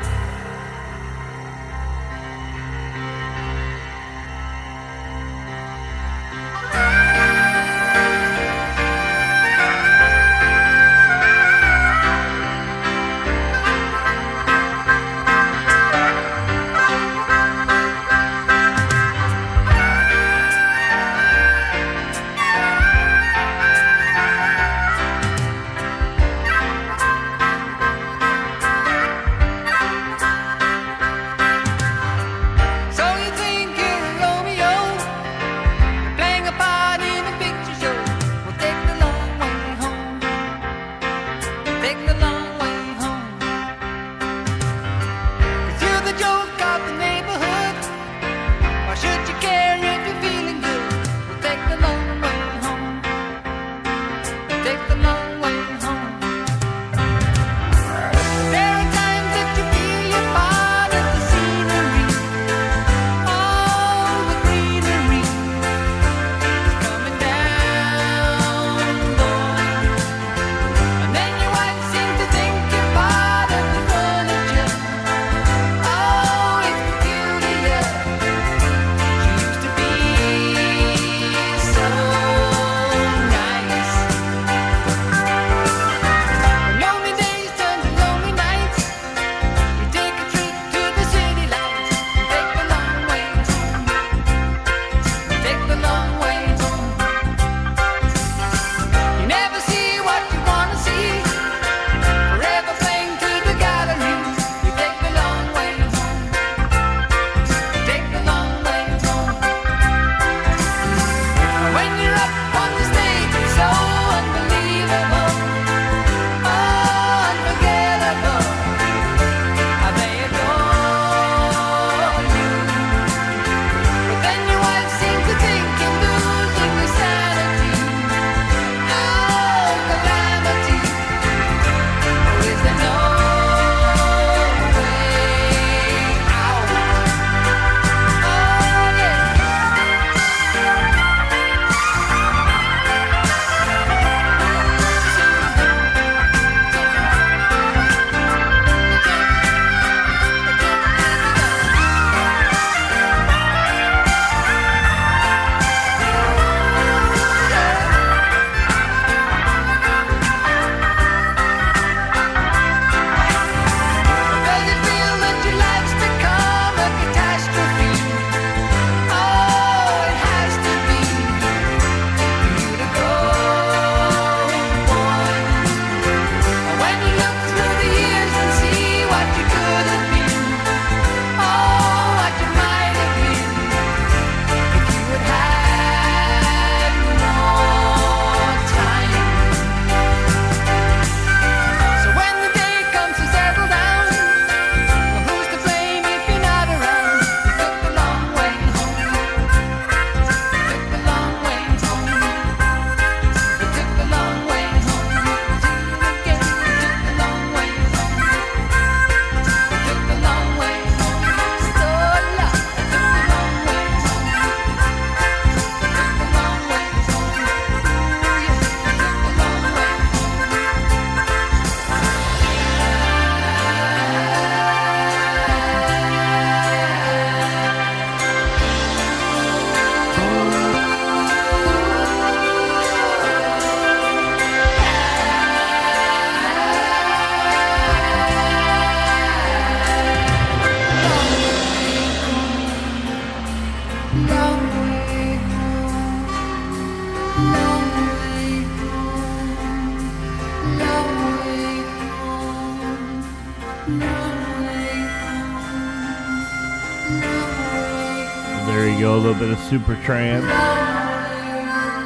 There you go, a little bit of Supertramp.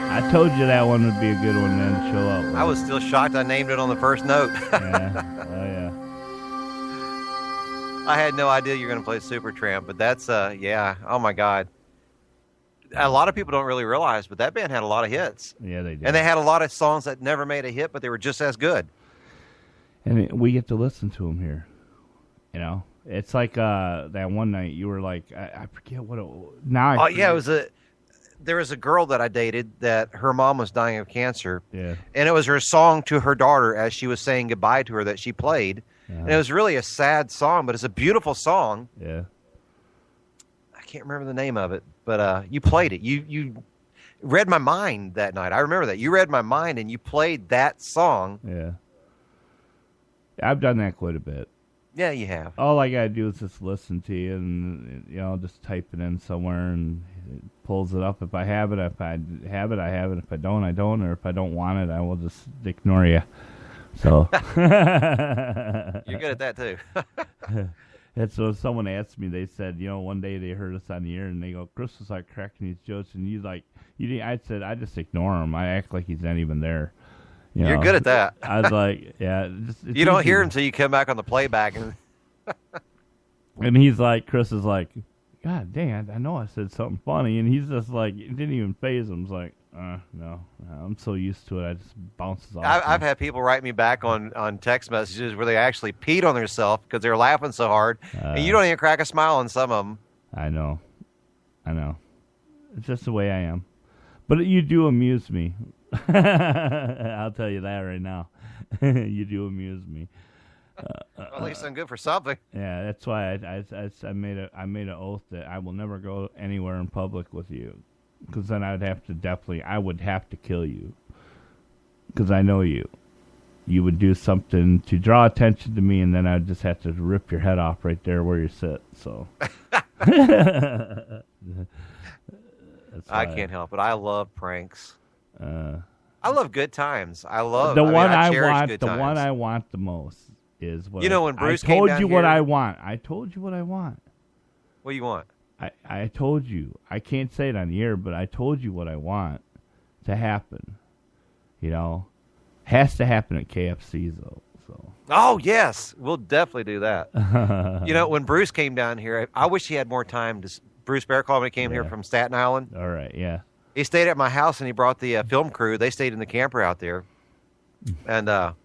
I told you that one would be a good one then to show up with. I was still shocked I named it on the first note. Yeah, oh yeah. I had no idea you were going to play Supertramp, but that's, yeah, oh my God. A lot of people don't really realize, but that band had a lot of hits. Yeah, they did. And they had a lot of songs that never made a hit, but they were just as good. And we get to listen to them here. You know? It's like that one night you were like, I forget what it was. Now I yeah, there was a girl that I dated that her mom was dying of cancer. Yeah. And it was her song to her daughter as she was saying goodbye to her that she played. And it was really a sad song, but it's a beautiful song. Yeah. I can't remember the name of it, but you played it. You read my mind that night. I remember that. You read my mind and you played that song. Yeah. I've done that quite a bit. Yeah, you have. All I gotta do is just listen to you and, you know, just type it in somewhere and it pulls it up. If I have it, if I have it, I have it. If I don't, I don't. Or if I don't want it, I will just ignore you. So. You're good at that, too. And so someone asked me, they said, you know, one day they heard us on the air and they go, Chris was like cracking these jokes and you didn't, I said, I just ignore him. I act like he's not even there. You're good at that. I was like, yeah. You don't hear him until you come back on the playback. And he's like, Chris is like, God dang, I know I said something funny. And he's just like, it didn't even faze him. He's like, no, I'm so used to it. I just bounces off. I've had people write me back on text messages where they actually peed on themselves because they were laughing so hard. And you don't even crack a smile on some of them. I know. It's just the way I am. But you do amuse me. I'll tell you that right now. You do amuse me. Well, at least I'm good for something. Yeah, that's why I made an oath that I will never go anywhere in public with you, because then I would have to kill you, because I know you. You would do something to draw attention to me, and then I'd just have to rip your head off right there where you sit. So. I can't help it. I love pranks. I love good times. I one I want the most is what when Bruce I told came you down what here, I want. I told you what I want. What do you want? I told you. I can't say it on the air, but I told you what I want to happen. You know, has to happen at KFC though. So. Oh yes, we'll definitely do that. When Bruce came down here, I wish he had more time. Bruce Bearclaw, when he came here from Staten Island. All right, yeah. He stayed at my house and he brought the film crew. They stayed in the camper out there, and oh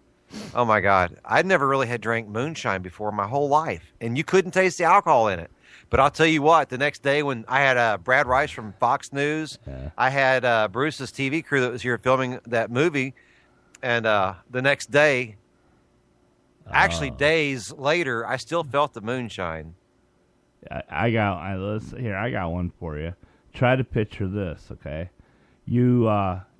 my God, I'd never really had drank moonshine before my whole life, and you couldn't taste the alcohol in it. But I'll tell you what, the next day when I had Brad Rice from Fox News, I had Bruce's TV crew that was here filming that movie, and the next day, actually days later, I still felt the moonshine. I got one for you. Try to picture this, okay? You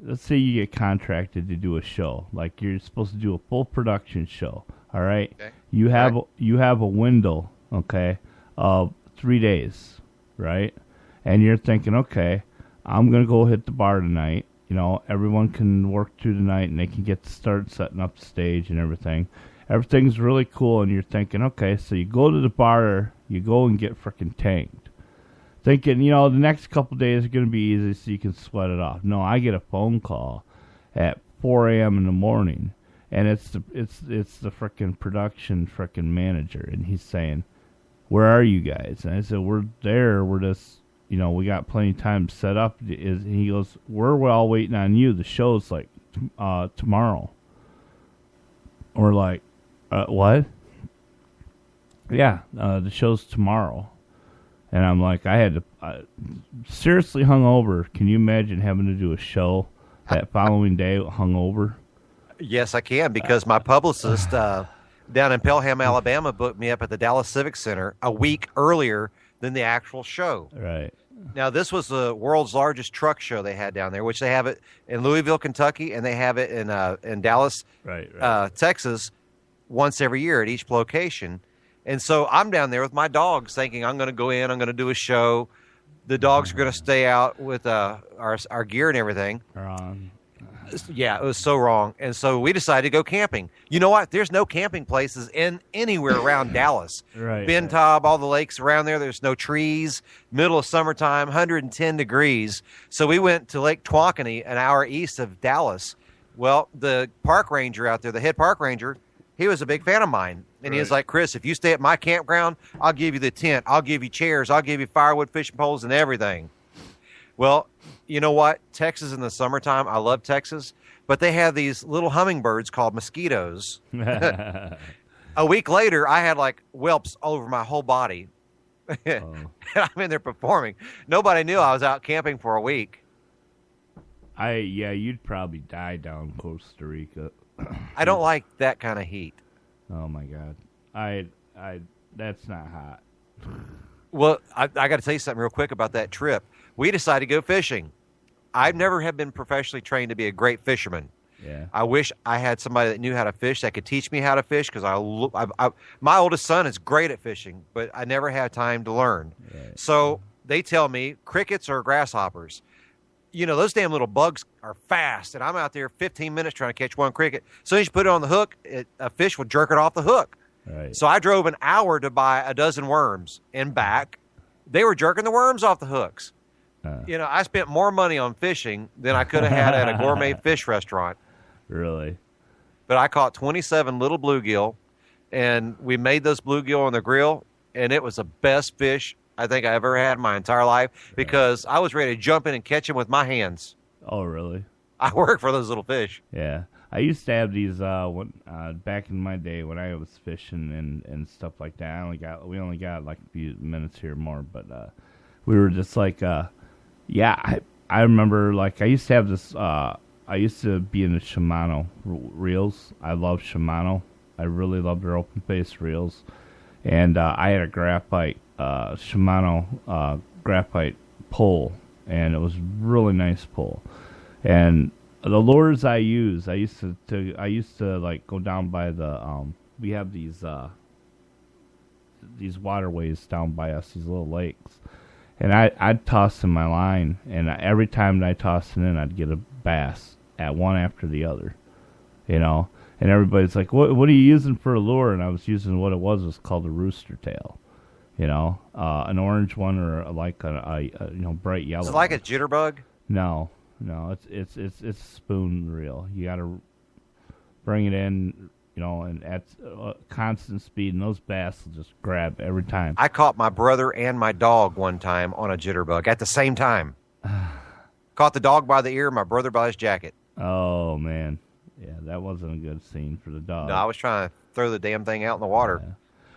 let's say you get contracted to do a show, like you're supposed to do a full production show. All right. Okay. You have a window, okay, of 3 days, right? And you're thinking, okay, I'm gonna go hit the bar tonight. You know, everyone can work through the night and they can get to start setting up the stage and everything. Everything's really cool, and you're thinking, okay, so you go to the bar, you go and get frickin' tanked. Thinking, the next couple days are going to be easy so you can sweat it off. No, I get a phone call at 4 a.m. in the morning, and it's the frickin' production frickin' manager, and he's saying, where are you guys? And I said, we're there. We're just, we got plenty of time set up. And he goes, we're all waiting on you. The show's like tomorrow. We're like, what? Yeah, the show's tomorrow. And I'm like, I had to, seriously hungover. Can you imagine having to do a show that following day hungover? Yes, I can, because my publicist down in Pelham, Alabama, booked me up at the Dallas Civic Center a week earlier than the actual show. Right. Now, this was the world's largest truck show they had down there, which they have it in Louisville, Kentucky, and they have it in Dallas, Texas, once every year at each location. And so I'm down there with my dogs thinking I'm going to go in, I'm going to do a show. The dogs are going to stay out with our gear and everything. Yeah, it was so wrong. And so we decided to go camping. You know what? There's no camping places anywhere around Dallas. Right. Ben Taub, all the lakes around there, there's no trees. Middle of summertime, 110 degrees. So we went to Lake Twankany, an hour east of Dallas. Well, the park ranger out there, the head park ranger, he was a big fan of mine. And he was like, Chris, if you stay at my campground, I'll give you the tent. I'll give you chairs. I'll give you firewood fishing poles and everything. Well, you know what? Texas in the summertime, I love Texas, but they have these little hummingbirds called mosquitoes. A week later, I had like whelps all over my whole body. And I'm in there performing. Nobody knew I was out camping for a week. You'd probably die down Costa Rica. I don't like that kind of heat. Oh my God. That's not hot. Well, I got to tell you something real quick about that trip. We decided to go fishing. I've never have been professionally trained to be a great fisherman. Yeah. I wish I had somebody that knew how to fish that could teach me how to fish because my oldest son is great at fishing, but I never had time to learn. Right. So they tell me crickets or grasshoppers. You know, those damn little bugs are fast, and I'm out there 15 minutes trying to catch one cricket. So as you put it on the hook, a fish will jerk it off the hook. Right. So I drove an hour to buy a dozen worms and back. They were jerking the worms off the hooks. You know, I spent more money on fishing than I could have had at a gourmet fish restaurant. Really? But I caught 27 little bluegill, and we made those bluegill on the grill, and it was the best fish I think I ever had in my entire life because I was ready to jump in and catch them with my hands. Oh, really? I work for those little fish. Yeah. I used to have these back in my day when I was fishing and stuff like that. We only got like a few minutes here more, but we were just like, I remember like I used to have this. I used to be in the Shimano reels. I love Shimano. I really love their open face reels, and I had a graphite Shimano graphite pole, and it was really nice pole, and the lures I used to like go down by the we have these waterways down by us, these little lakes, and I'd toss in my line, and every time that I tossed it in, I'd get a bass at one after the other, you know. And everybody's like, "What are you using for a lure?" And I was using what it was called a rooster tail, you know, an orange one or like a bright yellow. Is it like a jitterbug? No, it's a spoon reel. You got to bring it in, you know, and at constant speed, and those bass will just grab every time. I caught my brother and my dog one time on a jitterbug at the same time. Caught the dog by the ear, my brother by his jacket. Oh, man. Yeah, that wasn't a good scene for the dog. No, I was trying to throw the damn thing out in the water. Yeah.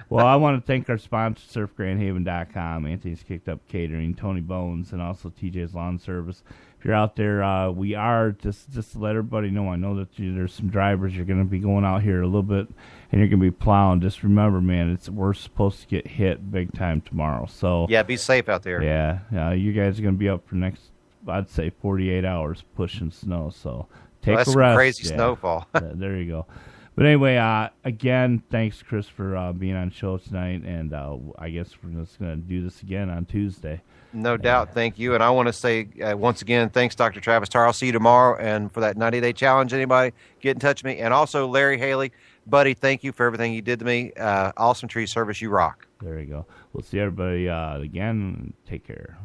Well, I want to thank our sponsor, SurfGrandHaven.com, Anthony's Kicked Up Catering, Tony Bones, and also TJ's Lawn Service. If you're out there, we are, just to let everybody know, I know that there's some drivers, you're going to be going out here a little bit, and you're going to be plowing. Just remember, man, we're supposed to get hit big time tomorrow. So yeah, be safe out there. Yeah, you guys are going to be up for next, I'd say, 48 hours pushing snow, so take a rest. That's crazy snowfall. There you go. But anyway, again, thanks, Chris, for being on the show tonight, and I guess we're just going to do this again on Tuesday. No doubt. Thank you. And I want to say, once again, thanks, Dr. Travis Tarr. I'll see you tomorrow. And for that 90-day challenge, anybody, get in touch with me. And also, Larry Haley, buddy, thank you for everything you did to me. Awesome tree service. You rock. There you go. We'll see everybody again. Take care.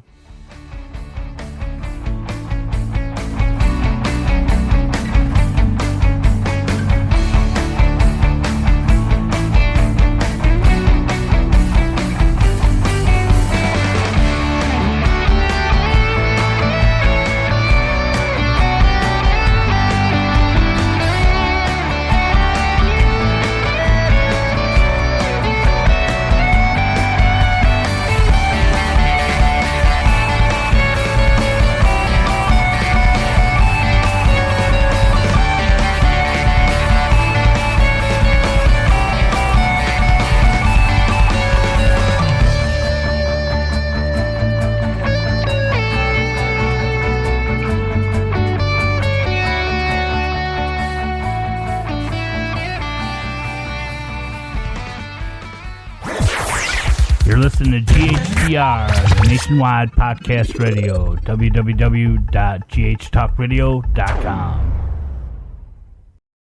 Listening to GHTR, nationwide podcast radio, www.GHTalkRadio.com.